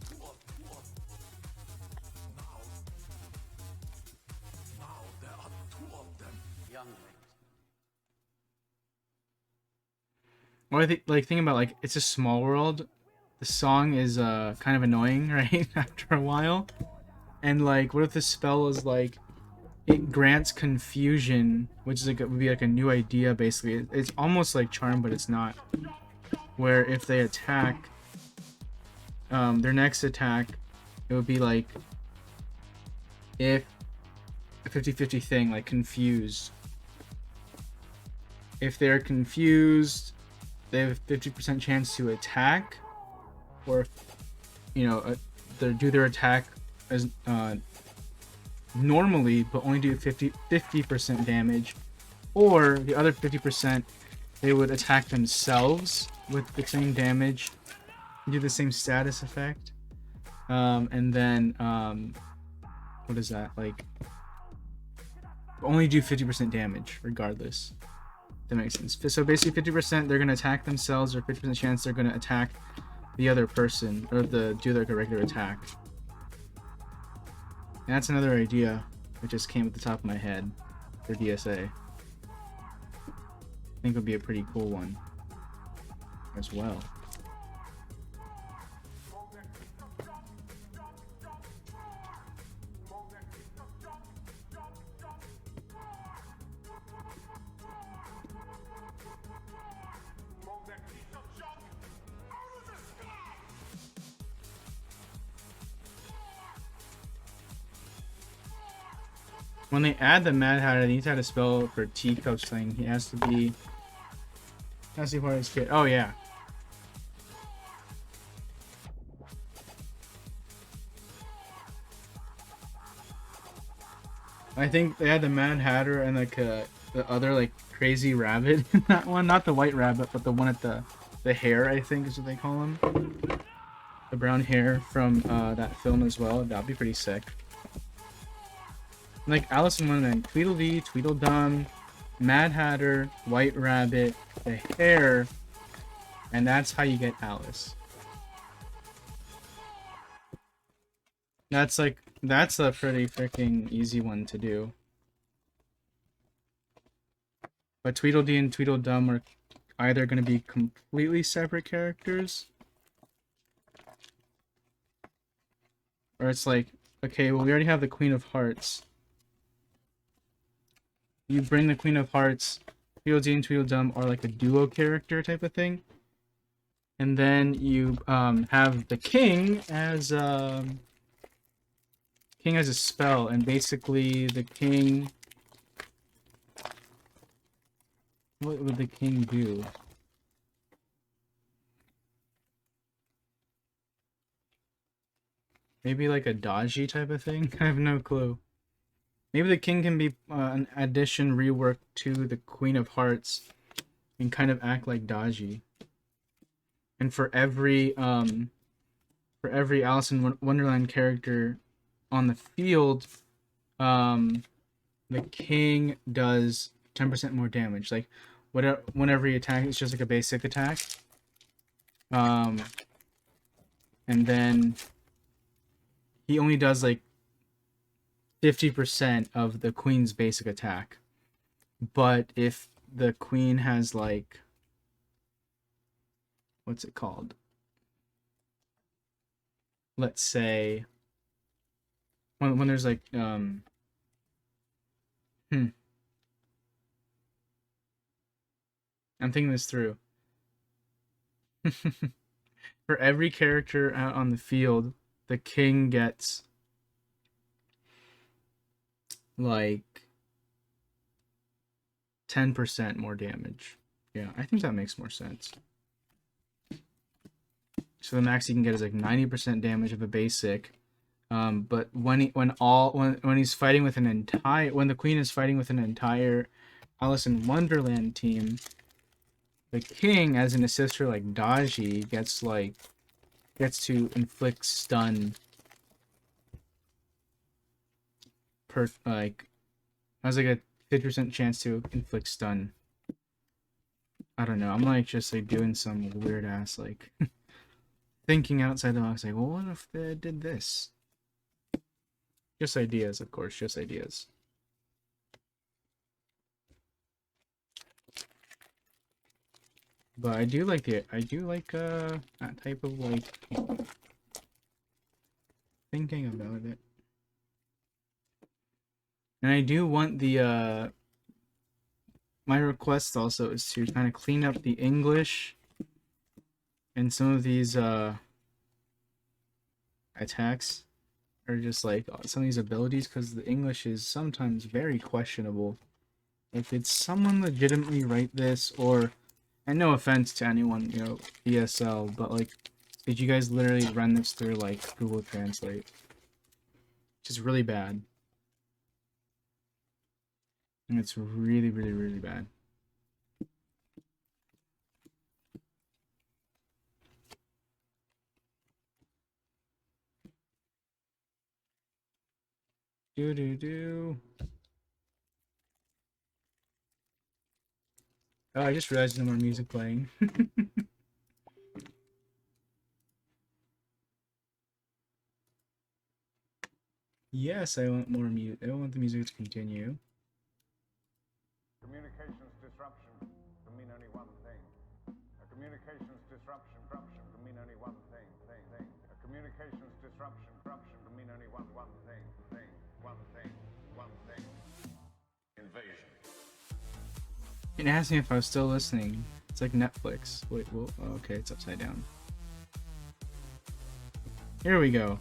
Or I think, like, think about, like, It's a Small World. The song is kind of annoying, right? After a while. And, like, what if the spell is, like, it grants confusion, which is, like, would be, like, a new idea, basically. It's almost like Charm, but it's not. Where if they attack, their next attack, it would be, like, if a 50-50 thing, like, confused. If they're confused, they have a 50% chance to attack, or, you know, do their attack as normally, but only do 50% damage, or the other 50%, they would attack themselves with the same damage, do the same status effect, and then what is that, like, only do 50% damage regardless. That makes sense. So basically 50% they're going to attack themselves, or 50% chance they're going to attack the other person, or do like a regular attack. And that's another idea that just came at the top of my head for DSA. I think would be a pretty cool one as well. When they add the Mad Hatter, they need to add a spell for Teacups thing. He has to be part of his kit. Oh yeah. I think they had the Mad Hatter and like the other like crazy rabbit in that one. Not the white rabbit, but the one at the hair, I think is what they call him. The brown hair from that film as well. That'd be pretty sick. Like Alice in Wonderland, Tweedledee, Tweedledum, Mad Hatter, White Rabbit, the hair, and that's how you get Alice. That's a pretty freaking easy one to do. But Tweedledee and Tweedledum are either going to be completely separate characters, or it's like, okay, well we already have the Queen of Hearts. You bring the Queen of Hearts, Tweedledee and Tweedledum are like a duo character type of thing. And then you have the King as a spell, and basically the King... What would the King do? Maybe like a dodgy type of thing? I have no clue. Maybe the King can be an addition rework to the Queen of Hearts and kind of act like Dodgy. And for every Alice in Wonderland character on the field, the King does 10% more damage. Like whenever he attacks, it's just like a basic attack. And then he only does like 50% of the Queen's basic attack. But if the Queen has like, what's it called? Let's say when there's like I'm thinking this through. For every character out on the field, the King gets like 10% more damage. Yeah, I think that makes more sense. So the max he can get is like 90% damage of a basic. But when he's fighting with when the Queen is fighting with an entire Alice in Wonderland team, the King, as an assister like Dodgy, gets to inflict stun has like a 50% chance to inflict stun. I don't know. I'm like just like doing some weird ass like thinking outside the box. Like, well, what if they did this? Just ideas, of course. Just ideas. But I do like that type of like thinking about it. And I do want the my request also is to kind of clean up the English and some of these attacks, or just like some of these abilities, because the English is sometimes very questionable. If it's someone legitimately write this, or, and no offense to anyone, you know, ESL, but like, did you guys literally run this through like Google Translate? Which is really bad. And it's really, really, really bad. Do. Oh, I just realized no more music playing. Yes, I want more music. I want the music to continue. Communications disruption can mean only one thing. A communications disruption can mean only one thing. A communications disruption can mean only one thing. Invasion. It asked me if I was still listening. It's like Netflix. Wait, well, okay, it's upside down. Here we go.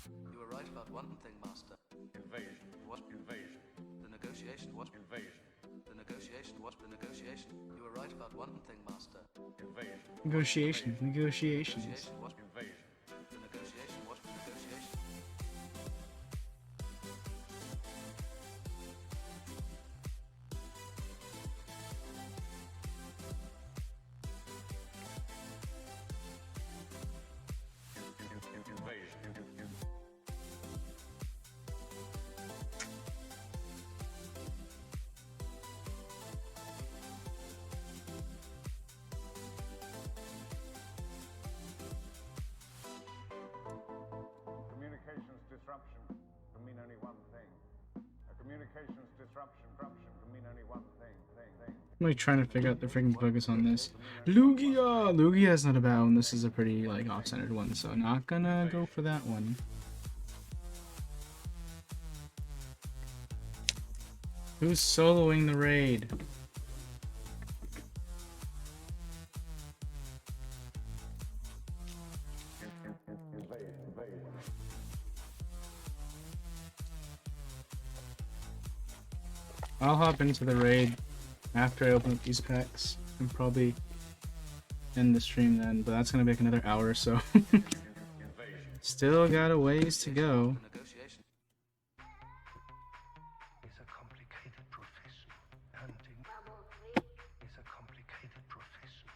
You were right about one thing, Master. Invasion. What? Invasion. The negotiation. What? Invasion. The negotiation. What? The negotiation. You were right about one thing, Master. Invasion. Negotiations. Negotiation. What? Invasion. The negotiation. What? The negotiation. Communications disruption can mean only one thing. A communications disruption can mean only one thing. I'm like trying to figure out the freaking focus on this. Lugia! Lugia's not a bad one. This is a pretty like off-centered one, so not gonna go for that one. Who's soloing the raid? I'll hop into the raid after I open up these packs and probably end the stream then, but that's gonna make another hour or so. Still got a ways to go. It's a complicated profession. Hunting is a complicated profession.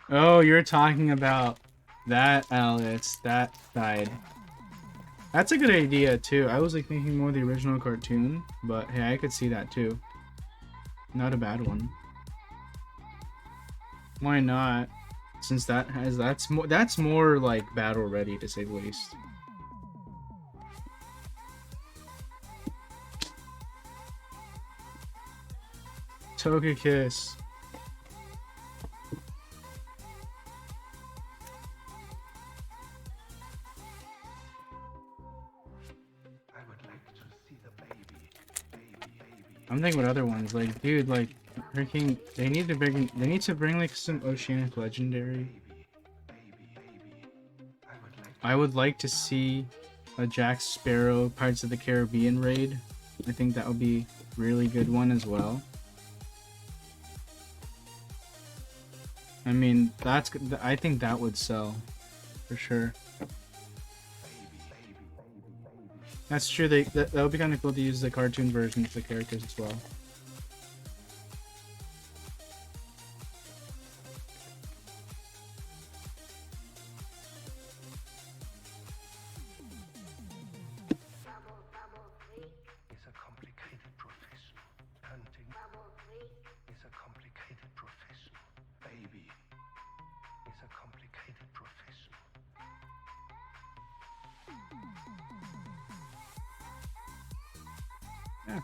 Oh, you're talking about that, Alice. That died. That's a good idea too. I was like thinking more of the original cartoon, but hey, I could see that too. Not a bad one. Why not? Since that's more like battle ready, to say the least. Togekiss. I'm thinking what other ones, like, dude, like, freaking, they need to bring like some Oceanic Legendary. I would like to see a Jack Sparrow Pirates of the Caribbean raid. I think that would be a really good one as well. I mean, I think that would sell for sure. That's true. That would be kind of cool to use the cartoon version of the characters as well. Yeah.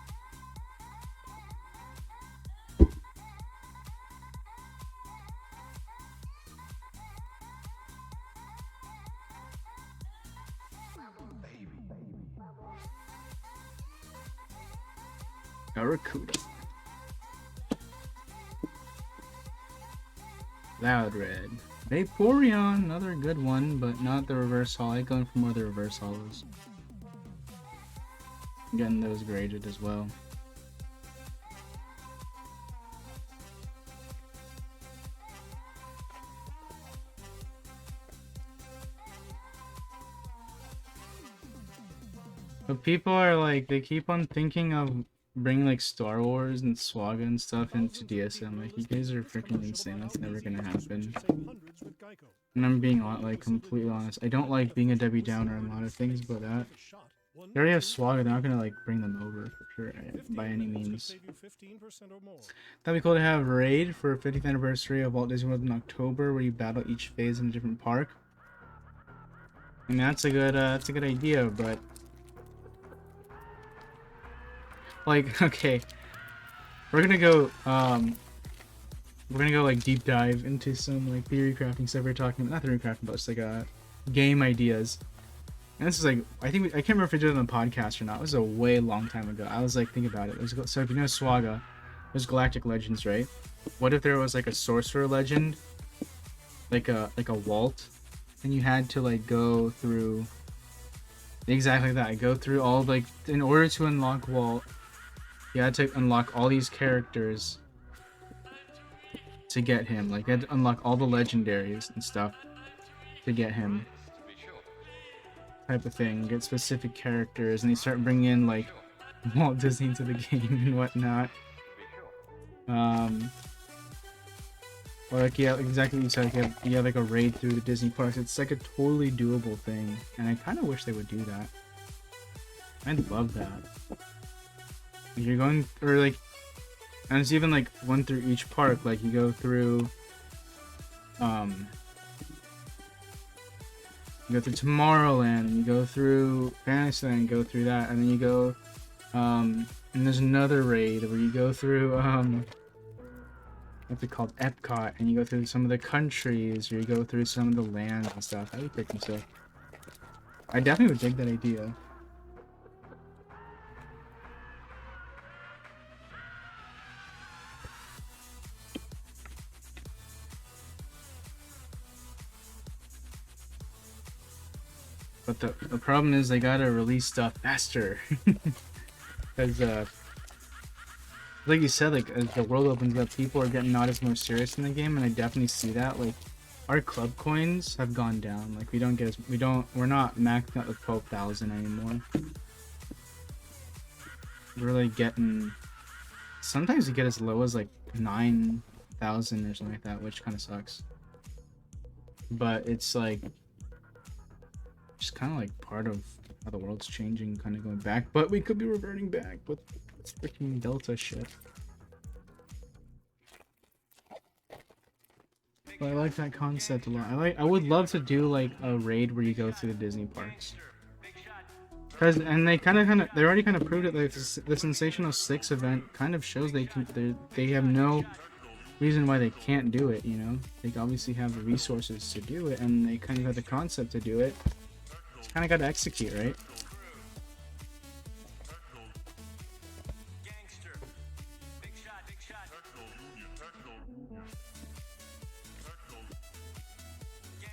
Barracuda. Loud Red. Vaporeon, another good one, but not the reverse holo. I like going for more of the reverse holos. Getting those graded as well. But people are like, they keep on thinking of bringing like Star Wars and Swaga and stuff into DSM. Like, you guys are freaking insane. That's never gonna happen. And I'm being like completely honest. I don't like being a Debbie Downer on a lot of things, but that they already have Swaga. They're not gonna like bring them over for sure by any means. That'd be cool to have raid for 50th anniversary of Walt Disney World in October, where you battle each phase in a different park. I mean, that's a good idea, but like, okay, we're gonna go like deep dive into some like theory crafting stuff. We're talking about, not theory crafting, but just like game ideas. And this is like, I can't remember if I did it on the podcast or not. It was a way long time ago. I was like, think about it. So if you know Swaga, there's Galactic Legends, right? What if there was like a Sorcerer Legend, like a Walt, and you had to like go through exactly that. Go through all like, in order to unlock Walt, you had to unlock all these characters to get him. Like, you had to unlock all the legendaries and stuff to get him. Type of thing. Get specific characters, and they start bringing in, like, Walt Disney into the game and whatnot. Or, like, yeah, exactly what you said. Like, you have, like, a raid through the Disney parks. It's, like, a totally doable thing. And I kind of wish they would do that. I'd love that. You're going, or like, and it's even like one through each park. Like, you go through Tomorrowland, and you go through Fantasyland, go through that, and then you go and there's another raid where you go through what's it called, Epcot, and you go through some of the countries, or you go through some of the lands and stuff. That'd be freaking sick. I definitely would dig that idea. But the problem is they gotta release stuff faster. Because, like you said, like, as the world opens up, people are getting not as more serious in the game, and I definitely see that. Like, our club coins have gone down. Like, we're not maxed out with 12,000 anymore. We're like getting, sometimes you get as low as like 9,000 or something like that, which kind of sucks. But it's like, just kind of like part of how the world's changing, kind of going back, but we could be reverting back with this freaking Delta shit. But I like that concept a lot. I would love to do like a raid where you go through the Disney parks, and they already kind of proved it. Like, the Sensational 6 event kind of shows they have no reason why they can't do it. You know, they obviously have the resources to do it, and they kind of have the concept to do it. Kind of got to execute, right?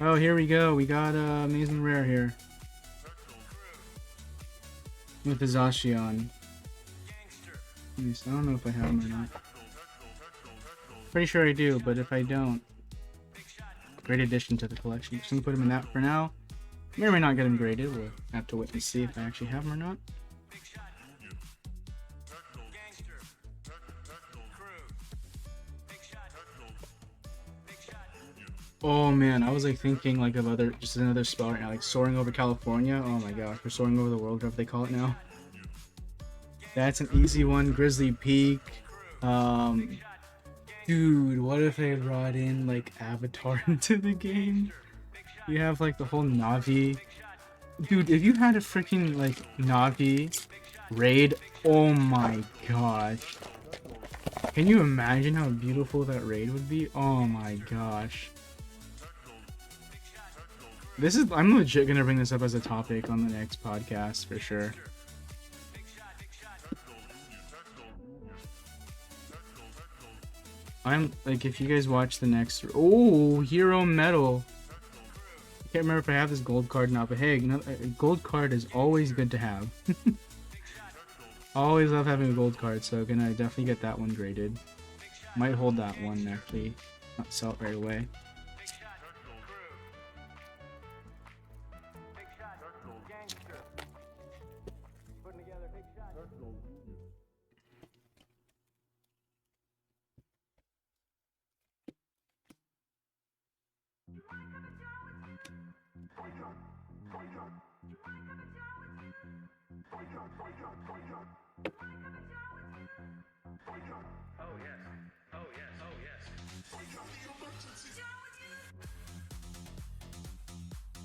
Oh, here we go. We got Amazing Rare here with the Zacian. I don't know if I have him or not. Pretty sure I do, but if I don't, great addition to the collection. Just gonna put him in that for now. May or may not get him graded. We'll have to wait and see if I actually have him or not. Oh man, I was like thinking like of just another spell right now, like soaring over California. Oh my gosh, we're soaring over the world, whatever they call it now. That's an easy one. Grizzly Peak. Dude, what if they brought in like Avatar into the game? You have like the whole Navi. Dude, if you had a freaking like Navi Raid. Oh my gosh. Can you imagine how beautiful that raid would be? Oh my gosh. I'm legit gonna bring this up as a topic on the next podcast for sure. I'm like, if you guys watch the next, oh, hero medal. I can't remember if I have this gold card now, but hey, a gold card is always good to have. Always love having a gold card, so gonna definitely get that one graded. Might hold that one actually, not sell it right away.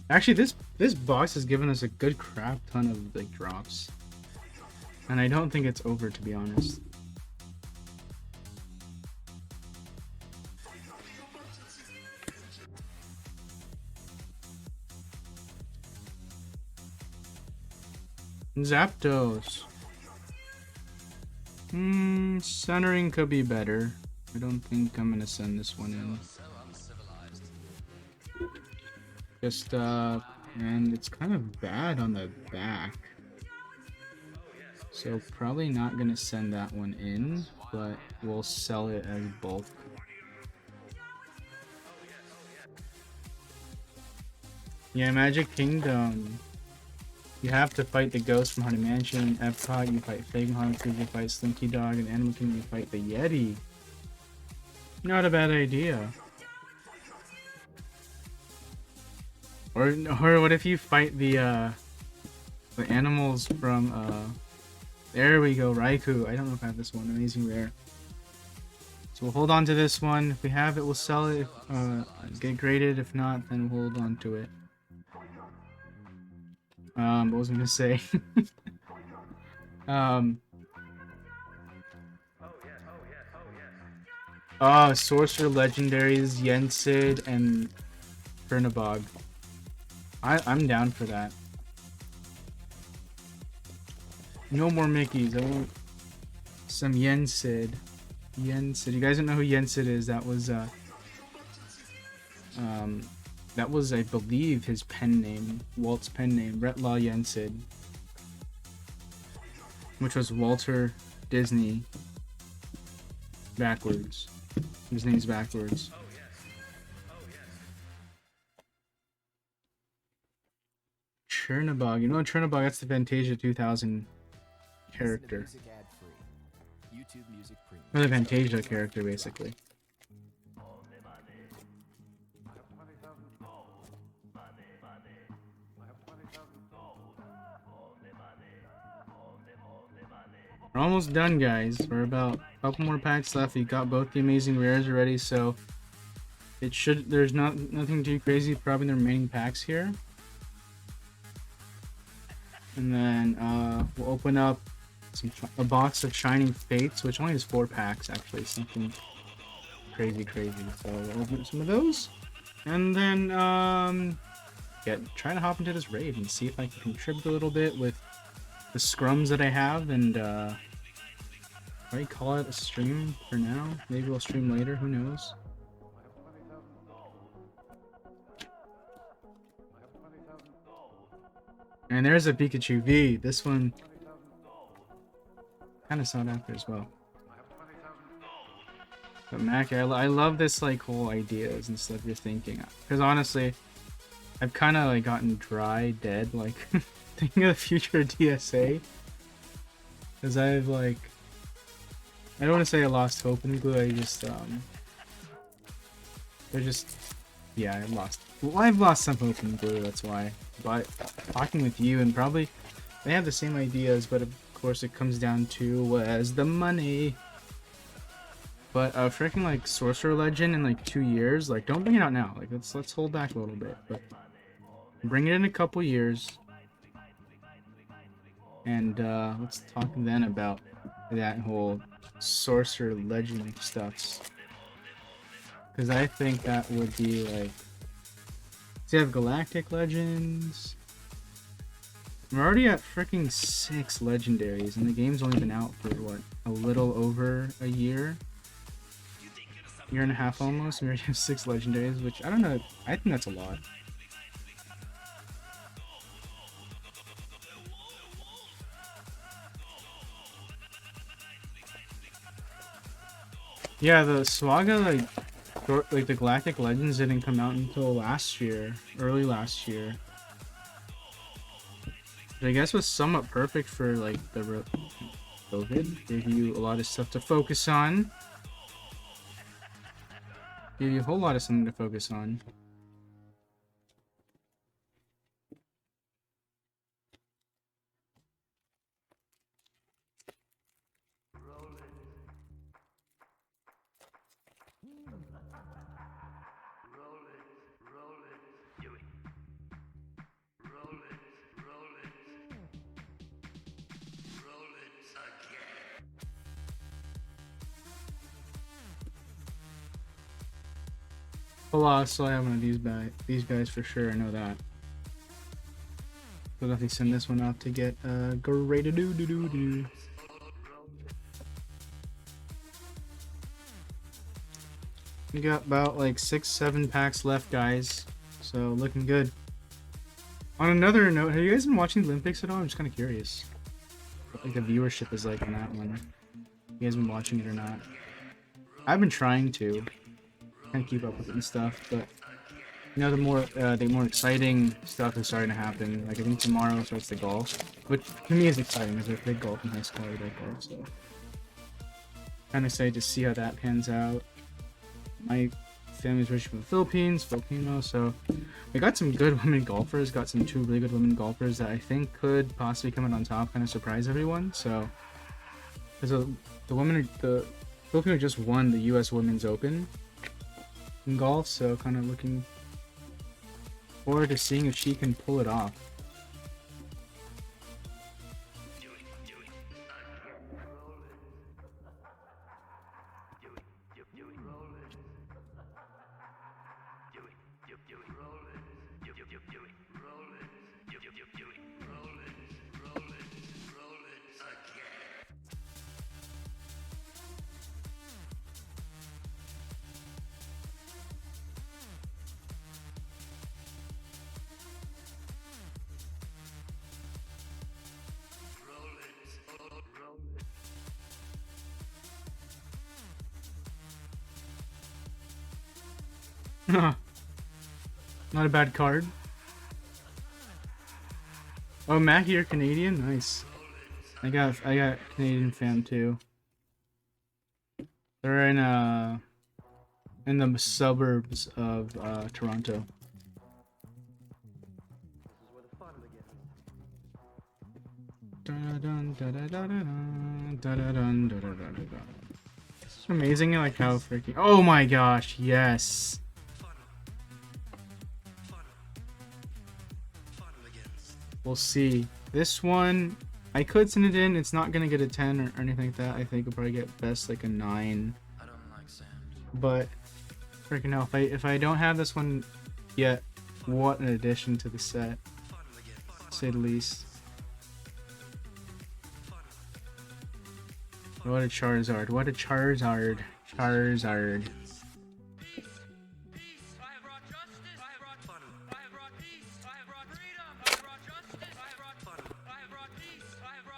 Actually, this box has given us a good crap ton of like drops, and I don't think it's over, to be honest. Zapdos. Centering could be better. I don't think I'm gonna send this one in. Just, and it's kind of bad on the back. So probably not gonna send that one in, but we'll sell it as bulk. Yeah, Magic Kingdom. You have to fight the ghost from Haunted Mansion. In Epcot, you fight Fake Haunted, you fight Slinky Dog. In Animal Kingdom, you fight the Yeti. Not a bad idea. Or what if you fight the animals from, there we go, Raikou. I don't know if I have this one, amazing rare. So we'll hold on to this one. If we have it, we'll sell it, get graded. If not, then we'll hold on to it. What was I gonna say? Sorcerer Legendaries, Yensid, and Chernabog. I'm down for that. No more Mickeys. I want some Yensid. Yensid. You guys don't know who Yensid is? That was, I believe, his pen name, Walt's pen name, Retlaw Yensid, which was Walter Disney backwards. His name's backwards. Chernabog. You know Chernabog? That's the Fantasia 2000 character. Or the Fantasia character, basically. We're almost done, guys. We're about a couple more packs left. We got both the amazing rares already, so it should. There's nothing too crazy. Probably the remaining packs here, and then we'll open up a box of Shining Fates, which only has 4 packs actually. Something crazy. So we'll open up some of those, and then try to hop into this raid and see if I can contribute a little bit with the scrums that I have, and probably call it a stream for now. Maybe we'll stream later, who knows. And there's a Pikachu V. This one kind of sought after as well. But Mac, I love this like whole ideas and stuff you're thinking. Because honestly, I've kind of like gotten dry, dead, like thinking of the future of DSA. Because I've like, I don't want to say I lost hope in Glue. I just yeah, I've lost some hope in Glue. That's why. But talking with you, and probably they have the same ideas, but of course it comes down to where's the money. But freaking like Sorcerer Legend in like 2 years, like don't bring it out now. Like let's hold back a little bit, but bring it in a couple years. and let's talk then about that whole sorcerer legend stuffs. Because I think that would be like, so you have galactic legends. We're already at freaking 6 legendaries, and the game's only been out for what, a little over a year and a half almost. We already have 6 legendaries, which I don't know. I think that's a lot. Yeah, the Swaga, like the Galactic Legends didn't come out until last year, early last year. But I guess was somewhat perfect for like the COVID. Gave you a lot of stuff to focus on. Gave you a whole lot of something to focus on. Colossal, I have one of these guys for sure. I know that. We'll definitely send this one out to get graded. We got about like 6-7 packs left, guys. So looking good. On another note, have you guys been watching the Olympics at all? I'm just kind of curious what like the viewership is like on that one. You guys been watching it or not? I've been trying to kind of keep up with it and stuff, but you know, the more exciting stuff is starting to happen. Like I think tomorrow starts the golf, which to me is exciting because I played golf in high school. I like golf, so kind of excited to see how that pans out. My family's originally from the Philippines, Filipino, so we got some good women golfers. Got some 2 really good women golfers that I think could possibly come out on top, kind of surprise everyone. So, because the Filipino just won the U.S. Women's Open in golf, so kind of looking forward to seeing if she can pull it off. Not a bad card. Oh, Mac, you're Canadian? Nice. I got Canadian fam too. They're in the suburbs of Toronto. It's amazing, like how freaking. Oh my gosh! Yes. We'll see. This one, I could send it in. It's not gonna get a 10 or anything like that. I think it'll probably get best like a 9. But freaking hell, if I don't have this one yet, what an addition to the set, to say the least. What a Charizard! What a Charizard! Charizard!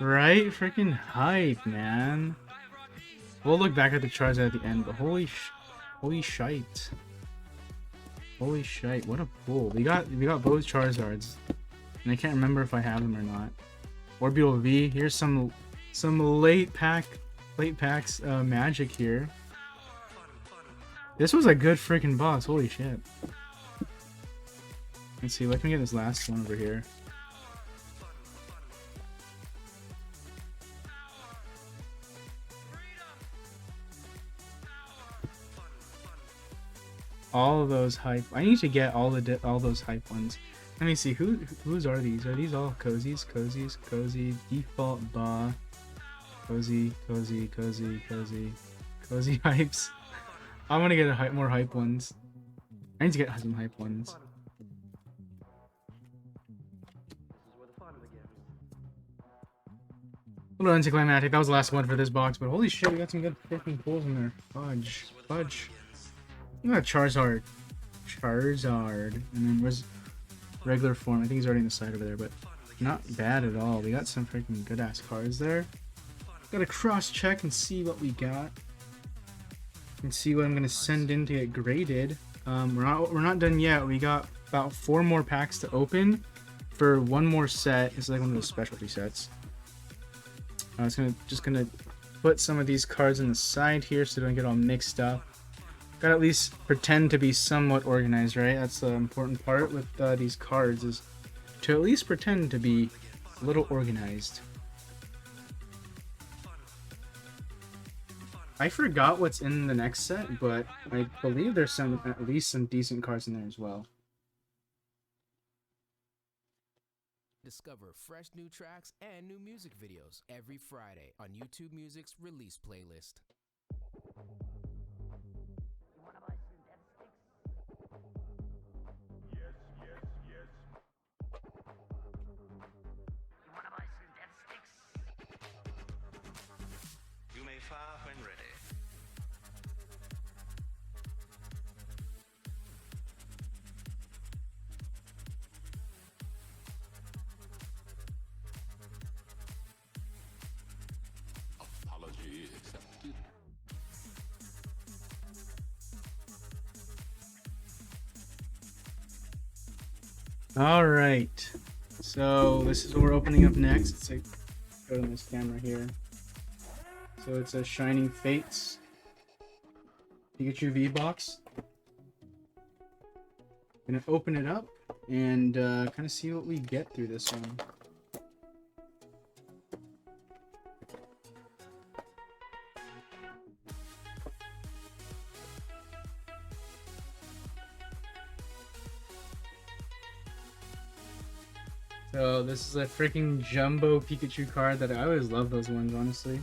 Right? Freaking hype, man. We'll look back at the Charizard at the end, but holy shite. Holy shite, what a pull. We got both Charizards. And I can't remember if I have them or not. Orbital V, here's some late packs magic here. This was a good freaking boss, holy shit. Let's see, let me get this last one over here. All of those hype. I need to get all those hype ones. Let me see, whose are these? Are these all cozies? Cozy, default ba, cozy hypes. I want to get more hype ones. I need to get some hype ones. A little anticlimactic. That was the last one for this box, but holy shit, we got some good freaking pulls in there. Fudge. We got Charizard, and then where's regular form? I think he's already in the side over there, but not bad at all. We got some freaking good ass cards there. Gotta cross check and see what we got, and see what I'm gonna send in to get graded. We're not done yet. We got about 4 more packs to open for one more set. It's like one of those specialty sets. I was just gonna put some of these cards on the side here so they don't get all mixed up. Gotta at least pretend to be somewhat organized, right? That's the important part with these cards, is to at least pretend to be a little organized. I forgot what's in the next set, but I believe there's at least some decent cards in there as well. Discover fresh new tracks and new music videos every Friday on YouTube Music's release playlist. You may fire when ready. Apology accepted. Alright, so this is what we're opening up next. Let's go to this camera here. So it's a Shining Fates Pikachu V box. Gonna open it up and kind of see what we get through this one. So this is a freaking jumbo Pikachu card that I always love those ones, honestly.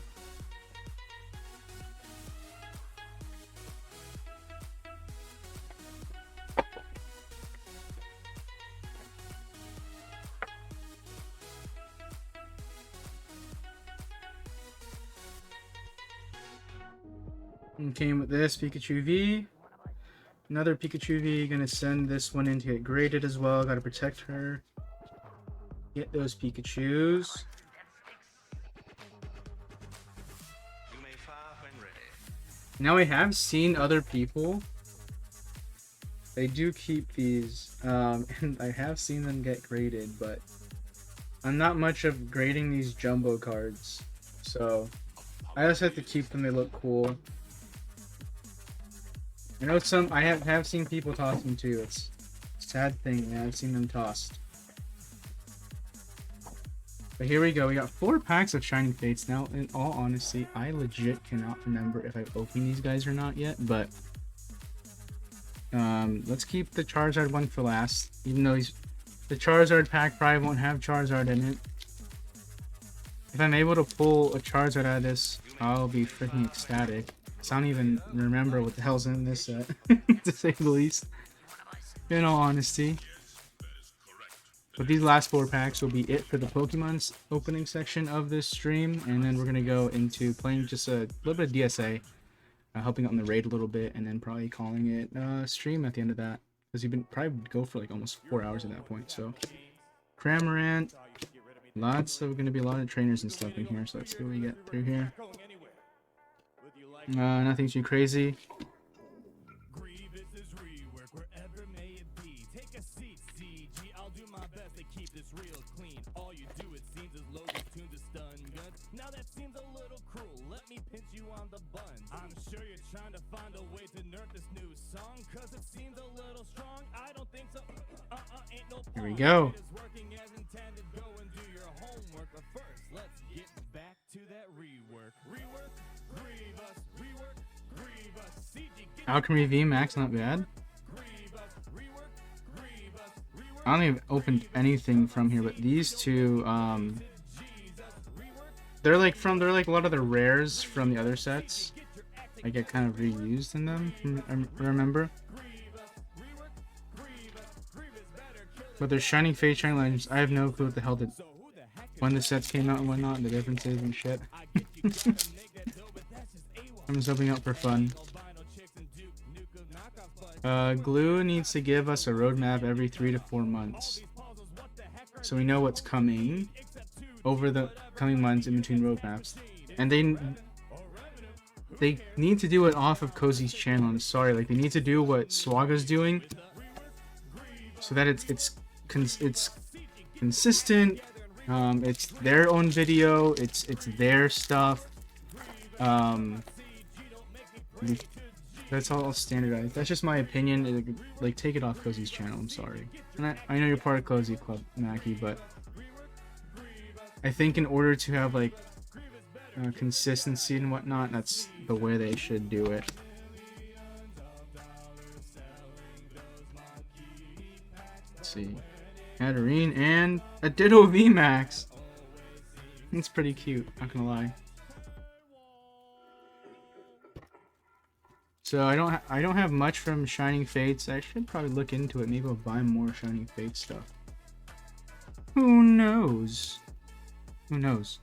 And came with this Pikachu V. Another Pikachu V. Gonna send this one in to get graded as well. Gotta protect her. Get those Pikachus. Now I have seen other people. They do keep these, and I have seen them get graded, but I'm not much of grading these jumbo cards, so I just have to keep them. They look cool. I know I have seen people toss them too. It's a sad thing. Yeah, I've seen them tossed. But here we go. We got 4 packs of Shining Fates. Now, in all honesty, I legit cannot remember if I've opened these guys or not yet, but let's keep the Charizard one for last, even though the Charizard pack probably won't have Charizard in it. If I'm able to pull a Charizard out of this, I'll be freaking ecstatic. I don't even remember what the hell's in this set, to say the least, in all honesty. But these last 4 packs will be it for the Pokemon's opening section of this stream, and then we're going to go into playing just a little bit of DSA, helping out in the raid a little bit, and then probably calling it stream at the end of that, because you've been probably go for like almost 4 hours at that point. So Cramorant, going to be a lot of trainers and stuff in here, so let's see what we get through here. Nothing too crazy. Now that seems a little cruel. Let me pinch you on the buns. I'm sure you're trying to find a way to nerf this new song, cause it seems a little strong. I don't think so. Ain't no Here we go. It is working as intended. Go and do your homework. But first, let's get back to that rework. Rework, Grievous, rework, Grievous. CG, Alchemy V Max, not bad. Grievous, rework, Grievous, rework. I don't think I've opened anything from here, but these two, they're like a lot of the rares from the other sets. I get kind of reused in them, I remember. But they're Shining Fate, Shining Legends. I have no clue what the hell when the sets came out and whatnot, and the differences and shit. I'm just hoping out for fun. Glue needs to give us a roadmap every 3 to 4 months, so we know what's coming over the coming months in between roadmaps. And they need to do it off of Cozy's channel. I'm sorry, like they need to do what Swaga's doing, so that it's consistent. It's their own video. It's their stuff. That's all standardized. That's just my opinion. Like, take it off Cozy's channel. I'm sorry. And I know you're part of Cozy Club, Mackie, but I think in order to have like consistency and whatnot, that's the way they should do it. Let's see. Katarine and a Ditto VMAX. It's pretty cute, not gonna lie. So I don't have much from Shining Fates. I should probably look into it. Maybe I'll buy more Shining Fates stuff. Who knows? Who knows?